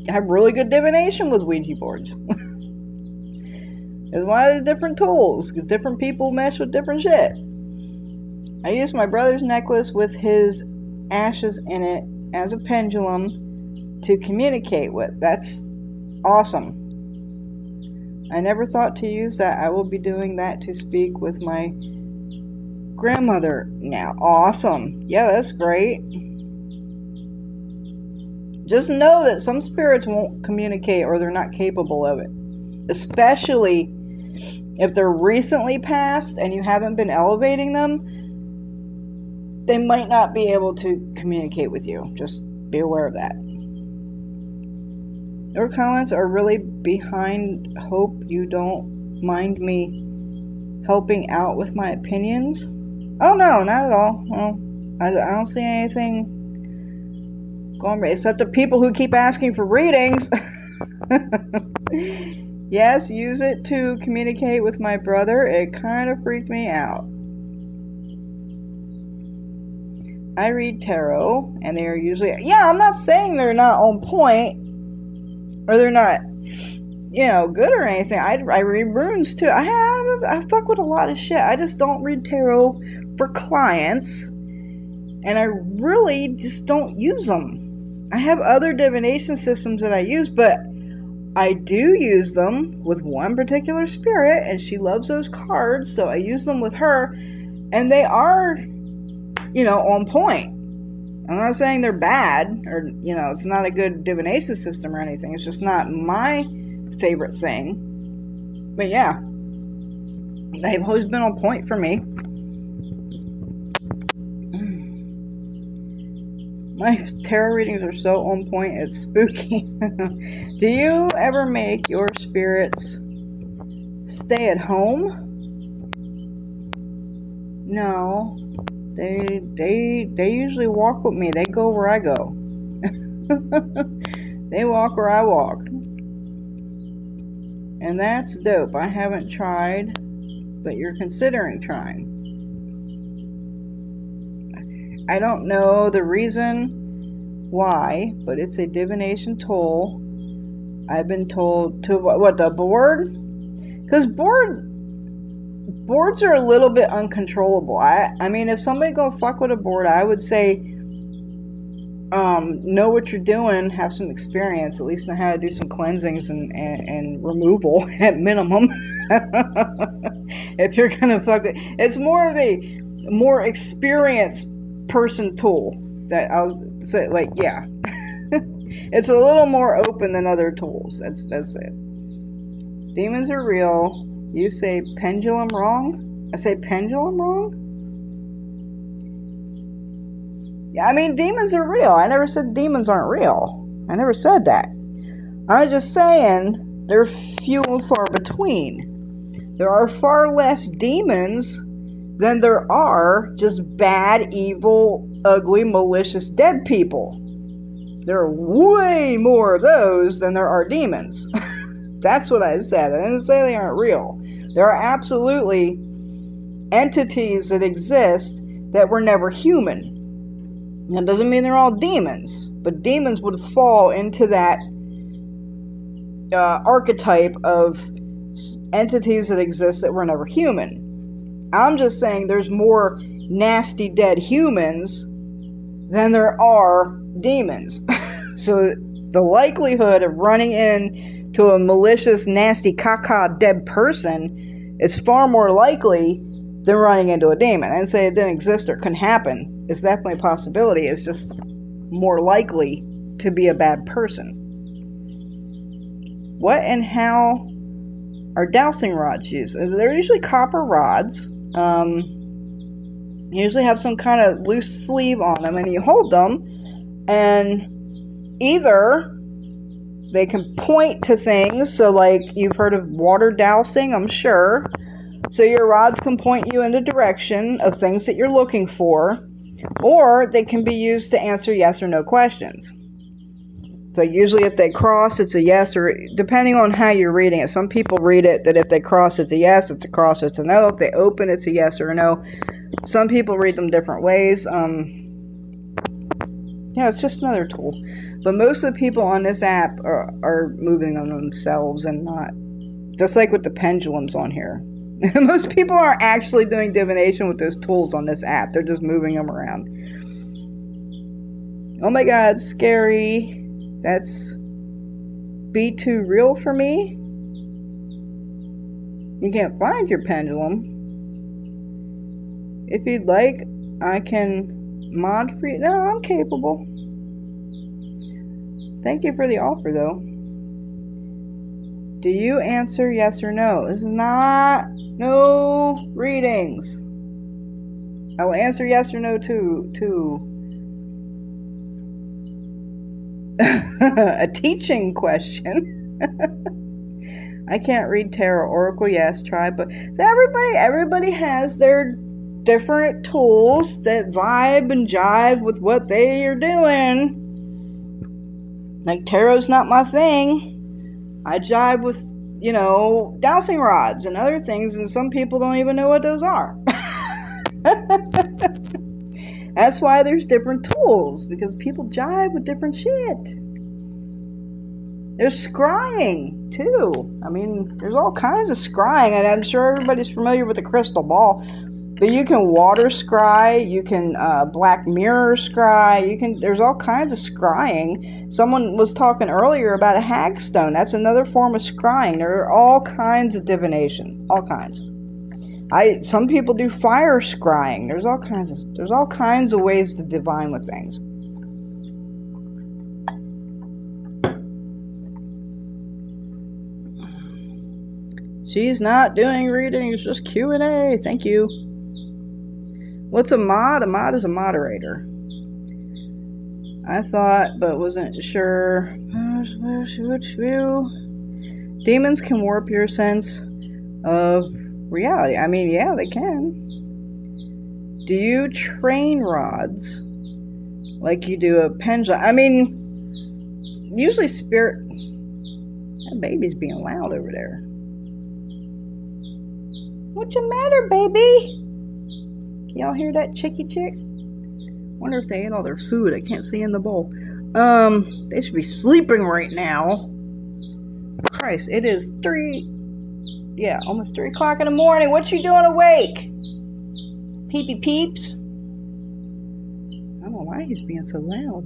have really good divination with Ouija boards. It's one of the different tools, because different people mesh with different shit. I used my brother's necklace with his ashes in it as a pendulum to communicate with. That's awesome. I never thought to use that. I will be doing that to speak with my grandmother now. Awesome. Yeah, that's great. Just know that some spirits won't communicate, or they're not capable of it. Especially if they're recently passed and you haven't been elevating them, they might not be able to communicate with you. Just be aware of that. Your comments are really behind. Hope you don't mind me helping out with my opinions. Oh no, not at all. Well, I don't see anything going right, except the people who keep asking for readings. Yes, use it to communicate with my brother. It kind of freaked me out. I read tarot, and they are usually... Yeah, I'm not saying they're not on point, or they're not, good or anything. I read runes, too. I fuck with a lot of shit. I just don't read tarot for clients, and I really just don't use them. I have other divination systems that I use, but I do use them with one particular spirit, and she loves those cards, so I use them with her, and they are, on point. I'm not saying they're bad, or, it's not a good divination system or anything. It's just not my favorite thing. But yeah, they've always been on point for me. My tarot readings are so on point, it's spooky. Do you ever make your spirits stay at home? No. They usually walk with me. They go where I go. They walk where I walk. And that's dope. I haven't tried, but you're considering trying. I don't know the reason why, but it's a divination tool. I've been told to... What, the board? Because boards are a little bit uncontrollable. I mean, if somebody gonna fuck with a board, I would say know what you're doing, have some experience, at least know how to do some cleansings and removal at minimum. If you're gonna fuck it, it's more of a more experienced person tool. That I'll say, yeah. It's a little more open than other tools. That's it. Demons are real. You say pendulum wrong? I say pendulum wrong? Yeah, I mean, demons are real. I never said demons aren't real. I never said that. I'm just saying they're few and far between. There are far less demons than there are just bad, evil, ugly, malicious, dead people. There are way more of those than there are demons. That's what I said. I didn't say they aren't real. There are absolutely entities that exist that were never human. That doesn't mean they're all demons, but demons would fall into that archetype of entities that exist that were never human. I'm just saying there's more nasty dead humans than there are demons. So the likelihood of running into a malicious, nasty, caca dead person is far more likely than running into a demon. I didn't say it didn't exist or couldn't happen. It's definitely a possibility. It's just more likely to be a bad person. What and how are dowsing rods used? They're usually copper rods. You usually have some kind of loose sleeve on them, and you hold them, and either they can point to things, so like you've heard of water dowsing, I'm sure. So your rods can point you in the direction of things that you're looking for, or they can be used to answer yes or no questions. So usually if they cross, it's a yes, or depending on how you're reading it. Some people read it that if they cross, it's a yes. If they cross, it's a no. If they open, it's a yes or a no. Some people read them different ways. Yeah, it's just another tool. But most of the people on this app are moving on themselves and not. Just like with the pendulums on here. Most people aren't actually doing divination with those tools on this app. They're just moving them around. Oh my god, scary. That's be too real for me. You can't find your pendulum. If you'd like, I can mod for you. No, I'm capable. Thank you for the offer, though. Do you answer yes or no? This is not no readings. I will answer yes or no to a teaching question. I can't read tarot, oracle. Yes, try, but so everybody has their different tools that vibe and jive with what they are doing. Like tarot's not my thing. I jive with, dowsing rods and other things, and some people don't even know what those are. That's why there's different tools, because people jive with different shit. There's scrying, too. I mean, there's all kinds of scrying, and I'm sure everybody's familiar with the crystal ball. But you can water scry, you can black mirror scry, there's all kinds of scrying. Someone was talking earlier about a hagstone. That's another form of scrying. There are all kinds of divination, all kinds. Some people do fire scrying. There's all kinds of ways to divine with things. She's not doing readings, just Q&A. Thank you. What's a mod? A mod is a moderator. I thought, but wasn't sure. Demons can warp your sense of reality. I mean, yeah, they can. Do you train rods like you do a pendulum? I mean, usually spirit... That baby's being loud over there. What's the matter, baby? Y'all hear that chicky chick? Wonder if they ate all their food. I can't see in the bowl. They should be sleeping right now. Christ, it is almost 3 o'clock in the morning. What you doing awake? Peepee peeps? I don't know why he's being so loud.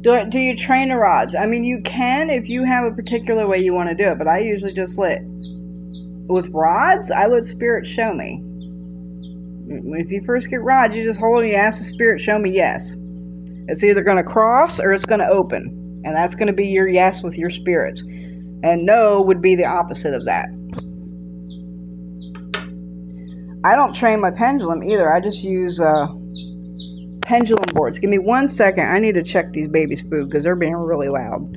Do you train the rods? I mean, you can if you have a particular way you want to do it, but I usually just with rods, I let spirit show me. If you first get rods, you just hold them, you ask the spirit, show me yes. It's either going to cross or it's going to open. And that's going to be your yes with your spirits. And no would be the opposite of that. I don't train my pendulum either. I just use pendulum boards. Give me 1 second. I need to check these babies' food because they're being really loud.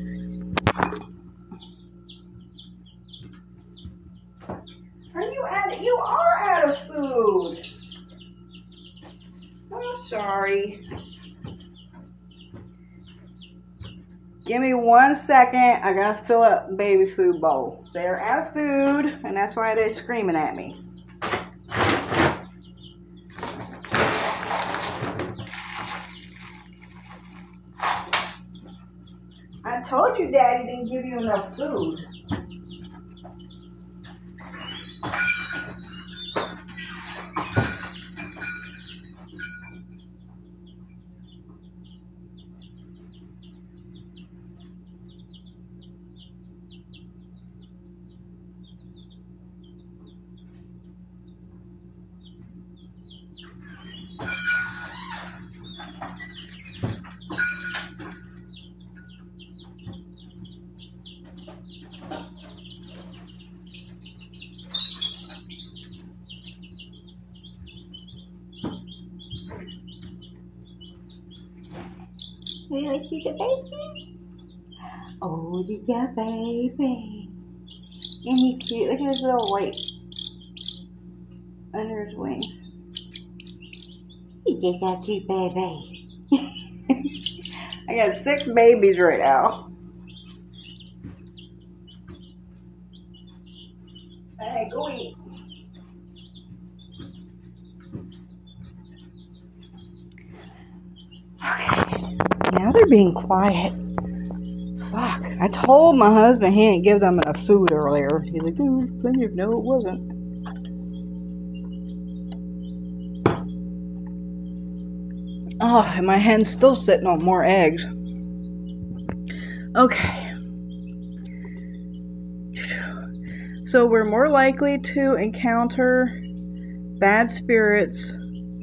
You are out of food. I'm sorry. Give me 1 second. I gotta fill up the baby food bowl. They're out of food, and that's why they're screaming at me. I told you Daddy didn't give you enough food. You like to see the baby? Oh, the baby. Isn't he cute? Look at his little white under his wing. You just got cute baby. I got 6 babies right now. Hey, go eat. Okay. Now they're being quiet. Fuck. I told my husband he didn't give them enough food earlier. He's like, oh, plenty of... No, it wasn't. Oh, and my hen's still sitting on more eggs. Okay. So we're more likely to encounter bad spirits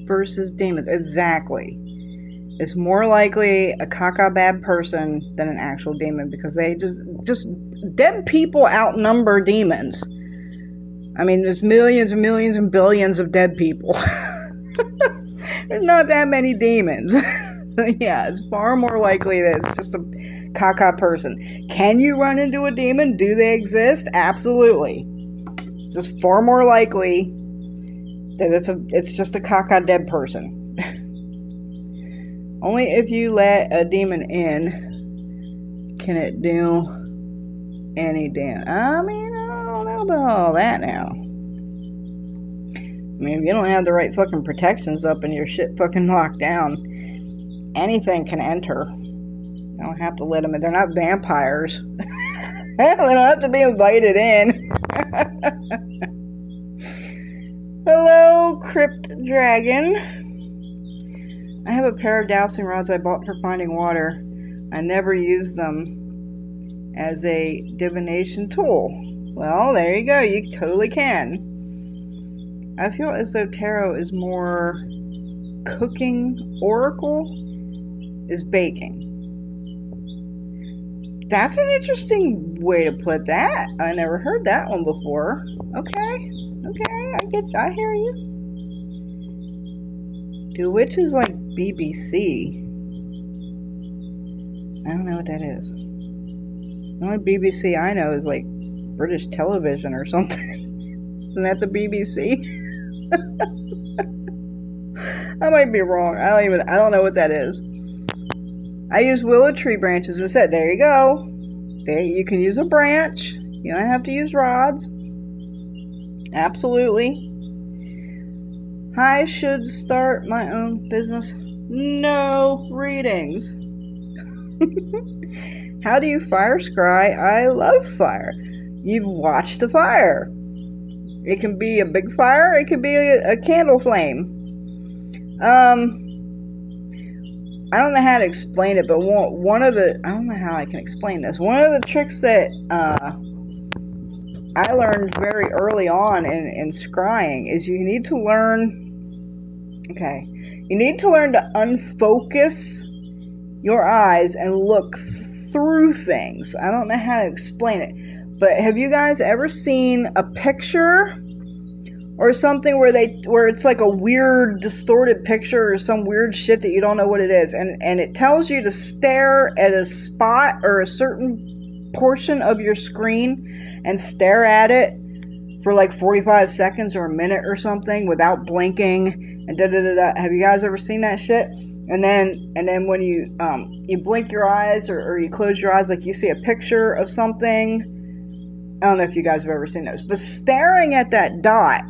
versus demons. Exactly. It's more likely a caca bad person than an actual demon, because they just dead people outnumber demons. I mean, there's millions and millions and billions of dead people. There's not that many demons. So yeah, it's far more likely that it's just a caca person. Can you run into a demon? Do they exist? Absolutely. It's just far more likely that it's just a caca dead person. Only if you let a demon in can it do any damage. I mean, I don't know about all that now. I mean, if you don't have the right fucking protections up and your shit fucking locked down, anything can enter. You don't have to let them in. They're not vampires. They don't have to be invited in. Hello, Crypt Dragon. I have a pair of dowsing rods I bought for finding water. I never use them as a divination tool. Well, there you go. You totally can. I feel as though tarot is more cooking, oracle is baking. That's an interesting way to put that. I never heard that one before. Okay, I hear you. Do witches like BBC? I don't know what that is. The only BBC I know is like British television or something. Isn't that the BBC? I might be wrong. I don't know what that is. I use willow tree branches instead. There you go. There, you can use a branch. You don't have to use rods. Absolutely. I should start my own business. No readings. How do you fire scry? I love fire. You watch the fire. It can be a big fire. It can be a candle flame. I don't know how to explain it, but one of the... I don't know how I can explain this. One of the tricks that I learned very early on in scrying is you need to learn... Okay. You need to learn to unfocus your eyes and look through things. I don't know how to explain it. But have you guys ever seen a picture or something where it's like a weird distorted picture or some weird shit that you don't know what it is, and it tells you to stare at a spot or a certain portion of your screen and stare at it for like 45 seconds or a minute or something without blinking and da-da-da-da. Have you guys ever seen that shit? And then when you blink your eyes or you close your eyes, like you see a picture of something. I don't know if you guys have ever seen those, but staring at that dot,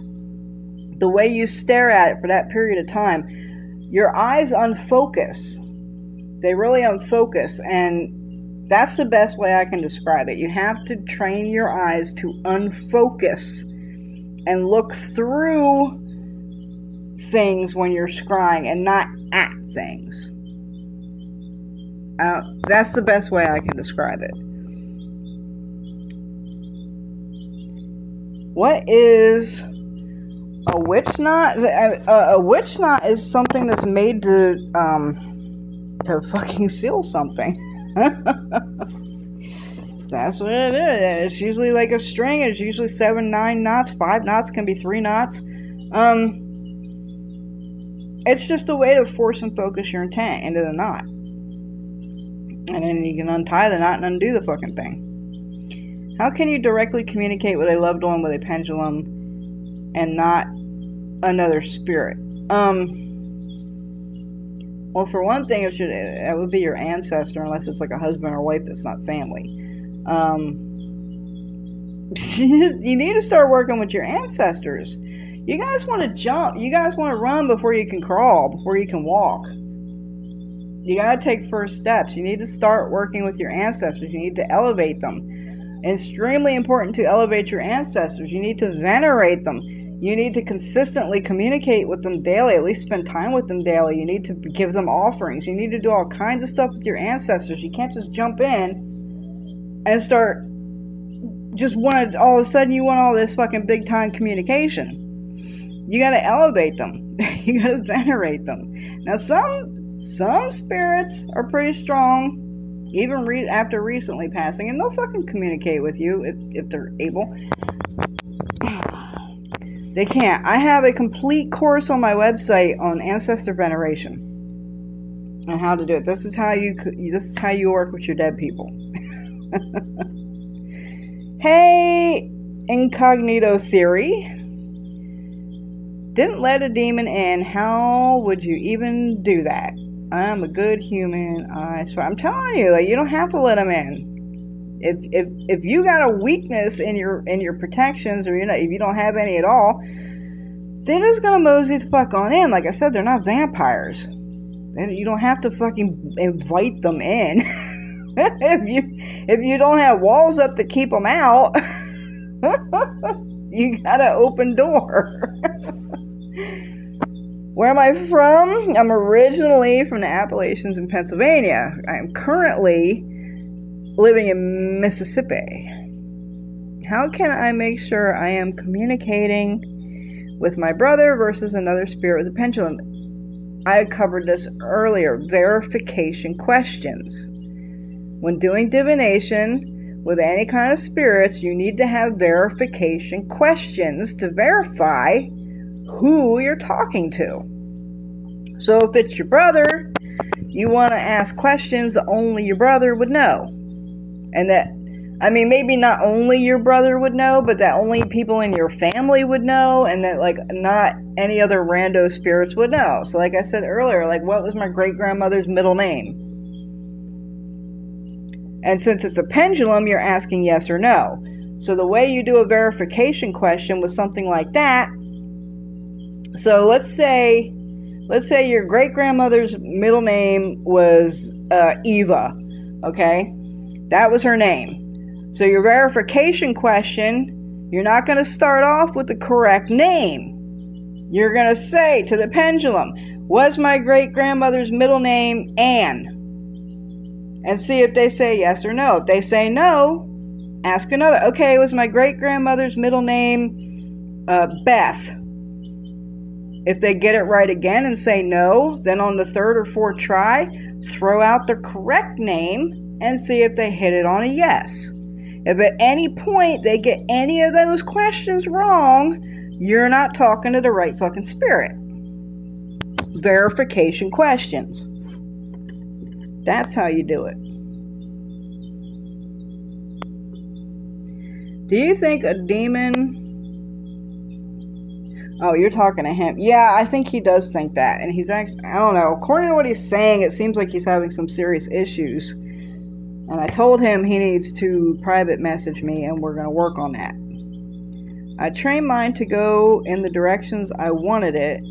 the way you stare at it for that period of time, your eyes unfocus. They really unfocus, and that's the best way I can describe it. You have to train your eyes to unfocus and look through things when you're scrying and not at things. That's the best way I can describe it. What is a witch knot? A witch knot is something that's made to fucking seal something. That's what it is. It's usually like a string. It's usually 7, 9 knots. 5 knots, can be 3 knots. It's just a way to force and focus your intent into the knot. And then you can untie the knot and undo the fucking thing. How can you directly communicate with a loved one with a pendulum and not another spirit? Well, for one thing, that would be your ancestor, unless it's like a husband or wife that's not family. You need to start working with your ancestors. You guys want to jump. You guys want to run before you can crawl, before you can walk. You got to take first steps. You need to start working with your ancestors. You need to elevate them. Extremely important to elevate your ancestors. You need to venerate them. You need to consistently communicate with them daily, at least spend time with them daily. You need to give them offerings. You need to do all kinds of stuff with your ancestors. You can't just jump in and start just want all of a sudden you want all this fucking big time communication. You got to elevate them. You got to venerate them. Now some spirits are pretty strong, even after recently passing, and they'll fucking communicate with you if they're able. They can't. I have a complete course on my website on ancestor veneration and how to do it. This is how you work with your dead people. Hey, incognito theory. Didn't let a demon in. How would you even do that? I'm a good human. I swear. I'm telling you, like, you don't have to let them in. If you got a weakness in your protections, or if you don't have any at all, they're just gonna mosey the fuck on in. Like I said, they're not vampires. You don't have to fucking invite them in. if you don't have walls up to keep them out, you got an open door. Where am I from? I'm originally from the Appalachians in Pennsylvania. I am currently living in Mississippi. How can I make sure I am communicating with my brother versus another spirit with a pendulum? I covered this earlier. Verification questions. When doing divination with any kind of spirits, you need to have verification questions to verify who you're talking to. So if it's your brother, you want to ask questions that only your brother would know. And that, I mean, maybe not only your brother would know, but that only people in your family would know, and that, like, not any other rando spirits would know. So like I said earlier, like, what was my great-grandmother's middle name? And since it's a pendulum, you're asking yes or no. So the way you do a verification question with something like that, so let's say your great-grandmother's middle name was Eva, okay? That was her name. So your verification question, you're not going to start off with the correct name. You're going to say to the pendulum, was my great-grandmother's middle name Anne? And see if they say yes or no. If they say no, ask another. Okay, was my great-grandmother's middle name Beth? If they get it right again and say no, then on the third or fourth try, throw out the correct name and see if they hit it on a yes. If at any point they get any of those questions wrong, you're not talking to the right fucking spirit. Verification questions. That's how you do it. Do you think a demon... Oh, you're talking to him. Yeah, I think he does think that. And he's actually, I don't know, according to what he's saying, it seems like he's having some serious issues. And I told him he needs to private message me, and we're going to work on that. I trained mine to go in the directions I wanted it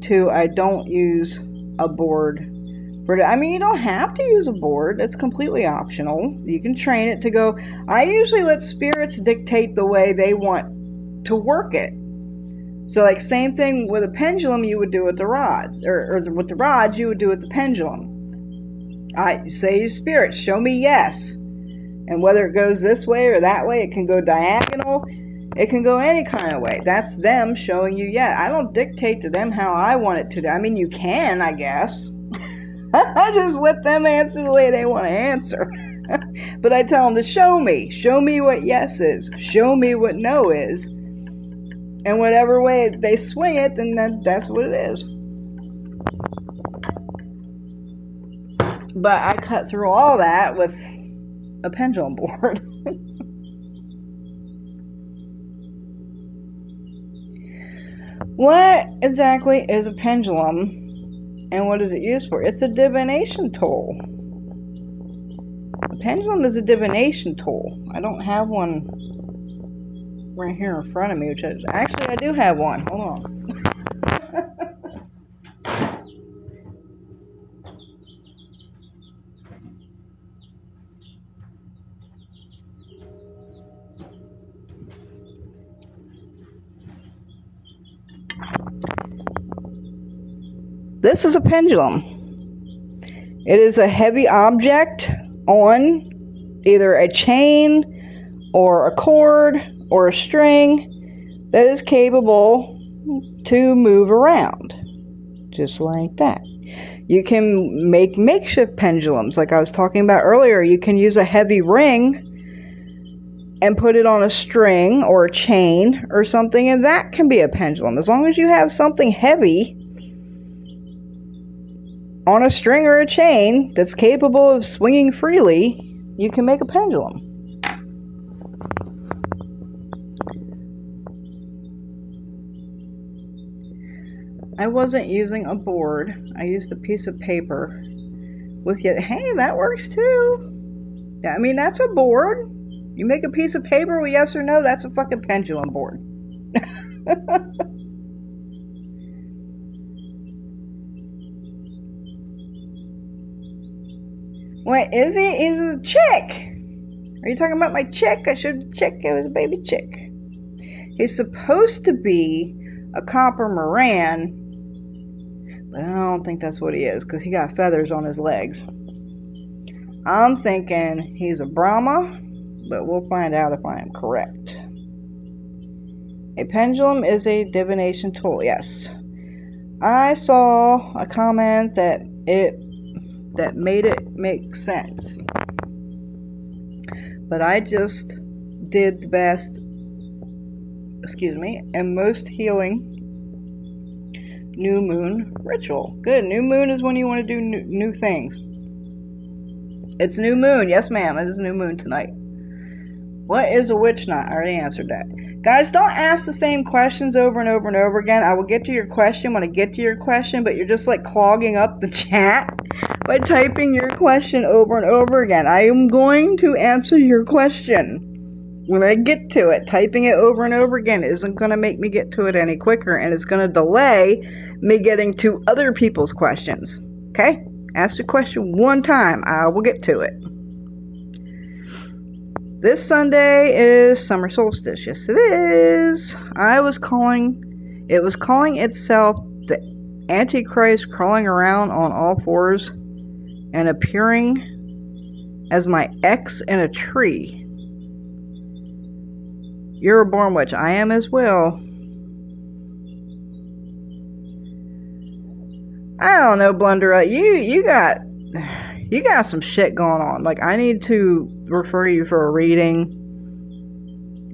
to. I don't use a board. I mean, you don't have to use a board. It's completely optional. You can train it to go. I usually let spirits dictate the way they want to work it. So, like, same thing with a pendulum you would do with the rods, or with the rods you would do with the pendulum. I say, spirit, show me yes. And whether it goes this way or that way, it can go diagonal, it can go any kind of way. That's them showing you yes. I don't dictate to them how I want it to do. I mean, you can, I guess. I just let them answer the way they want to answer. But I tell them to show me what yes is, show me what no is. And whatever way they swing it, then that's what it is. But I cut through all that with a pendulum board. What exactly is a pendulum, and what is it used for? It's a divination tool. A pendulum is a divination tool. I don't have one right here in front of me, which actually I do have one. Hold on. This is a pendulum. It is a heavy object on either a chain or a cord or a string that is capable to move around. Just like that. You can make makeshift pendulums like I was talking about earlier. You can use a heavy ring and put it on a string or a chain or something, and that can be a pendulum. As long as you have something heavy on a string or a chain that's capable of swinging freely, you can make a pendulum. I wasn't using a board. I used a piece of paper with you. Hey, that works too. Yeah, I mean, that's a board. You make a piece of paper with yes or no, that's a fucking pendulum board. Wait, is he? He's a chick. Are you talking about my chick? I should chick. It was a baby chick. He's supposed to be a copper Moran, but I don't think that's what he is because he got feathers on his legs. I'm thinking he's a Brahma, but we'll find out if I am correct. A pendulum is a divination tool. Yes. I saw a comment that made it make sense. But I just did the best, and most healing new moon ritual. Good. New moon is when you want to do new things. It's new moon. Yes, ma'am. It is new moon tonight. What is a witch knot? I already answered that. Guys, don't ask the same questions over and over and over again. I will get to your question when I get to your question, but you're just like clogging up the chat by typing your question over and over again. I am going to answer your question when I get to it. Typing it over and over again isn't going to make me get to it any quicker, and it's going to delay me getting to other people's questions. Okay? Ask the question one time. I will get to it. This Sunday is summer solstice. Yes, it is. It was calling itself the Antichrist crawling around on all fours and appearing as my ex in a tree. You're a born witch. I am as well. I don't know, Blunder. You got some shit going on. Like, I need to refer you for a reading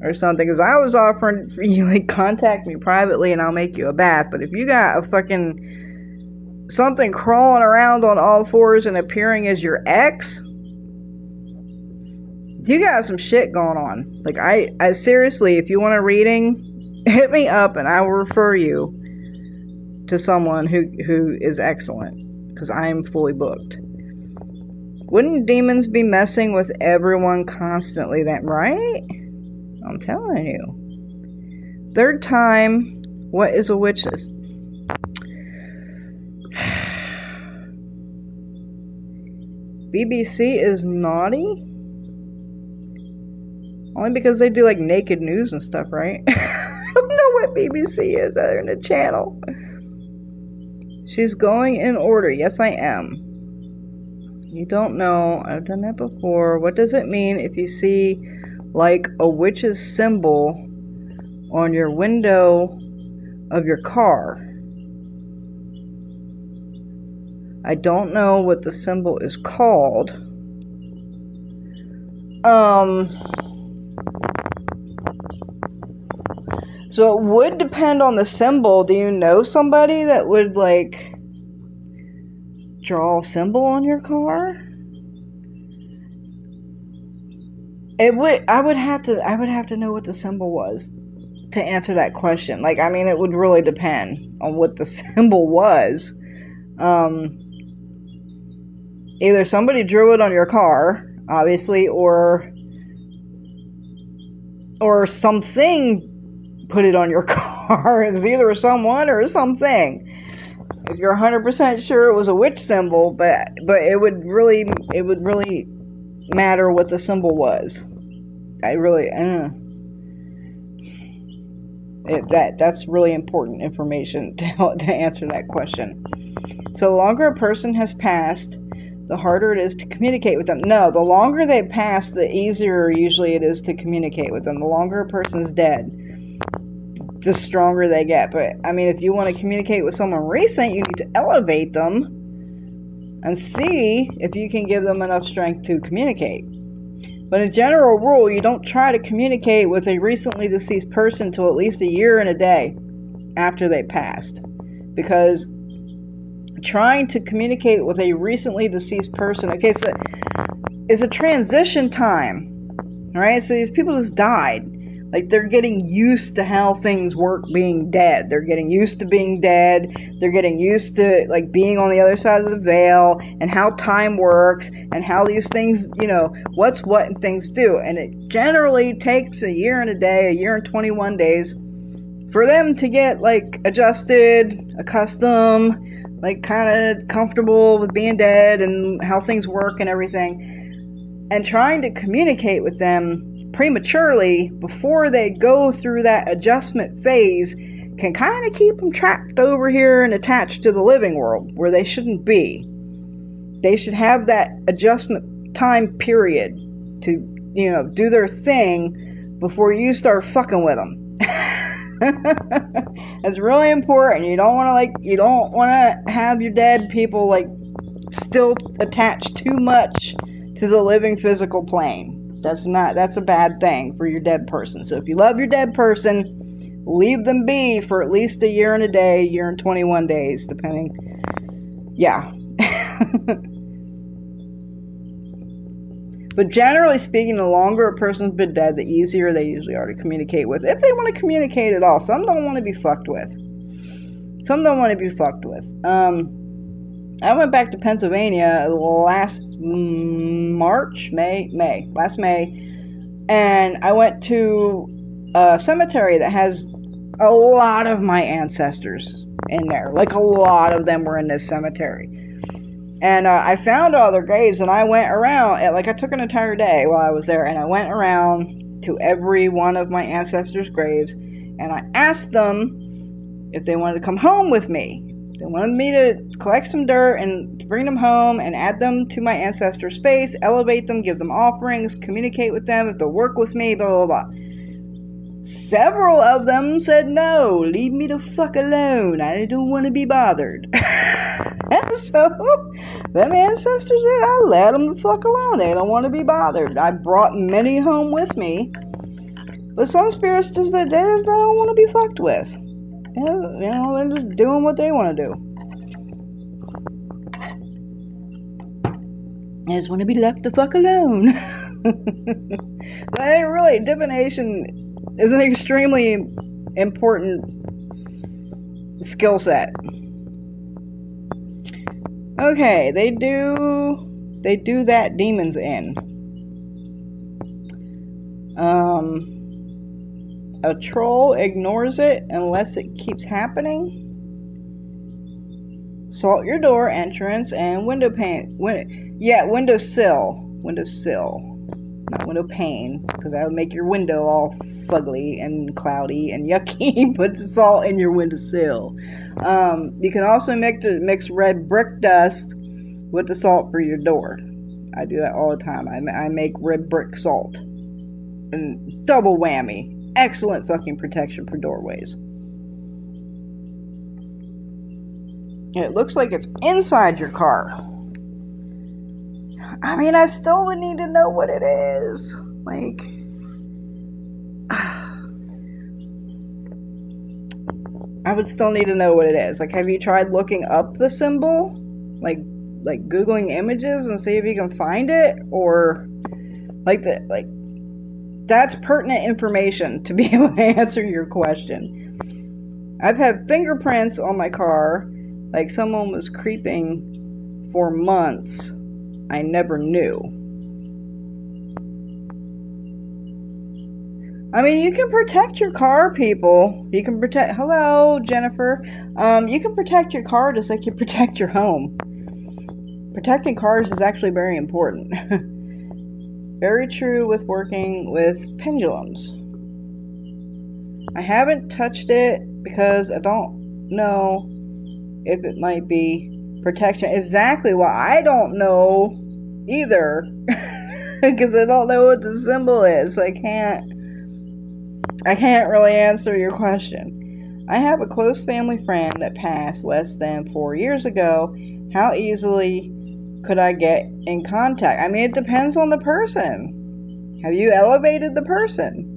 or something, because I was offering for you, like, contact me privately and I'll make you a bath. But if you got a fucking something crawling around on all fours and appearing as your ex, you got some shit going on. Like, I seriously, if you want a reading, hit me up and I will refer you to someone who is excellent, because I am fully booked. Wouldn't demons be messing with everyone constantly then, right? I'm telling you. Third time, what is a witch's? BBC is naughty? Only because they do like naked news and stuff, right? I don't know what BBC is other than a channel. She's going in order. Yes, I am. You don't know. I've done that before. What does it mean if you see like a witch's symbol on your window of your car? I don't know what the symbol is called. So it would depend on the symbol. Do you know somebody that would like draw a symbol on your car? I would have to know what the symbol was to answer that question. Like, I mean, it would really depend on what the symbol was. Either somebody drew it on your car, obviously, or something put it on your car. It was either someone or something. If you're 100% sure it was a witch symbol, but it would really matter what the symbol was. That's really important information to answer that question. So the longer a person has passed, the harder it is to communicate with them. No, the longer they pass, the easier usually it is to communicate with them. The longer a person's dead, the stronger they get. But I mean, if you want to communicate with someone recent, you need to elevate them and see if you can give them enough strength to communicate. But in general rule, you don't try to communicate with a recently deceased person till at least a year and a day after they passed. Because trying to communicate with a recently deceased person, okay, so it's a transition time, right? So these people just died. Like, they're getting used to how things work being dead. They're getting used to being dead. They're getting used to, like, being on the other side of the veil and how time works and how these things, you know, what's what and things do. And it generally takes a year and a day, a year and 21 days for them to get, like, adjusted, accustomed, like, kind of comfortable with being dead and how things work and everything. And trying to communicate with them prematurely before they go through that adjustment phase can kind of keep them trapped over here and attached to the living world where they shouldn't be. They should have that adjustment time period to, you know, do their thing before you start fucking with them. It's really important. You don't want to have your dead people, like, still attached too much to the living physical plane. That's a bad thing for your dead person. So if you love your dead person, leave them be for at least a year and a day, year and 21 days, depending. Yeah. But generally speaking, the longer a person's been dead, the easier they usually are to communicate with. If they want to communicate at all. Some don't want to be fucked with. I went back to Pennsylvania last May, and I went to a cemetery that has a lot of my ancestors in there. Like, a lot of them were in this cemetery. And I found all their graves, and I went around, I took an entire day while I was there, and I went around to every one of my ancestors' graves, and I asked them if they wanted to come home with me. They wanted me to collect some dirt and bring them home and add them to my ancestor space, elevate them, give them offerings, communicate with them, if they'll work with me, blah, blah, blah. Several of them said, no, leave me the fuck alone. I don't want to be bothered. And so, them ancestors, I let them the fuck alone. They don't want to be bothered. I brought many home with me. But some spirits just, they just don't want to be fucked with. You know, they're just doing what they want to do. I just want to be left the fuck alone. But really, divination is an extremely important skill set. Okay, they do that Demons Inn. A troll ignores it unless it keeps happening. Salt your door entrance and window pane. Windowsill. Not window pane, because that would make your window all fugly and cloudy and yucky. Put the salt in your windowsill. You can also mix red brick dust with the salt for your door. I do that all the time. I make red brick salt. And double whammy. Excellent fucking protection for doorways. And it looks like it's inside your car. I mean, I still would need to know what it is. Like, I would still need to know what it is. Like, have you tried looking up the symbol? Like Googling images and see if you can find it? Or, that's pertinent information to be able to answer your question. I've had fingerprints on my car, like someone was creeping for months. I never knew. I mean, you can protect your car, people. You can protect... Hello, Jennifer. You can protect your car just like you protect your home. Protecting cars is actually very important. Very true with working with pendulums. I haven't touched it because I don't know if it might be protection. Exactly. Well, I don't know either because I don't know what the symbol is. So I can't really answer your question. I have a close family friend that passed less than 4 years ago. How easily could I get in contact? I mean, it depends on the person. Have you elevated the person?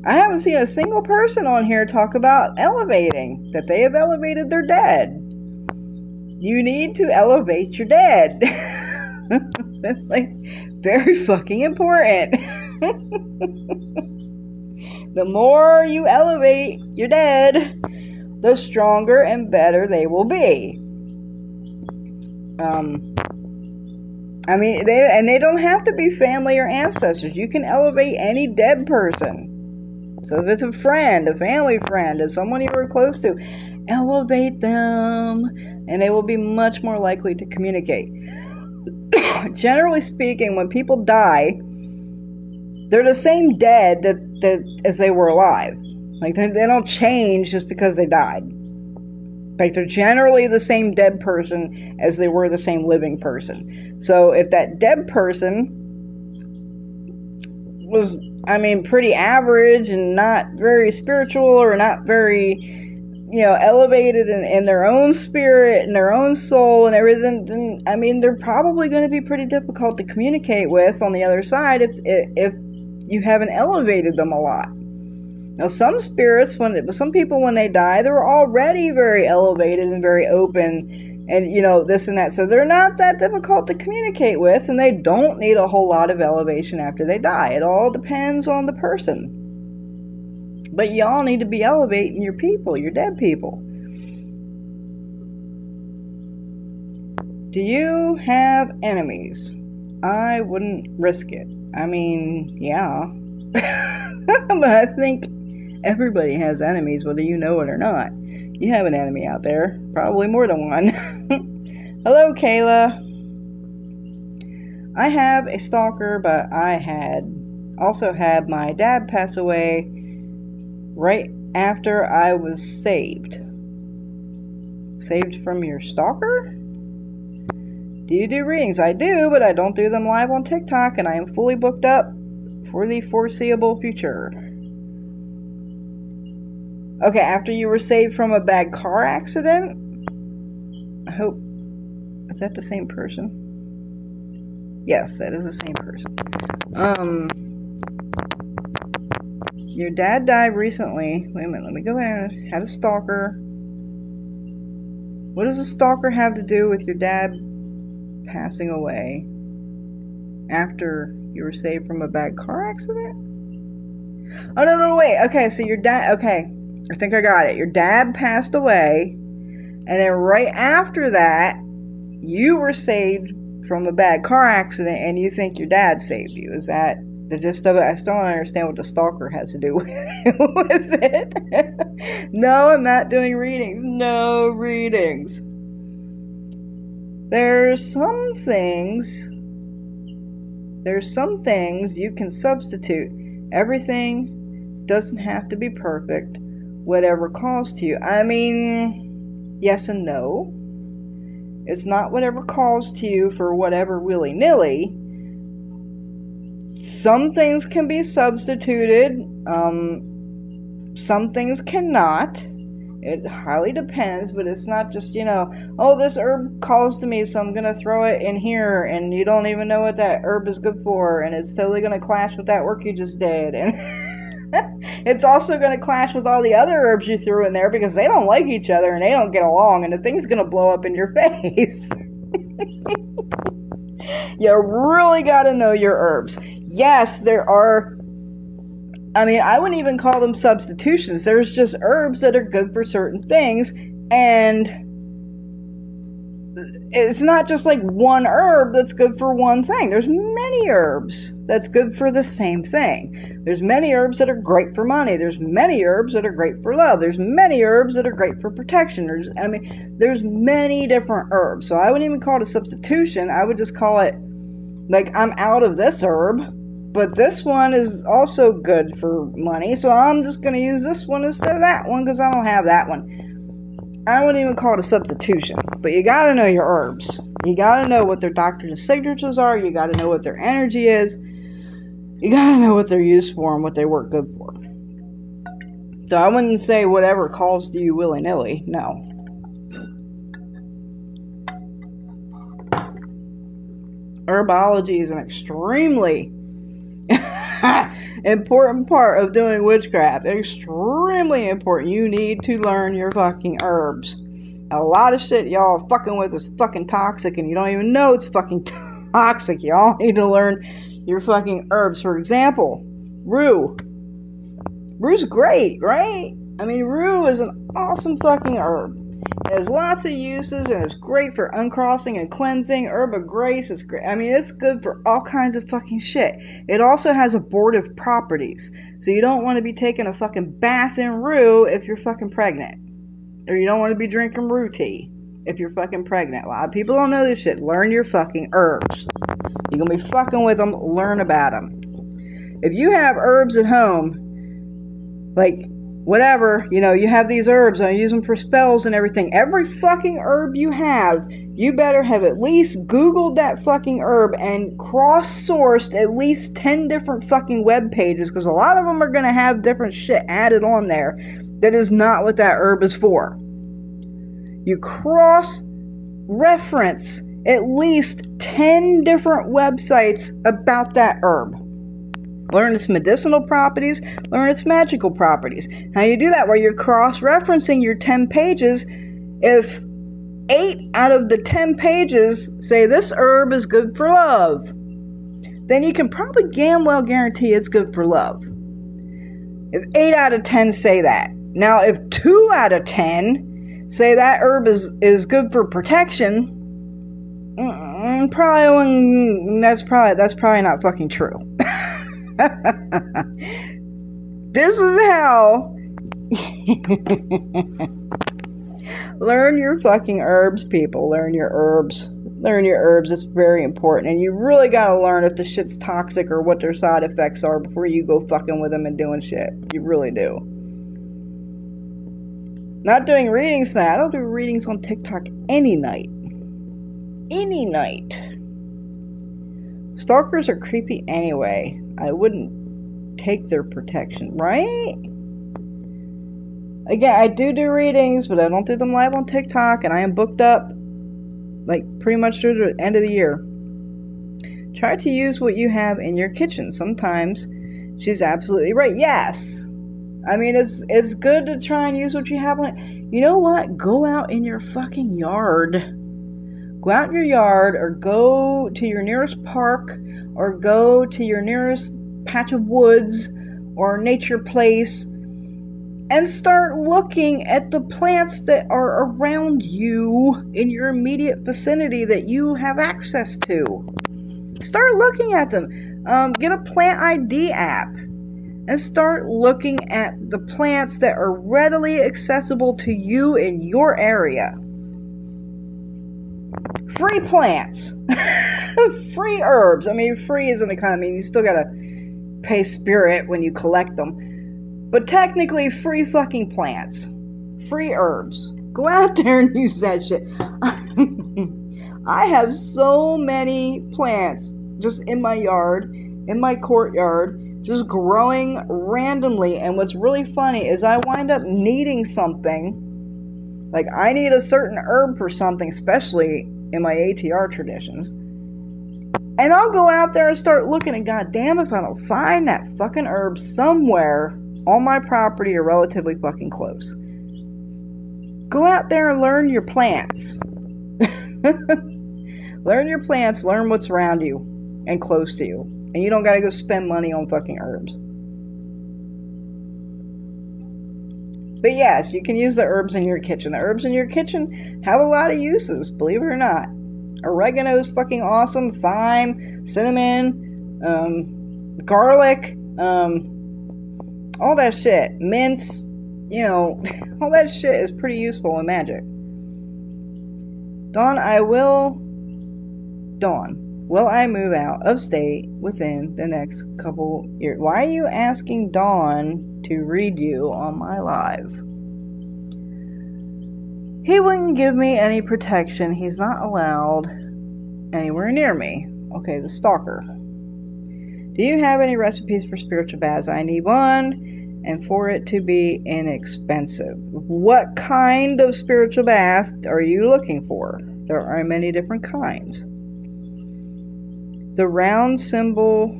I haven't seen a single person on here talk about elevating, that they have elevated their dead. You need to elevate your dead. That's like very fucking important. The more you elevate your dead, the stronger and better they will be. I mean, they don't have to be family or ancestors. You can elevate any dead person. So if it's a friend, a family friend, or someone you were close to, elevate them, and they will be much more likely to communicate. Generally speaking, when people die, they're the same dead that as they were alive. Like, they don't change just because they died. Like, they're generally the same dead person as they were the same living person. So if that dead person was, I mean, pretty average and not very spiritual or not very, elevated in their own spirit and their own soul and everything, then, I mean, they're probably going to be pretty difficult to communicate with on the other side if you haven't elevated them a lot. Now, some spirits, some people, when they die, they're already very elevated and very open and, this and that. So they're not that difficult to communicate with, and they don't need a whole lot of elevation after they die. It all depends on the person. But y'all need to be elevating your people, your dead people. Do you have enemies? I wouldn't risk it. I mean, yeah. But I think everybody has enemies, whether you know it or not. You have an enemy out there. Probably more than one. Hello, Kayla. I have a stalker, but I also had my dad pass away right after I was saved. Saved from your stalker? Do you do readings? I do, but I don't do them live on TikTok, and I am fully booked up for the foreseeable future. Okay, after you were saved from a bad car accident? I hope... Is that the same person? Yes, that is the same person. Your dad died recently. Wait a minute, let me go back. Had a stalker. What does a stalker have to do with your dad passing away after you were saved from a bad car accident? Oh, no, wait. Okay, so your dad... Okay, I think I got it. Your dad passed away, and then right after that, you were saved from a bad car accident, and you think your dad saved you. Is that the gist of it? I still don't understand what the stalker has to do with it. No, I'm not doing readings. No readings. There's some things you can substitute. Everything doesn't have to be perfect, whatever calls to you. I mean, yes and no. It's not whatever calls to you for whatever willy-nilly. Some things can be substituted. Some things cannot. It highly depends, but it's not just, oh, this herb calls to me, so I'm going to throw it in here, and you don't even know what that herb is good for, and it's totally going to clash with that work you just did, and it's also going to clash with all the other herbs you threw in there because they don't like each other and they don't get along, and the thing's going to blow up in your face. You really got to know your herbs. Yes, there are... I mean, I wouldn't even call them substitutions. There's just herbs that are good for certain things, and it's not just like one herb that's good for one thing. There's many herbs that's good for the same thing. There's many herbs that are great for money. There's many herbs that are great for love. There's many herbs that are great for protection. There's many different herbs. So I wouldn't even call it a substitution. I would just call it, like, I'm out of this herb, but this one is also good for money, so I'm just going to use this one instead of that one because I don't have that one. I wouldn't even call it a substitution, but you got to know your herbs. You got to know what their doctor's signatures are. You got to know what their energy is. You got to know what they're used for and what they work good for. So I wouldn't say whatever calls to you willy-nilly. No. Herbology is an extremely important part of doing witchcraft. Extremely important. You need to learn your fucking herbs. A lot of shit y'all are fucking with is fucking toxic and you don't even know it's fucking toxic. Y'all need to learn your fucking herbs. For example, rue. Rue's great, right? I mean, rue is an awesome fucking herb. It has lots of uses and it's great for uncrossing and cleansing. Herb of grace is great. I mean, it's good for all kinds of fucking shit. It also has abortive properties. So you don't want to be taking a fucking bath in rue if you're fucking pregnant. Or you don't want to be drinking rue tea if you're fucking pregnant. A lot of people don't know this shit. Learn your fucking herbs. You're going to be fucking with them. Learn about them. If you have herbs at home, like whatever, you know, you have these herbs, I use them for spells and everything. Every fucking herb you have, you better have at least Googled that fucking herb and cross-sourced at least 10 different fucking web pages, because a lot of them are going to have different shit added on there that is not what that herb is for. You cross-reference at least 10 different websites about that herb. Learn its medicinal properties, learn its magical properties. How you do that? Well, you're cross-referencing your 10 pages. If 8 out of the 10 pages say this herb is good for love, then you can probably damn well guarantee it's good for love. If 8 out of 10 say that. Now, if 2 out of 10 say that herb is good for protection, that's probably not fucking true. This is how learn your fucking herbs, people. Learn your herbs. Learn your herbs. It's very important. And you really gotta learn if the shit's toxic or what their side effects are before you go fucking with them and doing shit. You really do. Not doing readings now. I don't do readings on TikTok any night. Any night. Stalkers are creepy anyway. I wouldn't take their protection, right? Again, I do readings, but I don't do them live on TikTok, and I am booked up like pretty much through the end of the year. Try to use what you have in your kitchen. Sometimes she's absolutely right. Yes. I mean, it's good to try and use what you have on. You know what? Go out in your fucking yard. Go out in your yard, or go to your nearest park, or go to your nearest patch of woods or nature place and start looking at the plants that are around you in your immediate vicinity that you have access to. Start looking at them. Get a plant ID app and start looking at the plants that are readily accessible to you in your area. Free plants. Free herbs. I mean, free isn't a kind of, I mean, you still gotta pay spirit when you collect them. But technically, free fucking plants. Free herbs. Go out there and use that shit. I have so many plants just in my yard, in my courtyard, just growing randomly. And what's really funny is I wind up needing something. Like, I need a certain herb for something, especially in my ATR traditions. And I'll go out there and start looking, and goddamn if I don't find that fucking herb somewhere on my property or relatively fucking close. Go out there and learn your plants. Learn your plants, learn what's around you and close to you. And you don't gotta go spend money on fucking herbs. But yes, you can use the herbs in your kitchen. The herbs in your kitchen have a lot of uses, believe it or not. Oregano is fucking awesome. Thyme, cinnamon, garlic, all that shit. Mints, you know, all that shit is pretty useful in magic. Dawn, will I move out of state within the next couple years? Why are you asking Dawn to read you on my live? He wouldn't give me any protection. He's not allowed anywhere near me. Okay, the stalker. Do you have any recipes for spiritual baths? I need one, and for it to be inexpensive. What kind of spiritual bath are you looking for? There are many different kinds. The round symbol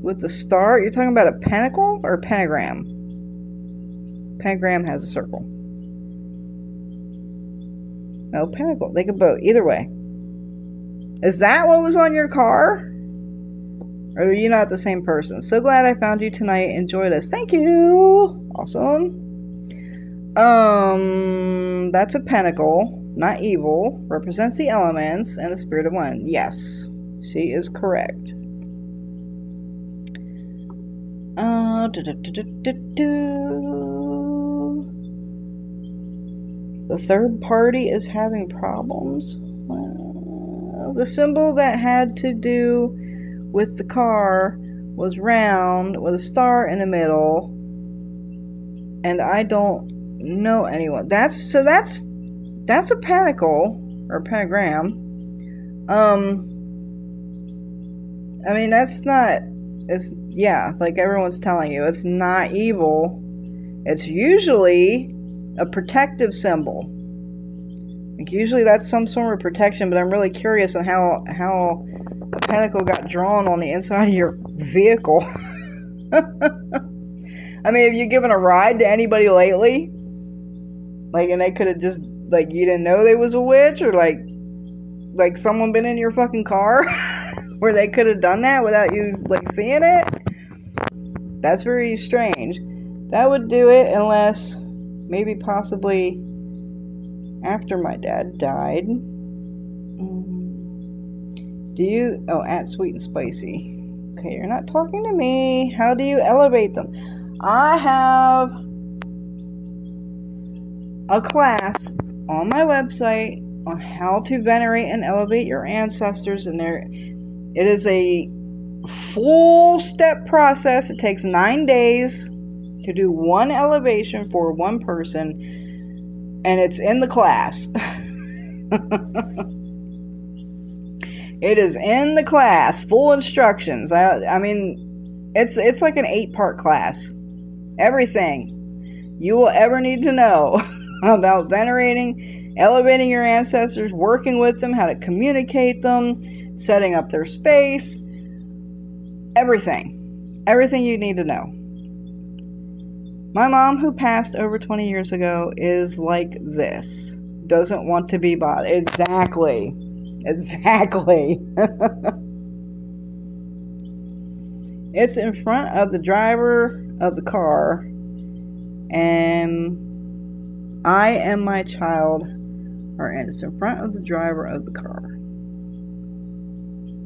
with the star, you're talking about a pentacle or a pentagram? Pentagram has a circle. No, pentacle. They could both. Either way. Is that what was on your car? Or are you not the same person? So glad I found you tonight. Enjoy this. Thank you. Awesome. That's a pentacle, not evil. Represents the elements and the spirit of one. Yes, she is correct. The third party is having problems. The symbol that had to do with the car was round with a star in the middle, and I don't know anyone. That's a pentacle or a pentagram. I mean, that's not. It's like everyone's telling you, it's not evil. It's usually a protective symbol. Like usually that's some sort of protection, but I'm really curious on how a pentacle got drawn on the inside of your vehicle. I mean, have you given a ride to anybody lately? Like, and they could have just, like, you didn't know they was a witch, or like someone been in your fucking car where they could have done that without you, like, seeing it? That's very strange. That would do it, unless maybe possibly after my dad died. Do you... Oh, at Sweet and Spicy. Okay, you're not talking to me. How do you elevate them? I have a class on my website on how to venerate and elevate your ancestors, and it is a full step process. It takes 9 days to do one elevation for one person, and it's in the class. It is in the class, full instructions. I mean, it's like an 8-part class. Everything you will ever need to know about venerating, elevating your ancestors, working with them, how to communicate them, setting up their space, everything you need to know. My mom, who passed over 20 years ago, is like this. Doesn't want to be bothered. Exactly. It's in front of the driver of the car, and I and my child are in. It's in front of the driver of the car.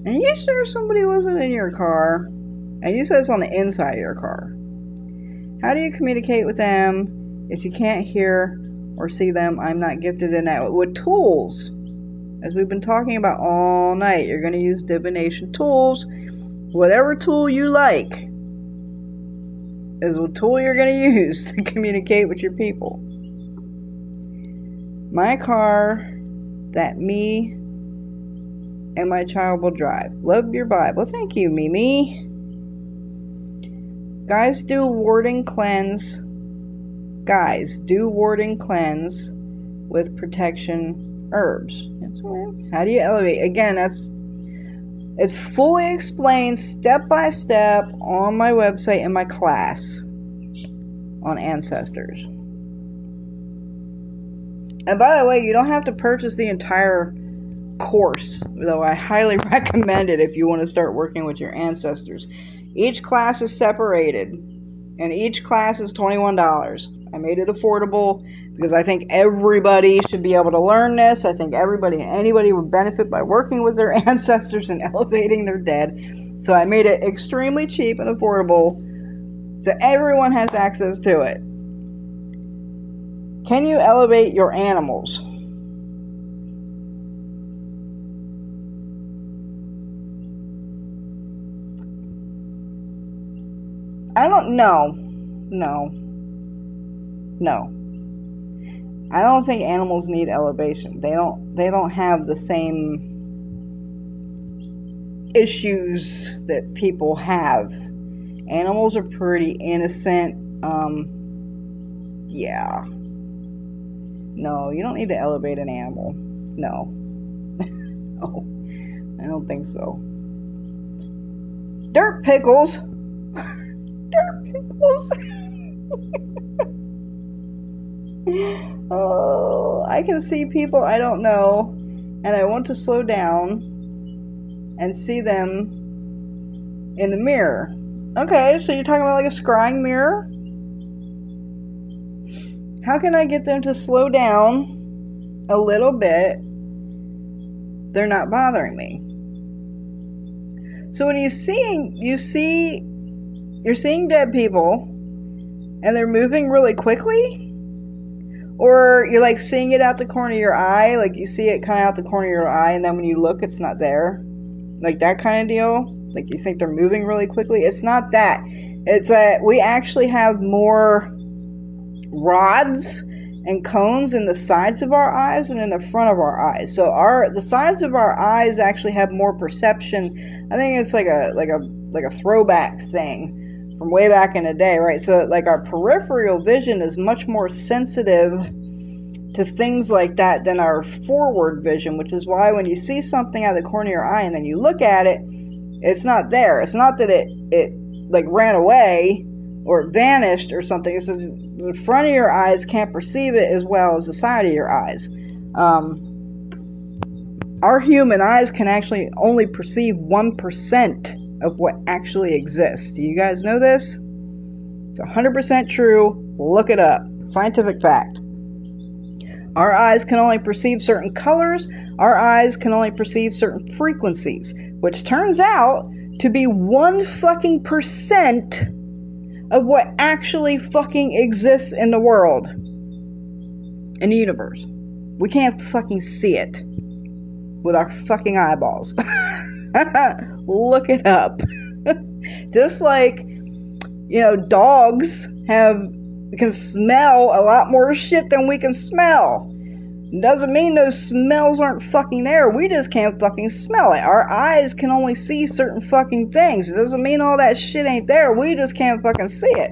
And you sure somebody wasn't in your car? And you said it's on the inside of your car. How do you communicate with them if you can't hear or see them? I'm not gifted in that. With tools, as we've been talking about all night, you're going to use divination tools. Whatever tool you like is a tool you're going to use to communicate with your people. My car that me and my child will drive. Love your Bible. Thank you, Mimi. Guys, do warding cleanse with protection herbs. How do you elevate? Again, it's fully explained step by step on my website in my class on ancestors. And by the way, you don't have to purchase the entire course, though I highly recommend it if you want to start working with your ancestors. Each class is separated, and each class is $21. I made it affordable because I think everybody should be able to learn this. I think anybody would benefit by working with their ancestors and elevating their dead. So I made it extremely cheap and affordable so everyone has access to it. Can you elevate your animals? I don't know. No. I don't think animals need elevation. They don't have the same issues that people have. Animals are pretty innocent. Yeah. No, you don't need to elevate an animal. No. No. I don't think so. Dirt pickles. Dirt pickles. Oh, I can see people I don't know, and I want to slow down and see them in the mirror. Okay, so you're talking about like a scrying mirror? How can I get them to slow down a little bit? They're not bothering me. So when you're seeing dead people and they're moving really quickly, or you're like seeing it out the corner of your eye, like you see it kind of out the corner of your eye, and then when you look, it's not there, like that kind of deal. Like you think they're moving really quickly. It's not that. It's that we actually have more rods and cones in the sides of our eyes and in the front of our eyes. So the sides of our eyes actually have more perception. I think it's like a throwback thing from way back in the day, right? So like our peripheral vision is much more sensitive to things like that than our forward vision, which is why when you see something out of the corner of your eye and then you look at it, it's not there. It's not that it like ran away or it vanished or something. It's the front of your eyes can't perceive it as well as the side of your eyes. Our human eyes can actually only perceive 1% of what actually exists. Do you guys know this? It's 100% true. Look it up. Scientific fact. Our eyes can only perceive certain colors. Our eyes can only perceive certain frequencies, which turns out to be 1% of what actually fucking exists in the world, in the universe. We can't fucking see it with our fucking eyeballs. Look it up. Just like, dogs can smell a lot more shit than we can smell. Doesn't mean those smells aren't fucking there. We just can't fucking smell it. Our eyes can only see certain fucking things. It doesn't mean all that shit ain't there. We just can't fucking see it.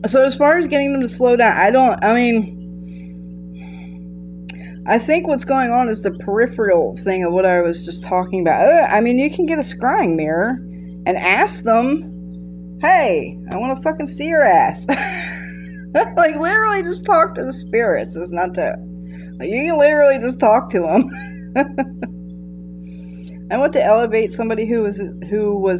So as far as getting them to slow down, I think what's going on is the peripheral thing of what I was just talking about. You can get a scrying mirror and ask them, hey, I want to fucking see your ass. Like, literally just talk to the spirits. It's not that. Like, you can literally just talk to them. I want to elevate somebody who was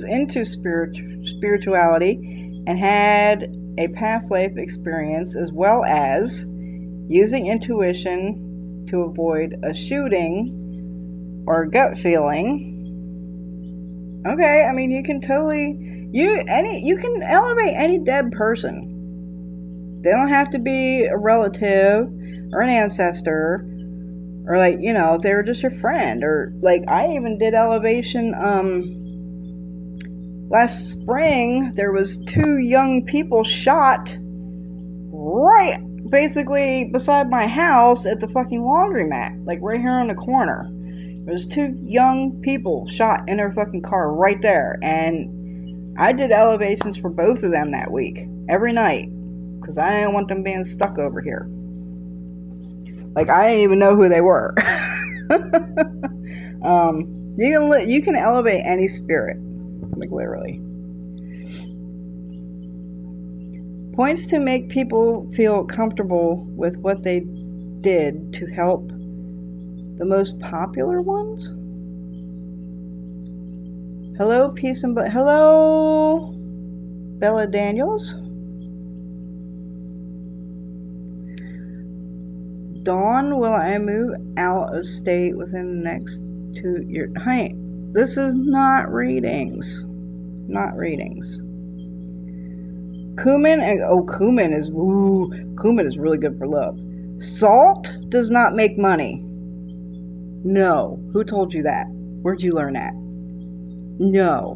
into spirituality and had a past life experience, as well as using intuition to avoid a shooting or gut feeling. Okay, you can totally you can elevate any dead person. They don't have to be a relative or an ancestor, or if they were just your friend, or like I even did elevation last spring. There was 2 young people shot right basically beside my house at the fucking laundromat, like right here on the corner. There was 2 young people shot in their fucking car right there, and I did elevations for both of them that week, every night, because I didn't want them being stuck over here. Like, I didn't even know who they were. You can elevate any spirit, like literally. Points to make people feel comfortable with what they did to help. The most popular ones? Hello, peace and hello, Bella Daniels. Dawn, will I move out of state within the next 2 years? Hey, this is not readings. Not readings. Cumin is really good for love. Salt does not make money. No. Who told you that? Where'd you learn that? No.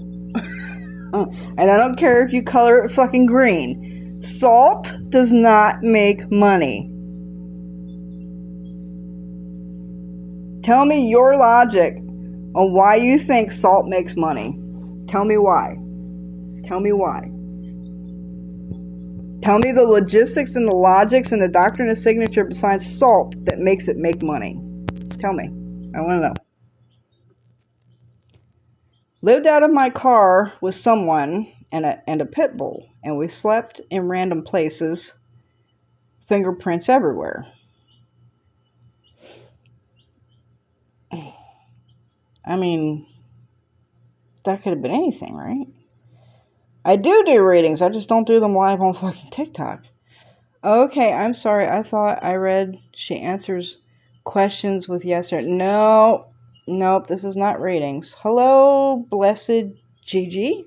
And I don't care if you color it fucking green. Salt does not make money. Tell me your logic on why you think salt makes money. Tell me why. Tell me why. Tell me the logistics and the logics and the doctrine of signature besides salt that makes it make money. Tell me. I want to know. Lived out of my car with someone and a pit bull, and we slept in random places, fingerprints everywhere. I mean, that could have been anything, right? I do readings, I just don't do them live on fucking TikTok. Okay, I'm sorry, I thought I read she answers questions with yes or no. Nope, this is not readings. Hello, blessed Gigi.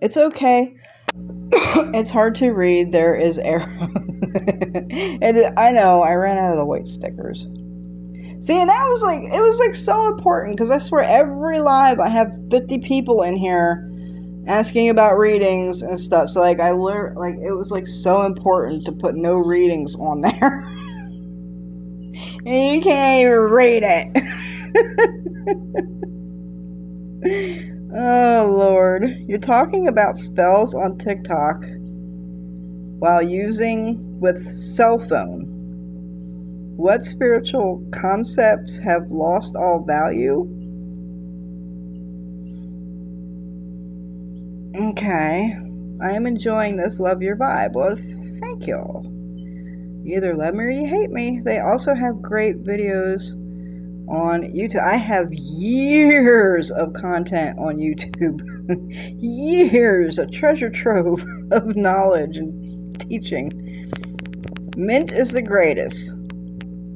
It's okay. It's hard to read. There is error. And I know, I ran out of the white stickers. See, and that was like, it was like so important, because I swear every live I have 50 people in here asking about readings and stuff. So like I learned, like it was like so important to put no readings on there. And you can't even read it. Oh Lord, you're talking about spells on TikTok while using with cell phone. What spiritual concepts have lost all value? Okay, I am enjoying this. Love your vibe. Well, thank you. You either love me or you hate me. They also have great videos on YouTube. I have years of content on YouTube. Years, a treasure trove of knowledge and teaching. Mint is the greatest.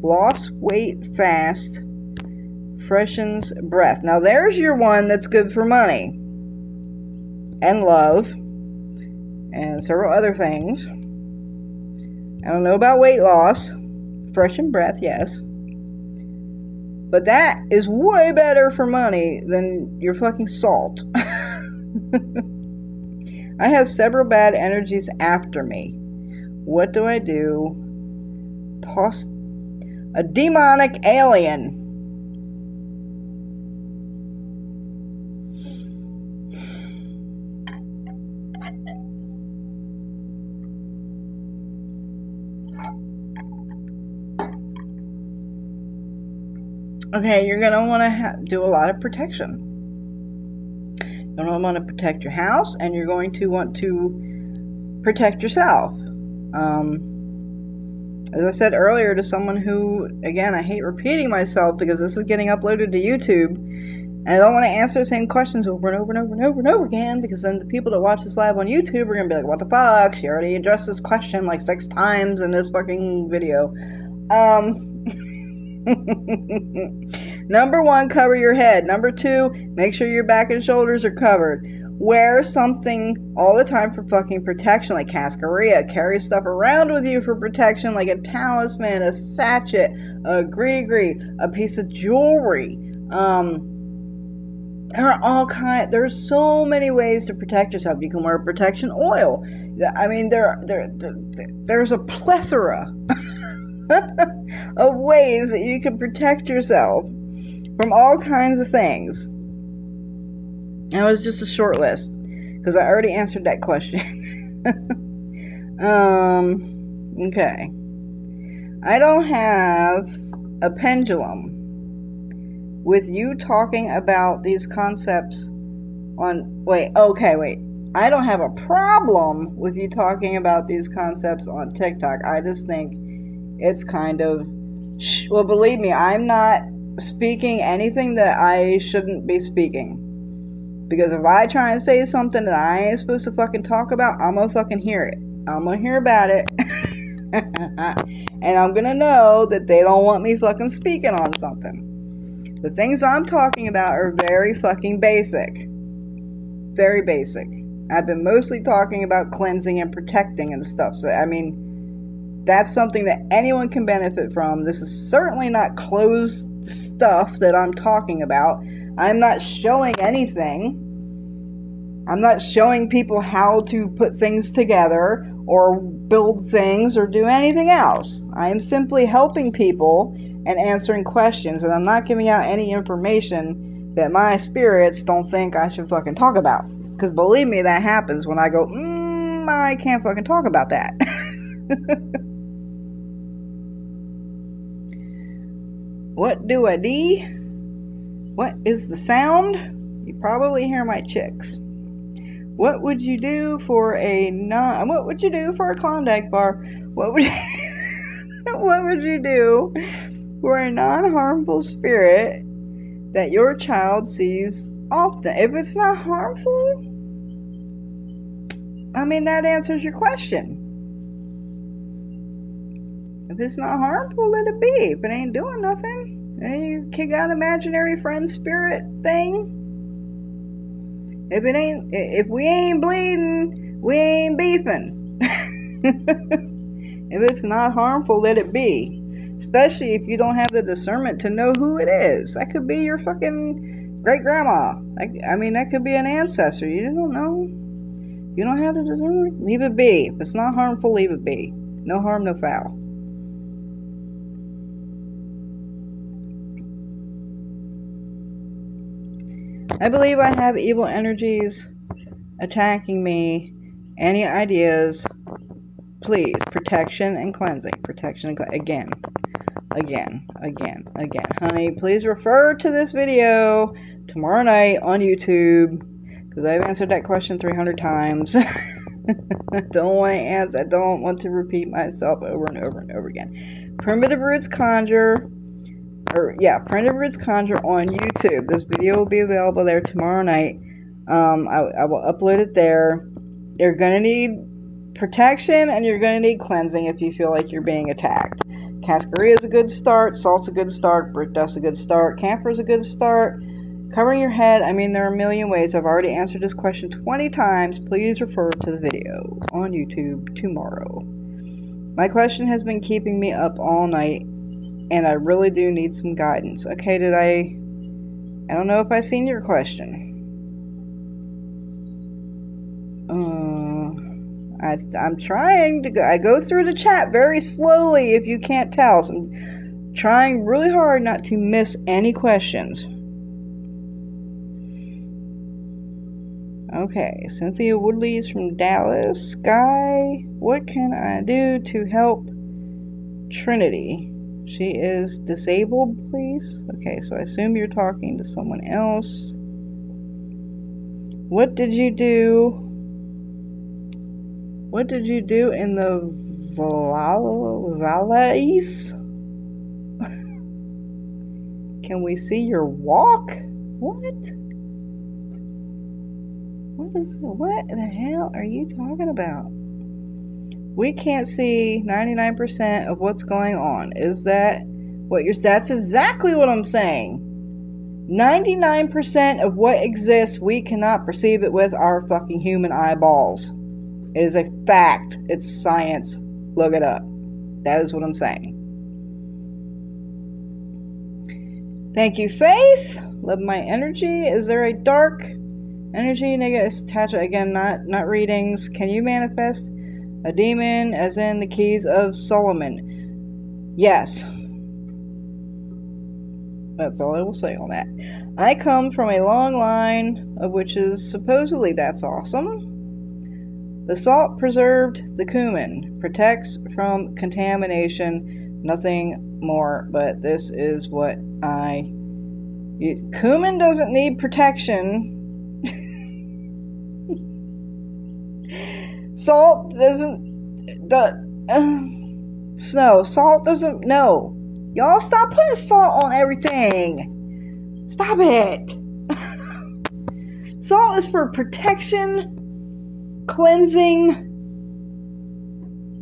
Lost weight fast. Freshens breath. Now there's your one that's good for money. And love. And several other things. I don't know about weight loss. Freshen breath, yes. But that is way better for money than your fucking salt. I have several bad energies after me. What do I do? A demonic alien. Okay, you're going to want to do a lot of protection. You're going to want to protect your house, and you're going to want to protect yourself. As I said earlier to someone who, again, I hate repeating myself because this is getting uploaded to YouTube, and I don't want to answer the same questions over and over and over and over and over again, because then the people that watch this live on YouTube are going to be like, what the fuck? She already addressed this question like 6 times in this fucking video. Number 1, cover your head. Number 2, make sure your back and shoulders are covered. Wear something all the time for fucking protection, like cascarilla. Carry stuff around with you for protection, like a talisman, a sachet, a gree-gree, a piece of jewelry. There's so many ways to protect yourself. You can wear protection oil. I mean, there's a plethora of ways that you can protect yourself from all kinds of things. And it was just a short list, because I already answered that question. Okay. I don't have a pendulum with you talking about these concepts on... Wait. I don't have a problem with you talking about these concepts on TikTok. I just think it's kind of... Well, believe me, I'm not speaking anything that I shouldn't be speaking. Because if I try and say something that I ain't supposed to fucking talk about, I'm gonna fucking hear it. I'm gonna hear about it. And I'm gonna know that they don't want me fucking speaking on something. The things I'm talking about are very fucking basic. Very basic. I've been mostly talking about cleansing and protecting and stuff. So, I mean, that's something that anyone can benefit from. This is certainly not closed stuff that I'm talking about. I'm not showing anything. I'm not showing people how to put things together or build things or do anything else. I am simply helping people and answering questions, and I'm not giving out any information that my spirits don't think I should fucking talk about. Because believe me, that happens when I go, I can't fucking talk about that. What do I do? What is the sound? You probably hear my chicks. What would you do for a Klondike bar? What would you do for a non-harmful spirit that your child sees often? If it's not harmful, that answers your question. If it's not harmful, let it be. If it ain't doing nothing, then you kick out imaginary friend spirit thing. If we ain't bleeding, we ain't beefing. If it's not harmful, let it be. Especially if you don't have the discernment to know who it is. That could be your fucking great grandma. That could be an ancestor. You just don't know. You don't have the discernment. Leave it be. If it's not harmful, leave it be. No harm, no foul. I believe I have evil energies attacking me. Any ideas? Please, protection and cleansing. Protection and again. Honey, please refer to this video tomorrow night on YouTube, because I've answered that question 300 times. I don't want to repeat myself over and over and over again. Primitive Roots Conjure. Primitive Roots Conjure on YouTube. This video will be available there tomorrow night. I will upload it there. You're going to need protection and you're going to need cleansing if you feel like you're being attacked. Cascarilla is a good start. Salt's a good start. Brick dust's a good start. Camphor is a good start. Covering your head. There are a million ways. I've already answered this question 20 times. Please refer to the video on YouTube tomorrow. My question has been keeping me up all night, and I really do need some guidance. Okay, I don't know if I seen your question. I'm trying to I go through the chat very slowly if you can't tell. So I'm trying really hard not to miss any questions. Okay, Cynthia Woodley's from Dallas. Sky, what can I do to help Trinity? She is disabled, please. Okay, so I assume you're talking to someone else. What did you do? What did you do in the valleys? Can we see your walk? What the hell are you talking about? We can't see 99% of what's going on. Is that what that's exactly what I'm saying. 99% of what exists, we cannot perceive it with our fucking human eyeballs. It is a fact. It's science. Look it up. That is what I'm saying. Thank you, Faith. Love my energy. Is there a dark energy negative attachment? Again, not readings. Can you manifest a demon as in the Keys of Solomon? Yes. That's all I will say on that. I come from a long line of witches. Supposedly that's awesome. The salt preserved the cumin. Protects from contamination. Nothing more, but this is what cumin doesn't need protection. Salt doesn't. Salt doesn't. No. Y'all stop putting salt on everything. Stop it. Salt is for protection, cleansing,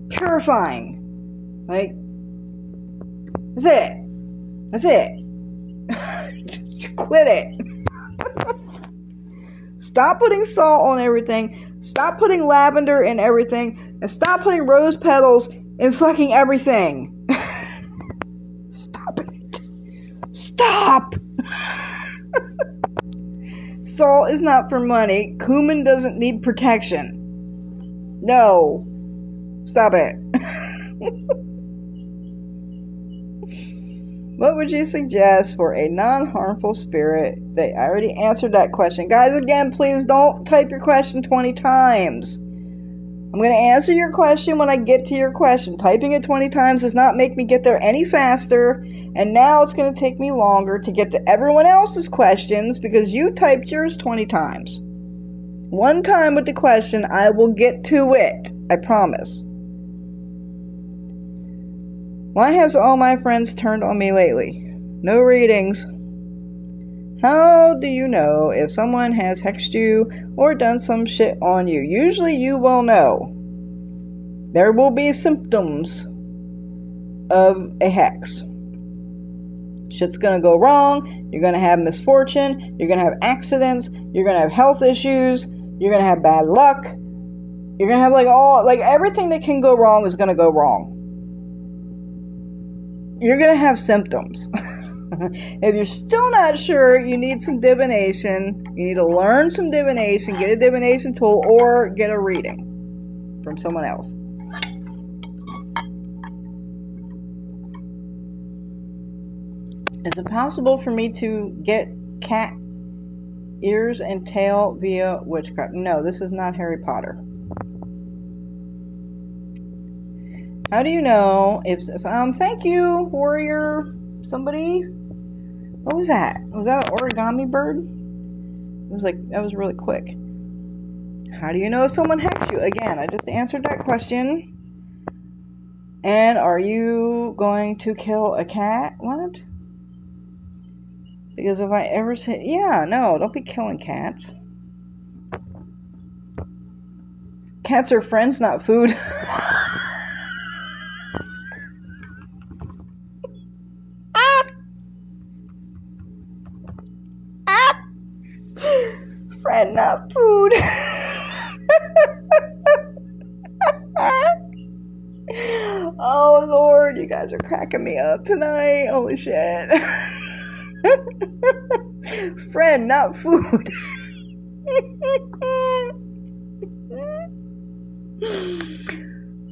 purifying. That's it. Quit it. Stop putting salt on everything. Stop putting lavender in everything. And stop putting rose petals in fucking everything. Stop it. Stop! Salt is not for money. Cumin doesn't need protection. No. Stop it. What would you suggest for a non-harmful spirit? I already answered that question. Guys, again, please don't type your question 20 times. I'm going to answer your question when I get to your question. Typing it 20 times does not make me get there any faster. And now it's going to take me longer to get to everyone else's questions because you typed yours 20 times. One time with the question, I will get to it. I promise. Why has all my friends turned on me lately? No readings. How do you know if someone has hexed you or done some shit on you? Usually you will know. There will be symptoms of a hex. Shit's gonna go wrong. You're gonna have misfortune. You're gonna have accidents. You're gonna have health issues. You're gonna have bad luck. You're gonna have everything that can go wrong is gonna go wrong. You're going to have symptoms. If you're still not sure, you need some divination. You need to learn some divination, get a divination tool, or get a reading from someone else. Is it possible for me to get cat ears and tail via witchcraft? No, this is not Harry Potter. How do you know if thank you, warrior, somebody? What was that? Was that an origami bird? It was that was really quick. How do you know if someone hacks you? Again, I just answered that question. And are you going to kill a cat? What? Because if I ever say, yeah, no, don't be killing cats. Cats are friends, not food. Friend, not food. Oh Lord, you guys are cracking me up tonight. Holy shit. Friend, not food.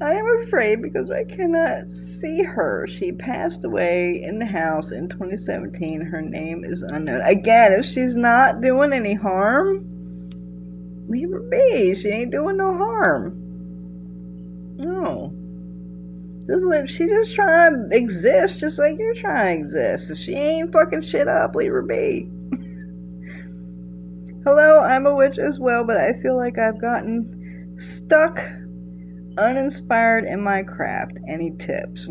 I am afraid because I cannot see her. She passed away in the house in 2017. Her name is unknown. Again, if she's not doing any harm, leave her be. She ain't doing no harm. No. She's just trying to exist just like you're trying to exist. If she ain't fucking shit up, leave her be. Hello, I'm a witch as well, but I feel like I've gotten stuck, uninspired in my craft. Any tips?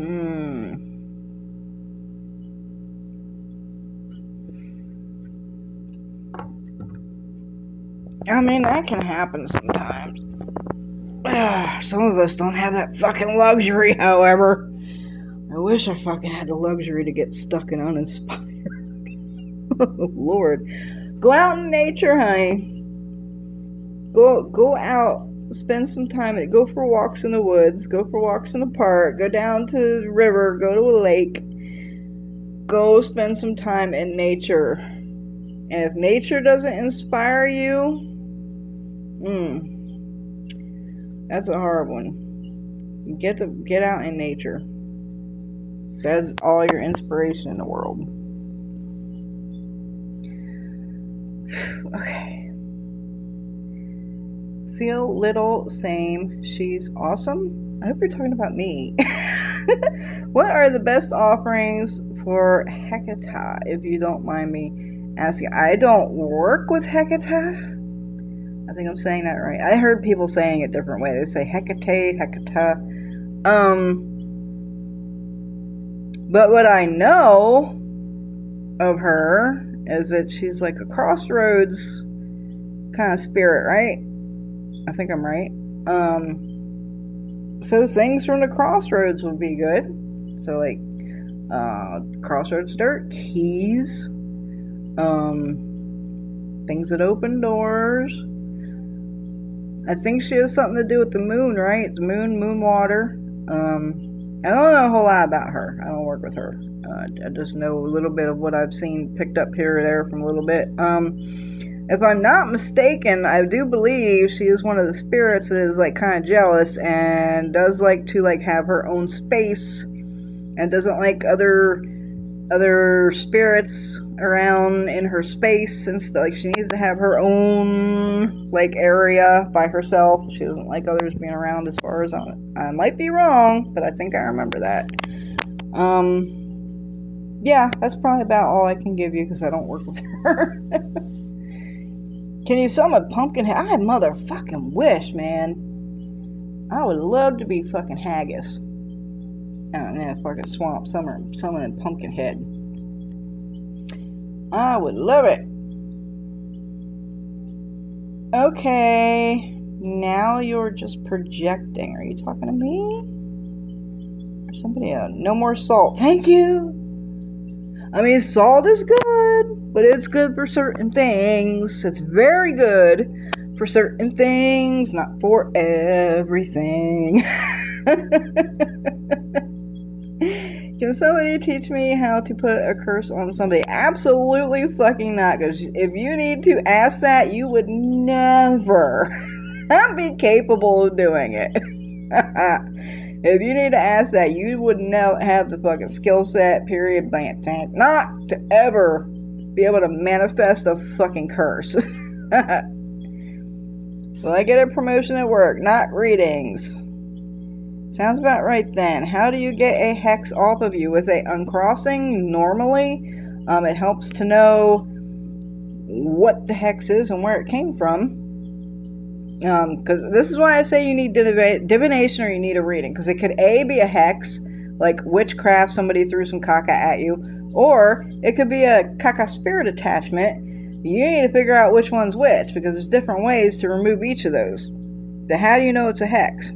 I mean, that can happen sometimes. Some of us don't have that fucking luxury, however. I wish I fucking had the luxury to get stuck and uninspired. Oh, Lord. Go out in nature, honey. Go out. Spend some time. Go for walks in the woods. Go for walks in the park. Go down to the river. Go to a lake. Go spend some time in nature. And if nature doesn't inspire you, that's a hard one. Get out in nature. That's all your inspiration in the world. Okay. Feel little, same. She's awesome. I hope you're talking about me. What are the best offerings for Hecate, if you don't mind me asking? I don't work with Hecate. I think I'm saying that right. I heard people saying it different way. They say Hecate. But what I know of her is that she's like a crossroads kind of spirit, right? I think I'm right. So things from the crossroads would be good. So like crossroads dirt, keys, things that open doors. I think she has something to do with the moon, right? It's moon water. I don't know a whole lot about her. I don't work with her. I just know a little bit of what I've seen picked up here or there from a little bit. If I'm not mistaken, I do believe she is one of the spirits that is like kind of jealous and does like to like have her own space and doesn't like other spirits around in her space and stuff. Like she needs to have her own like area by herself. She doesn't like others being around, as far as I might be wrong, but I think I remember that. Yeah, that's probably about all I can give you because I don't work with her. Can you summon Pumpkinhead? I motherfucking wish, man. I would love to be fucking Haggis. Out in that fucking swamp, summoning Pumpkinhead. I would love it. Okay, now you're just projecting. Are you talking to me? Or somebody else? No more salt. Thank you. I mean, salt is good, but it's good for certain things. It's very good for certain things, not for everything. Can somebody teach me how to put a curse on somebody? Absolutely fucking not. Because if you need to ask that, you would never be capable of doing it. If you need to ask that, you would never have the fucking skill set, period, blank, not to ever be able to manifest a fucking curse. Will I get a promotion at work? Not readings. Sounds about right then. How do you get a hex off of you? With a uncrossing? Normally, it helps to know what the hex is and where it came from. Because this is why I say you need divination or you need a reading. Because it could A, be a hex, like witchcraft, somebody threw some caca at you. Or it could be a caca spirit attachment. You need to figure out which one's which. Because there's different ways to remove each of those. So how do you know it's a hex?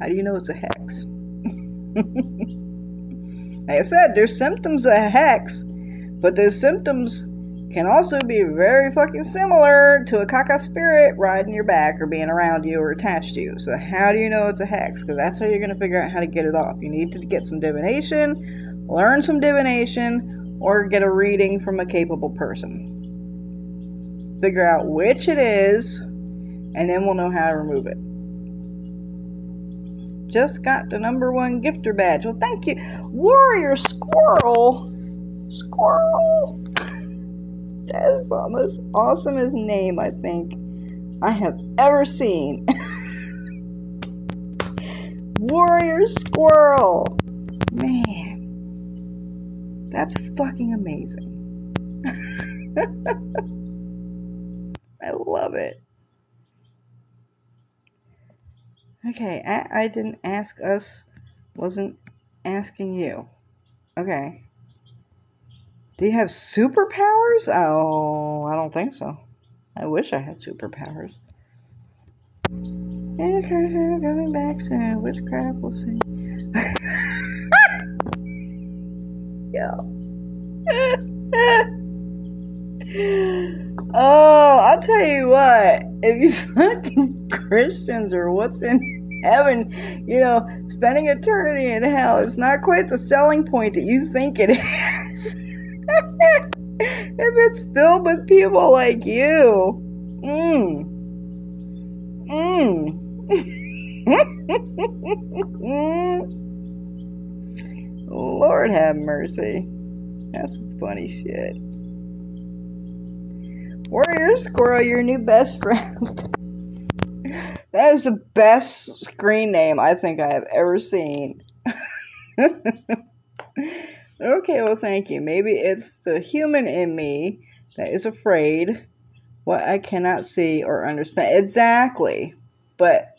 How do you know it's a hex? Like I said, there's symptoms of a hex, but those symptoms can also be very fucking similar to a caca spirit riding your back or being around you or attached to you. So how do you know it's a hex? Because that's how you're going to figure out how to get it off. You need to get some divination, learn some divination, or get a reading from a capable person. Figure out which it is, and then we'll know how to remove it. Just got the #1 gifter badge. Well, thank you. Warrior Squirrel. Squirrel. That is the most awesomest name I think I have ever seen. Warrior Squirrel. Man. That's fucking amazing. I love it. Okay, I didn't ask us, wasn't asking you. Okay. Do you have superpowers? Oh, I don't think so. I wish I had superpowers. Coming back soon. Witchcraft, we'll see. Yeah. Oh, I'll tell you what. If you fucking Christians or what's in heaven, spending eternity in hell is not quite the selling point that you think it is. If it's filled with people like you. Lord have mercy. That's some funny shit. Warrior Squirrel, your new best friend. That is the best screen name I think I have ever seen. Okay, well, thank you. Maybe it's the human in me that is afraid what I cannot see or understand. Exactly. But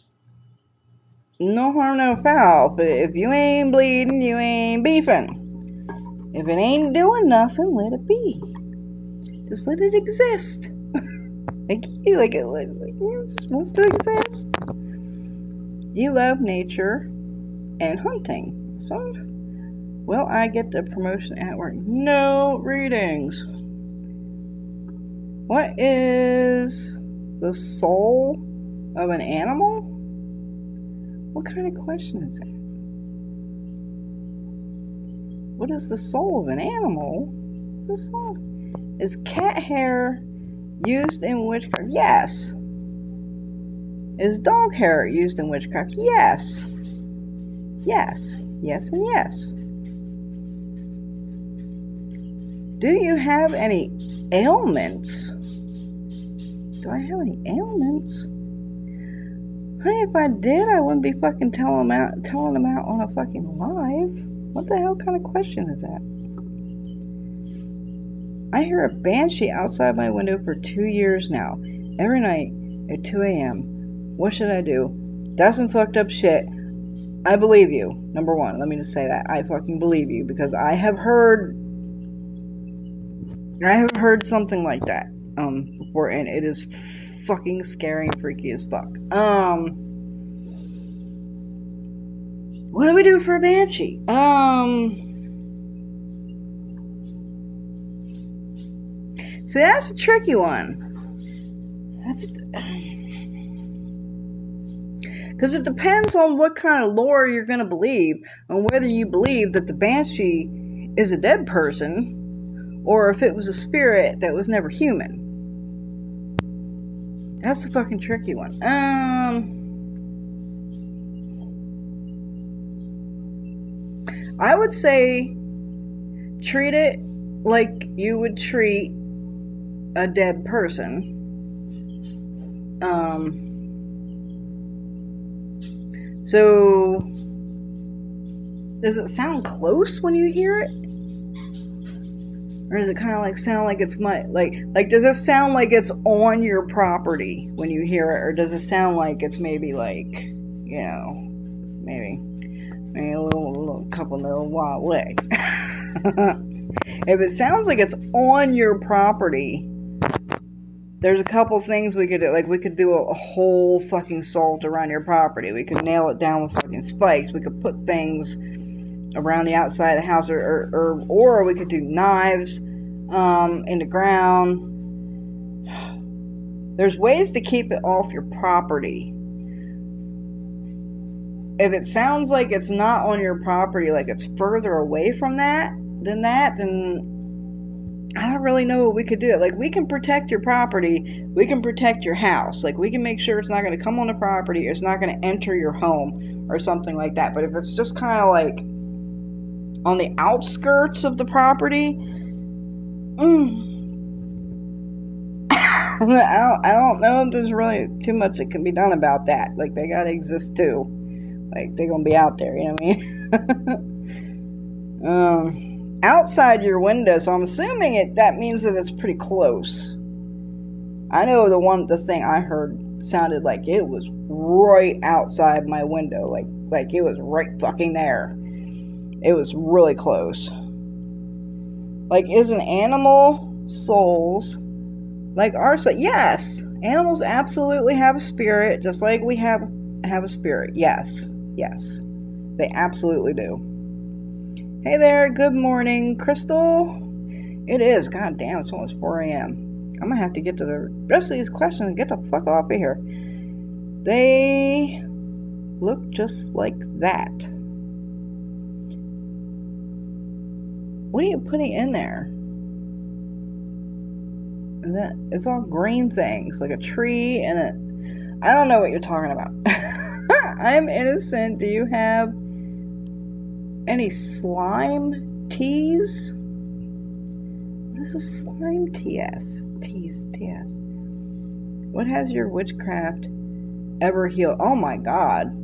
no harm, no foul. But if you ain't bleeding, you ain't beefing. If it ain't doing nothing, let it be. Just let it exist. Like it just wants to exist. You love nature and hunting. So, will I get the promotion at work? No readings. What is the soul of an animal? What kind of question is that? What is the soul of an animal? What's the soul? Is cat hair used in witchcraft? Yes. Is dog hair used in witchcraft? Yes. Yes. Yes and yes. Do you have any ailments? Do I have any ailments? Honey, if I did, I wouldn't be fucking telling them out on a fucking live. What the hell kind of question is that? I hear a banshee outside my window for 2 years now. Every night at 2 a.m. What should I do? That's some fucked up shit. I believe you. Number one, let me just say that. I fucking believe you because I have heard something like that before, and it is fucking scary and freaky as fuck. What do we do for a banshee? See, that's a tricky one. Because it depends on what kind of lore you're going to believe, on whether you believe that the banshee is a dead person, or if it was a spirit that was never human. That's a fucking tricky one. I would say treat it like you would treat a dead person. So does it sound close when you hear it? Or does it kind of like sound like it's like does it sound like it's on your property when you hear it, or does it sound like it's maybe like, you know, maybe a little couple little while away? If it sounds like it's on your property, there's a couple things we could do. Like, we could do a whole fucking salt around your property. We could nail it down with fucking spikes. We could put things around the outside of the house, or we could do knives in the ground. There's ways to keep it off your property. If it sounds like it's not on your property, like it's further away from then I don't really know what we could do. Like, we can protect your property, we can protect your house. Like, we can make sure it's not going to come on the property, or it's not going to enter your home, or something like that. But if it's just kind of like on the outskirts of the property, I don't know if there's really too much that can be done about that. Like, they gotta exist too. Like, they're gonna be out there, you know what I mean? Outside your window, so I'm assuming that means that it's pretty close. I know the thing I heard sounded like it was right outside my window, like it was right fucking there. It was really close. Like, is an animal souls like our soul? Yes, animals absolutely have a spirit, just like we have a spirit. Yes, they absolutely do. Hey there, good morning, Crystal. It is, god damn, it's almost 4 a.m. I'm gonna have to get to the rest of these questions and get the fuck off of here. They look just like that. What are you putting in there? It's all green things, like a tree and I don't know what you're talking about. I'm innocent. Do you have any slime teas? What is a slime TS? TS. What has your witchcraft ever healed? Oh my god.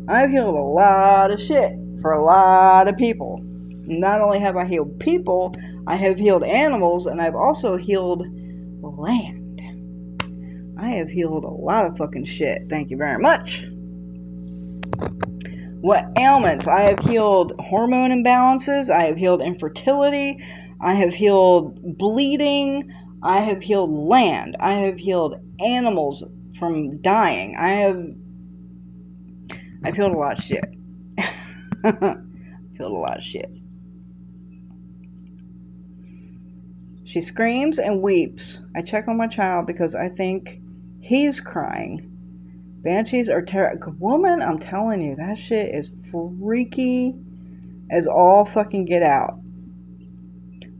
I've healed a lot of shit for a lot of people. Not only have I healed people, I have healed animals, and I've also healed land. I have healed a lot of fucking shit. Thank you very much. What ailments? I have healed hormone imbalances. I have healed infertility. I have healed bleeding. I have healed land. I have healed animals from dying. I've healed a lot of shit. Healed a lot of shit. She screams and weeps. I check on my child because I think he's crying. Banshees are terrible. Woman, I'm telling you, that shit is freaky as all fucking get out.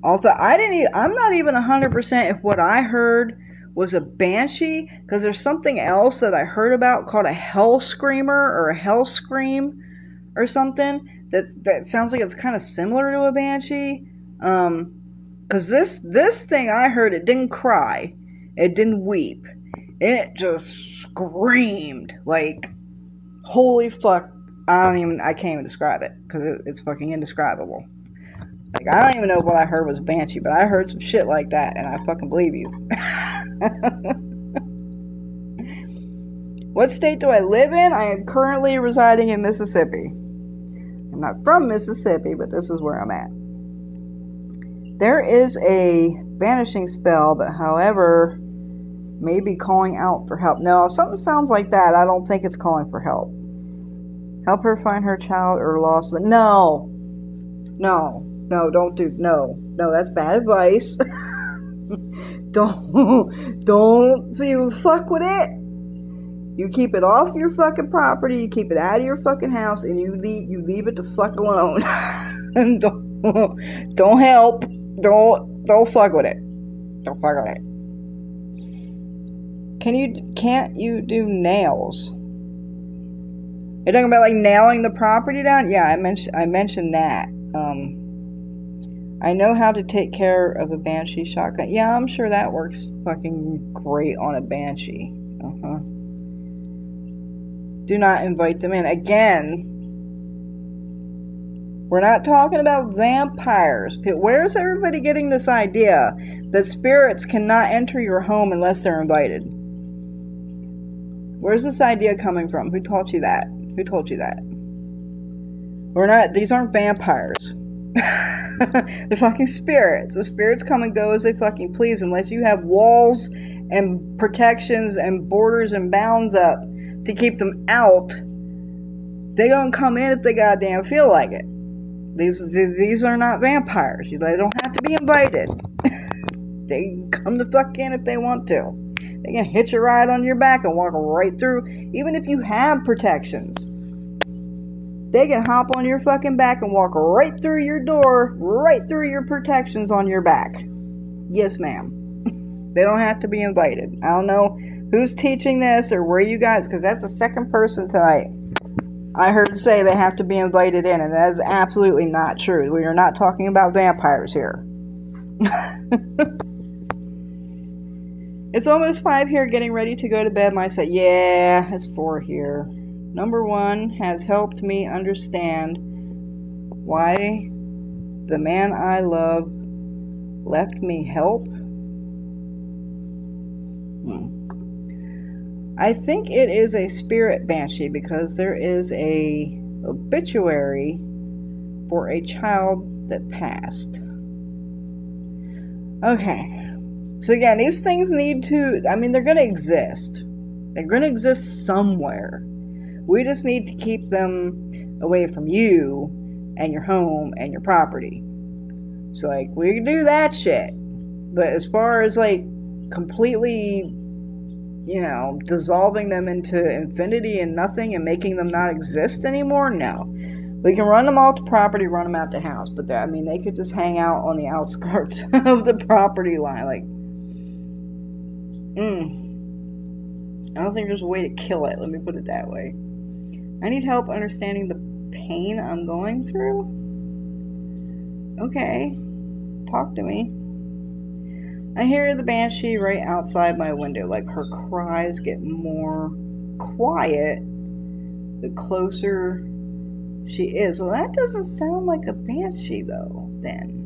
Also, I'm not even 100% if what I heard was a banshee, because there's something else that I heard about called a hell screamer or a hell scream or something that sounds like it's kind of similar to a banshee. Because this thing I heard, it didn't cry, it didn't weep, it just screamed like, holy fuck. I can't even describe it because it's fucking indescribable. Like, I don't even know what I heard was banshee, but I heard some shit like that, and I fucking believe you. What state do I live in? I am currently residing in Mississippi. I'm not from Mississippi, but this is where I'm at. There is a banishing spell that, however, may be calling out for help. No, if something sounds like that, I don't think it's calling for help. Help her find her child or lost. No, don't do. No, that's bad advice. Don't you fuck with it. You keep it off your fucking property. You keep it out of your fucking house, and you leave it the fuck alone. And don't help. Don't fuck with it. Don't fuck with it. Can't you do nails? You're talking about like nailing the property down? Yeah, I mentioned that. I know how to take care of a banshee shotgun. Yeah, I'm sure that works fucking great on a banshee. Do not invite them in. Again, we're not talking about vampires. Where's everybody getting this idea that spirits cannot enter your home unless they're invited? Where's this idea coming from? Who taught you that? These aren't vampires. They're fucking spirits. The spirits come and go as they fucking please, unless you have walls and protections and borders and bounds up to keep them out. They gonna come in if they goddamn feel like it. These are not vampires. They don't have to be invited. They can come the fuck in if they want to. They can hitch a ride on your back and walk right through, even if you have protections. They can hop on your fucking back and walk right through your door, right through your protections on your back. Yes, ma'am. They don't have to be invited. I don't know who's teaching this or where you guys, because that's the second person tonight I heard say they have to be invited in, and that is absolutely not true. We are not talking about vampires here. It's almost 5 here, getting ready to go to bed. I said, yeah, it's 4 here. Number 1 has helped me understand why the man I love left me help. I think it is a spirit banshee because there is a obituary for a child that passed. Okay. So again, these things need to, they're going to exist. They're going to exist somewhere. We just need to keep them away from you and your home and your property. So, like, we can do that shit. But as far as, like, completely, dissolving them into infinity and nothing and making them not exist anymore, no. We can run them off the property, run them out the house. But, they could just hang out on the outskirts of the property line. Like, I don't think there's a way to kill it. Let me put it that way. I need help understanding the pain I'm going through. Okay, talk to me. I hear the banshee right outside my window. Like, her cries get more quiet the closer she is. Well, that doesn't sound like a banshee, though, then.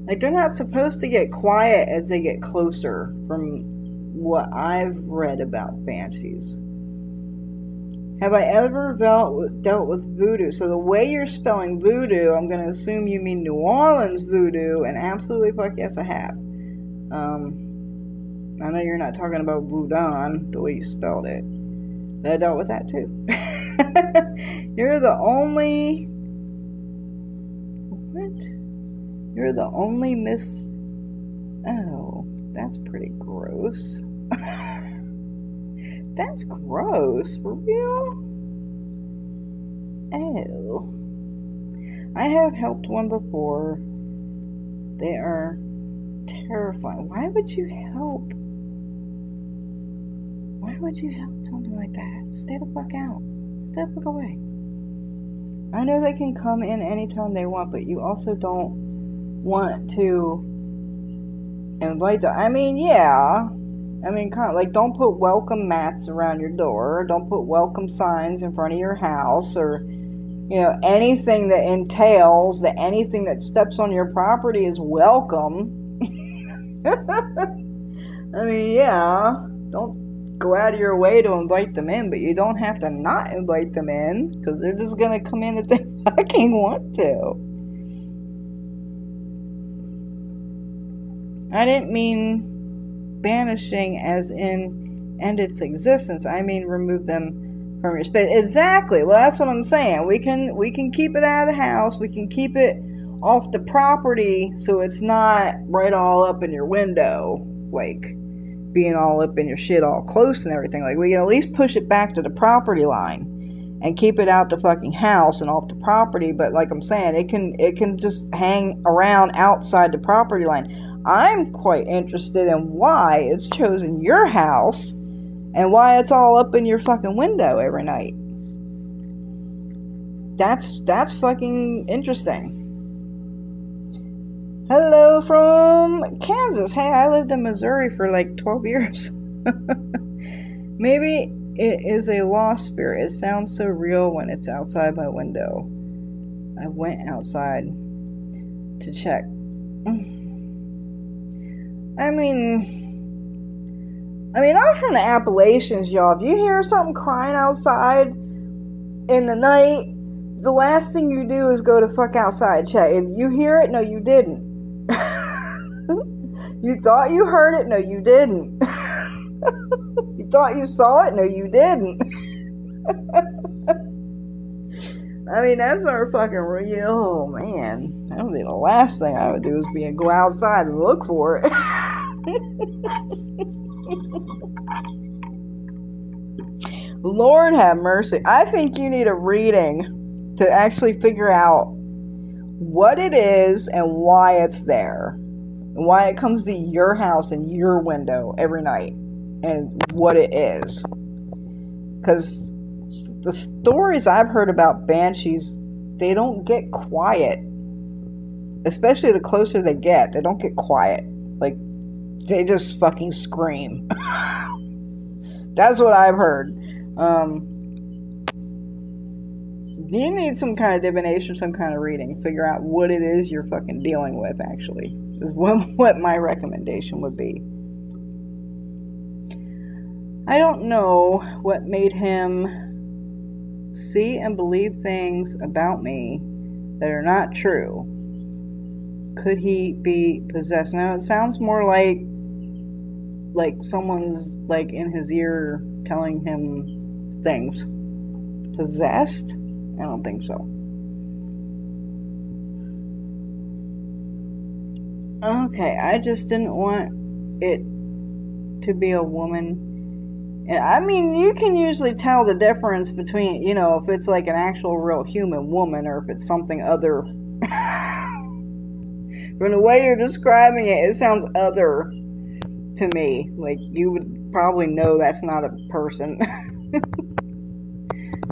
Like, they're not supposed to get quiet as they get closer, from what I've read about banshees. Have I ever dealt with voodoo? So the way you're spelling voodoo, I'm going to assume you mean New Orleans voodoo, and absolutely fuck yes, I have. I know you're not talking about voodoo, the way you spelled it. But I dealt with that too. You're the only... What? You're the only Miss... Oh, that's pretty gross. That's gross. For real? Ew. I have helped one before. They are terrifying. Why would you help? Why would you help something like that? Stay the fuck out. Stay the fuck away. I know they can come in anytime they want, but you also don't want to invite them. I mean, yeah. I mean, kind of like, don't put welcome mats around your door. Don't put welcome signs in front of your house, or, you know, anything that entails that anything that steps on your property is welcome. I mean, yeah. Don't go out of your way to invite them in, but you don't have to not invite them in, because they're just gonna come in if they fucking want to. I didn't mean banishing as in end its existence. I mean remove them from your space. Exactly. Well, that's what I'm saying. We can keep it out of the house. We can keep it off the property, so it's not right all up in your window, like being all up in your shit all close and everything. Like, we can at least push it back to the property line and keep it out the fucking house and off the property. But like I'm saying, it can just hang around outside the property line. I'm quite interested in why it's chosen your house and why it's all up in your fucking window every night. That's fucking interesting. Hello from Kansas. Hey, I lived in Missouri for like 12 years. Maybe it is a lost spirit. It sounds so real when it's outside my window. I went outside to check. I mean, I'm from the Appalachians, y'all. If you hear something crying outside in the night, the last thing you do is go to fuck outside and check. If you hear it, no, you didn't. You thought you heard it, no, you didn't. You thought you saw it, no, you didn't. I mean, that's our fucking real. Oh, man. That would be the last thing I would do, is go outside and look for it. Lord have mercy. I think you need a reading to actually figure out what it is and why it's there. And why it comes to your house and your window every night. And what it is. Because the stories I've heard about banshees, they don't get quiet. Especially the closer they get, they don't get quiet. Like, they just fucking scream. That's what I've heard. You need some kind of divination, some kind of reading. Figure out what it is you're fucking dealing with, actually. Is what my recommendation would be. I don't know what made him see and believe things about me that are not true. Could he be possessed? Now, it sounds more like someone's like in his ear telling him things. Possessed? I don't think so. Okay, I just didn't want it to be a woman. I mean, you can usually tell the difference between, you know, if it's like an actual real human woman or if it's something other. From the way you're describing it, it sounds other to me. Like, you would probably know that's not a person.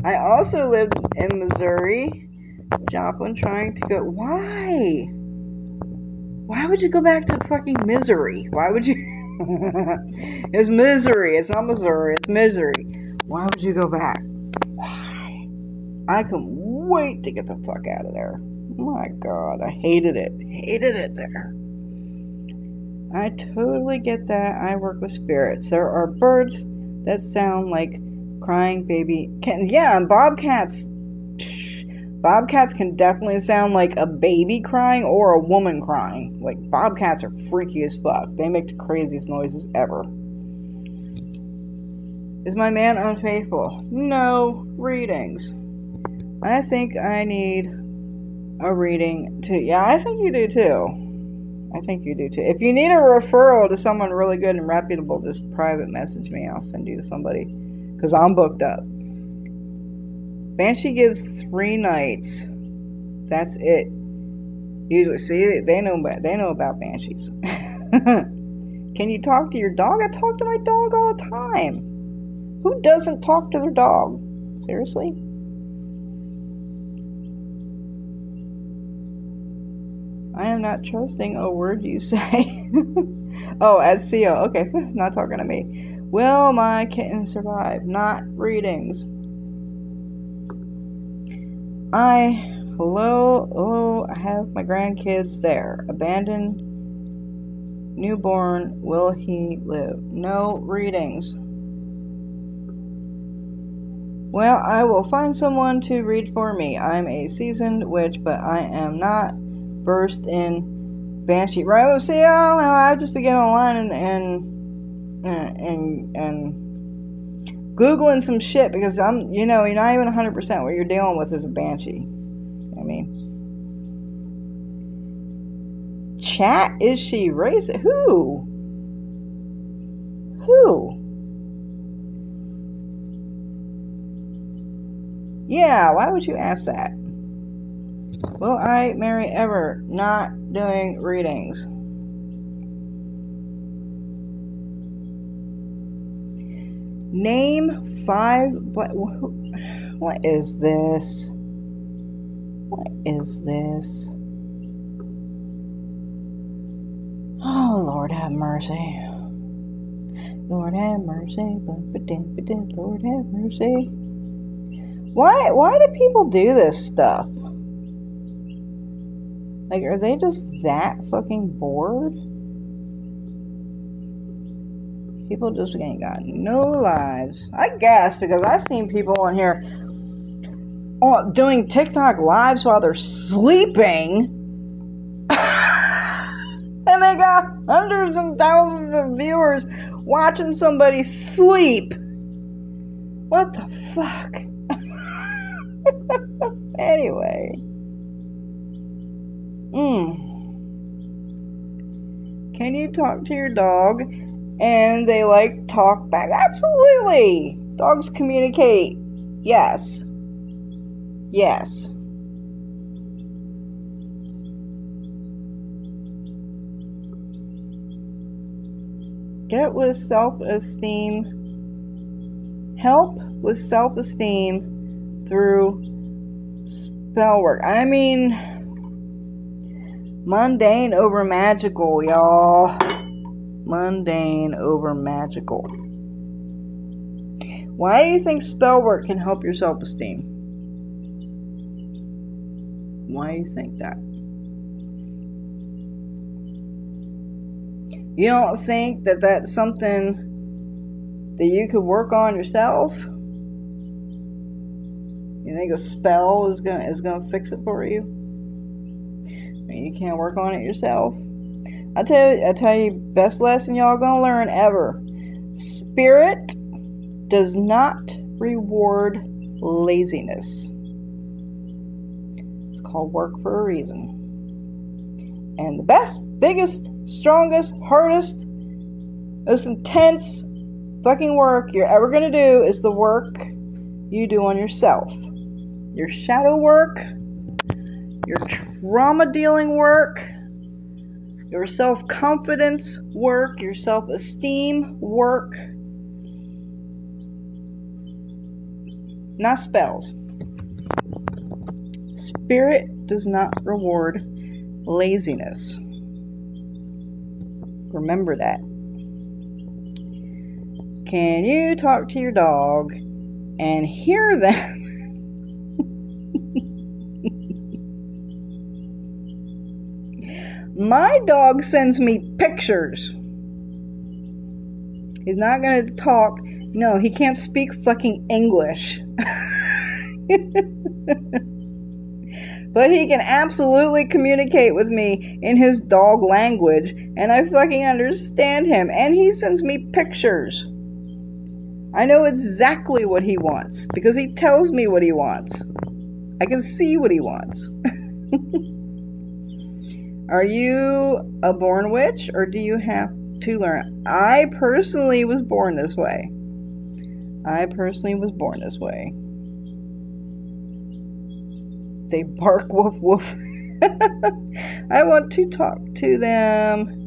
I also lived in Missouri. Joplin trying to go. Why? Why would you go back to fucking misery? Why would you? It's misery. It's not Missouri. It's misery. Why would you go back? Why? I couldn't wait to get the fuck out of there. My God, I hated it. Hated it there. I totally get that. I work with spirits. There are birds that sound like crying baby. Yeah, and bobcats. Bobcats can definitely sound like a baby crying or a woman crying. Like, bobcats are freaky as fuck. They make the craziest noises ever. Is my man unfaithful? No. Readings. I think I need a reading too. Yeah, I think you do too. I think you do too. If you need a referral to someone really good and reputable, just private message me. I'll send you to somebody because I'm booked up. Banshee gives 3 nights. That's it. Usually, see, they know about banshees. Can you talk to your dog? I talk to my dog all the time. Who doesn't talk to their dog? Seriously? I am not trusting a word you say. Oh, as CEO. Okay, not talking to me. Will my kitten survive? Not readings. Hello, I have my grandkids there. Abandoned newborn, will he live? No readings. Well, I will find someone to read for me. I'm a seasoned witch, but I am not versed in banshee. Right? Well, see, I don't know. I just begin online and Googling some shit because you're not even 100% what you're dealing with is a banshee. I mean, chat, is she racist? Who? Yeah, why would you ask that? Will I marry ever? Not doing readings. Name 5. What is this? What is this? Oh, Lord have mercy. Lord have mercy. Lord have mercy. Why do people do this stuff? Like, are they just that fucking bored? People just ain't got no lives. I guess, because I've seen people on here doing TikTok lives while they're sleeping. And they got hundreds and thousands of viewers watching somebody sleep. What the fuck? Anyway. Can you talk to your dog and they talk back? Absolutely. Dogs communicate. Yes. Get with self-esteem. Help with self-esteem through spell work. I mean, mundane over magical, y'all. Mundane over magical. Why do you think spell work can help your self-esteem? Why do you think that? You don't think that that's something that you could work on yourself? You think a spell is gonna fix it for you? I mean, you can't work on it yourself. I tell you, best lesson y'all gonna learn ever. Spirit does not reward laziness. It's called work for a reason. And the best, biggest, strongest, hardest, most intense fucking work you're ever gonna do is the work you do on yourself. Your shadow work, your trauma dealing work, your self-confidence work, your self-esteem work. Not spells. Spirit does not reward laziness. Remember that. Can you talk to your dog and hear them? My dog sends me pictures. He's not going to talk. No, he can't speak fucking English. But he can absolutely communicate with me in his dog language, and I fucking understand him, and he sends me pictures. I know exactly what he wants, because he tells me what he wants. I can see what he wants. Are you a born witch, or do you have to learn? I personally was born this way. I personally was born this way. They bark woof woof. I want to talk to them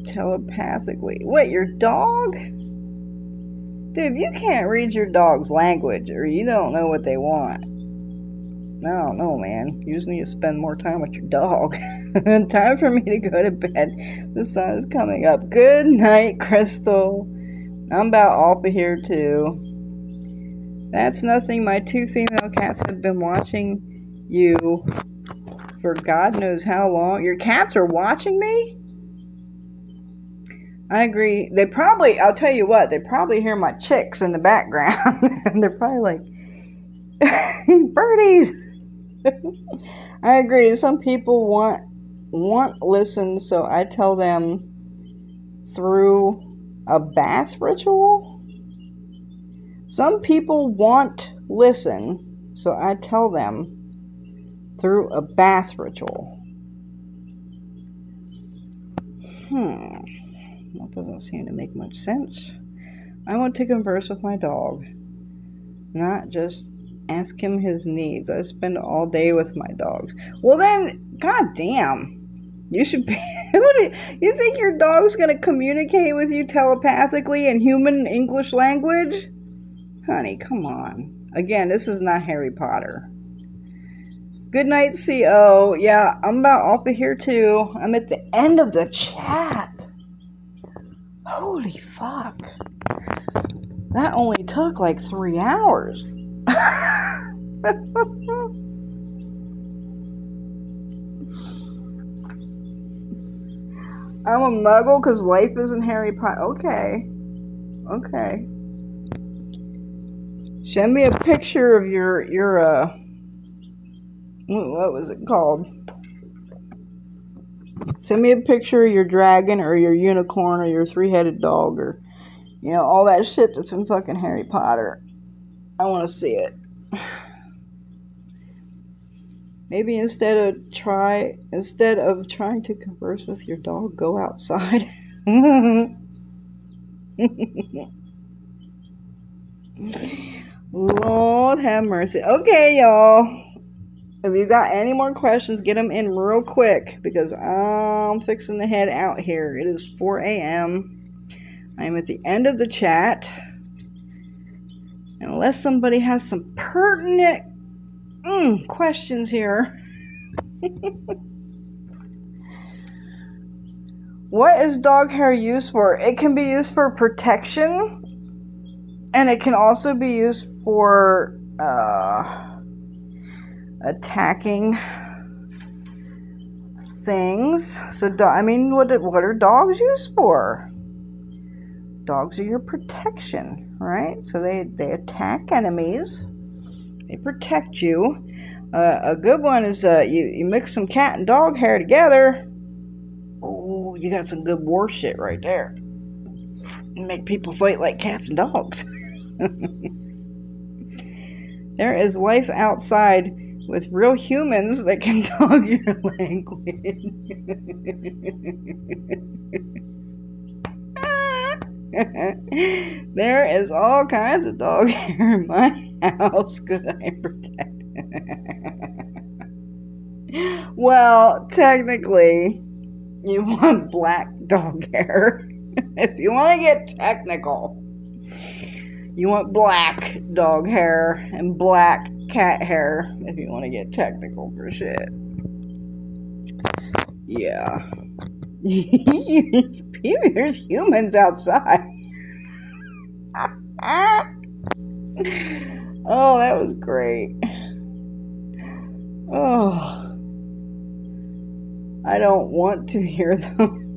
telepathically. What, your dog? Dude, you can't read your dog's language or you don't know what they want. I don't know, man. You just need to spend more time with your dog. Time for me to go to bed. The sun is coming up. Good night, Crystal. I'm about off of here, too. That's nothing. My 2 female cats have been watching you for God knows how long. Your cats are watching me? I agree. They probably, I'll tell you what, they probably hear my chicks in the background. And they're probably like, birdies. I agree. Some people want listen, so I tell them through a bath ritual. Some people want listen, so I tell them through a bath ritual. That doesn't seem to make much sense. I want to converse with my dog, not just ask him his needs. I spend all day with my dogs. Well then, goddamn, you should be. You think your dog's gonna communicate with you telepathically in human English language? Honey, come on. Again, this is not Harry Potter. Good night, CO. Yeah, I'm about off of here too. I'm at the end of the chat. Holy fuck. That only took like 3 hours. I'm a muggle because life isn't Harry Potter. Okay. Send me a picture of your what was it called? Send me a picture of your dragon or your unicorn or your 3-headed dog or, all that shit that's in fucking Harry Potter. I want to see it. Maybe instead of trying to converse with your dog, go outside. Lord have mercy. Okay, y'all. If you got any more questions, get them in real quick because I'm fixing to head out here. It is 4 a.m. I'm at the end of the chat. Unless somebody has some pertinent questions here. What is dog hair used for? It can be used for protection. And it can also be used for attacking things. So, what are dogs used for? Dogs are your protection, right? So they attack enemies. They protect you. A good one is you mix some cat and dog hair together. Oh, you got some good war shit right there. You make people fight like cats and dogs. There is life outside with real humans that can talk your language. There is all kinds of dog hair in my house because I protect it. Well, technically, you want black dog hair. If you want to get technical, you want black dog hair and black cat hair if you want to get technical for shit. Yeah. There's humans outside. Oh, that was great. Oh, I don't want to hear them.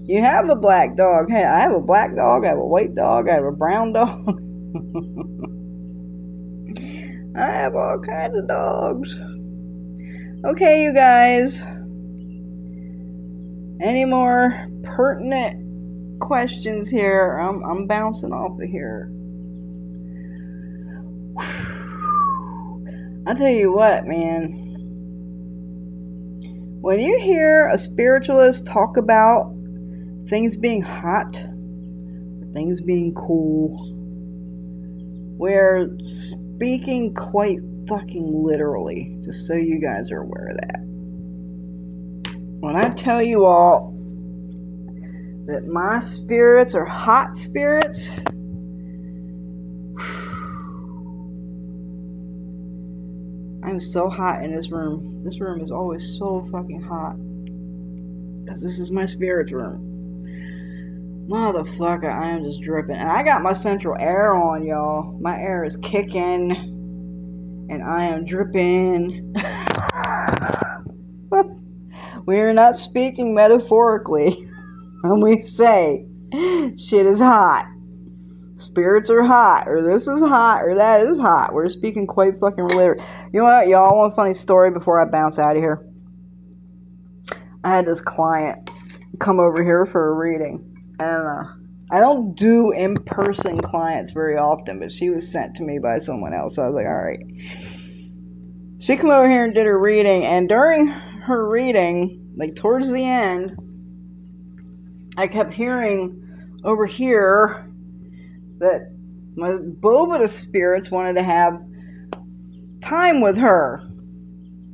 You have a black dog. Hey, I have a black dog. I have a white dog. I have a brown dog. I have all kinds of dogs. Okay, you guys. Any more pertinent questions here? I'm bouncing off of here. I'll tell you what, man. When you hear a spiritualist talk about things being hot, things being cool. We're speaking quite fucking literally, just so you guys are aware of that. When I tell you all that my spirits are hot spirits, I'm so hot in this room. This room is always so fucking hot. Because this is my spirit's room. Motherfucker, I am just dripping. And I got my central air on, y'all. My air is kicking. And I am dripping. We are not speaking metaphorically when we say shit is hot. Spirits are hot, or this is hot, or that is hot. We're speaking quite fucking literally. You know what, y'all want a funny story before I bounce out of here? I had this client come over here for a reading. And I don't do in-person clients very often, but she was sent to me by someone else. So I was like, alright. She came over here and did her reading, and during her reading, like towards the end, I kept hearing over here that both of the spirits wanted to have time with her.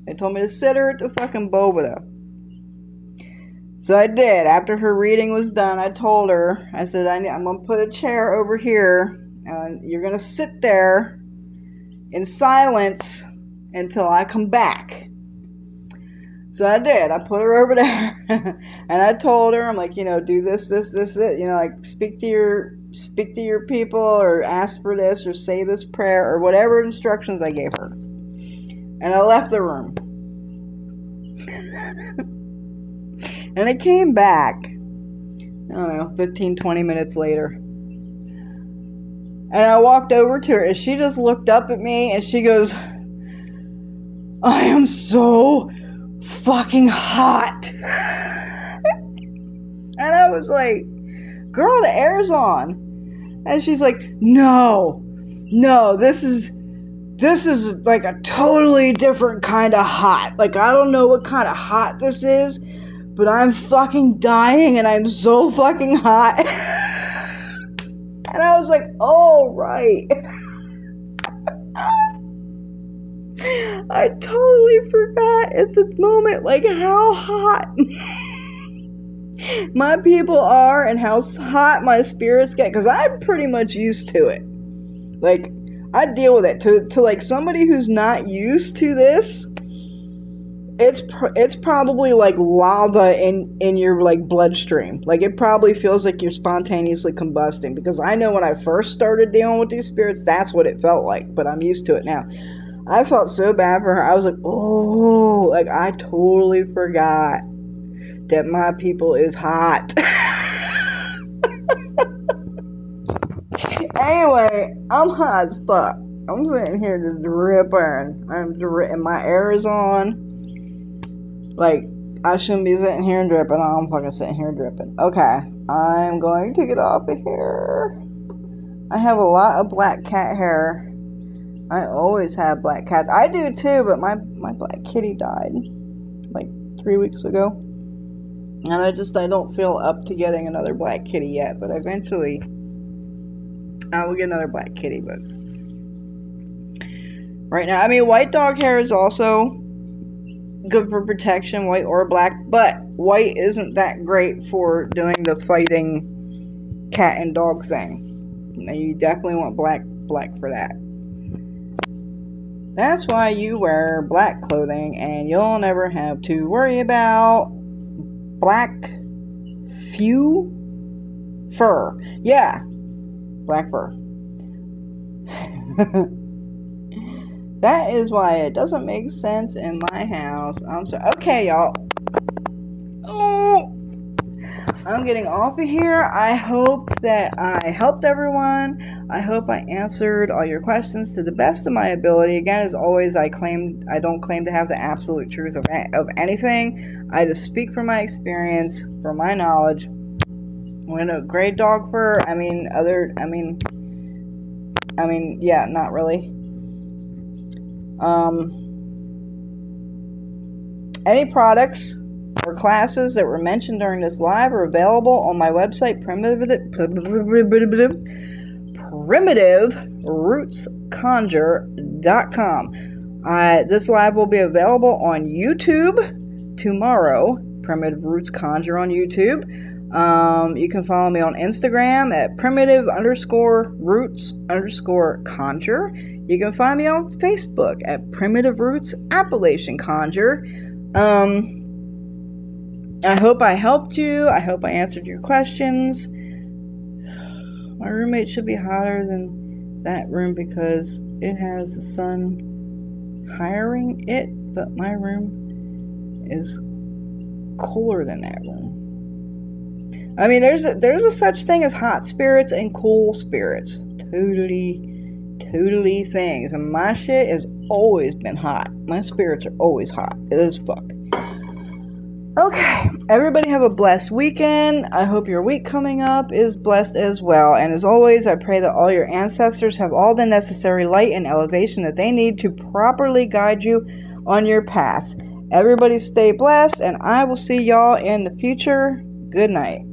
They told me to sit her at the fucking Bovida. So I did. After her reading was done, I told her, I said, I'm going to put a chair over here, and you're going to sit there in silence until I come back. So I did. I put her over there, and I told her, I'm like, do this, like speak to your people, or ask for this, or say this prayer, or whatever instructions I gave her. And I left the room. And I came back, I don't know, 15, 20 minutes later. And I walked over to her, and she just looked up at me, and she goes, I am so fucking hot. And I was like, girl, the air's on. And she's like, no, this is like a totally different kind of hot. Like, I don't know what kind of hot this is, but I'm fucking dying, and I'm so fucking hot. And I was like, oh, right. I totally forgot at the moment, like, how hot my people are and how hot my spirits get, because I'm pretty much used to it. Like, I deal with it. To like somebody who's not used to this, it's probably like lava in your like bloodstream. Like, it probably feels like you're spontaneously combusting, because I know when I first started dealing with these spirits, that's what it felt like, but I'm used to it now. I felt so bad for her. I was like, oh, like, I totally forgot that my people is hot. Anyway, I'm hot as fuck. I'm sitting here just dripping. And my air is on. Like, I shouldn't be sitting here dripping. I'm fucking sitting here dripping. Okay, I'm going to get off of here. I have a lot of black cat hair. I always have black cats. I do too, but my black kitty died like 3 weeks ago. And I don't feel up to getting another black kitty yet, but eventually I will get another black kitty. But right now, I mean, white dog hair is also good for protection, white or black, but white isn't that great for doing the fighting cat and dog thing. Now, you definitely want black for that. That's why you wear black clothing, and you'll never have to worry about black fur. Yeah, black fur. That is why it doesn't make sense in my house. I'm sorry. Okay, y'all. Oh, I'm getting off of here. I hope that I helped everyone. I hope I answered all your questions to the best of my ability. Again, as always, I don't claim to have the absolute truth of anything. I just speak from my experience, from my knowledge. When a gray dog fur, yeah, not really. Any products or classes that were mentioned during this live are available on my website, primitiverootsconjure.com. This live will be available on YouTube tomorrow. Primitive Roots Conjure on YouTube. You can follow me on Instagram at primitive_roots_conjure. You can find me on Facebook at Primitive Roots Appalachian Conjure. I hope I helped you. I hope I answered your questions. My roommate should be hotter than that room because it has the sun hiring it, but my room is cooler than that room. I mean, there's a such thing as hot spirits and cool spirits. Totally things. And my shit has always been hot. My spirits are always hot. It is fuck. Okay, everybody have a blessed weekend. I hope your week coming up is blessed as well. And as always, I pray that all your ancestors have all the necessary light and elevation that they need to properly guide you on your path. Everybody stay blessed, and I will see y'all in the future. Good night.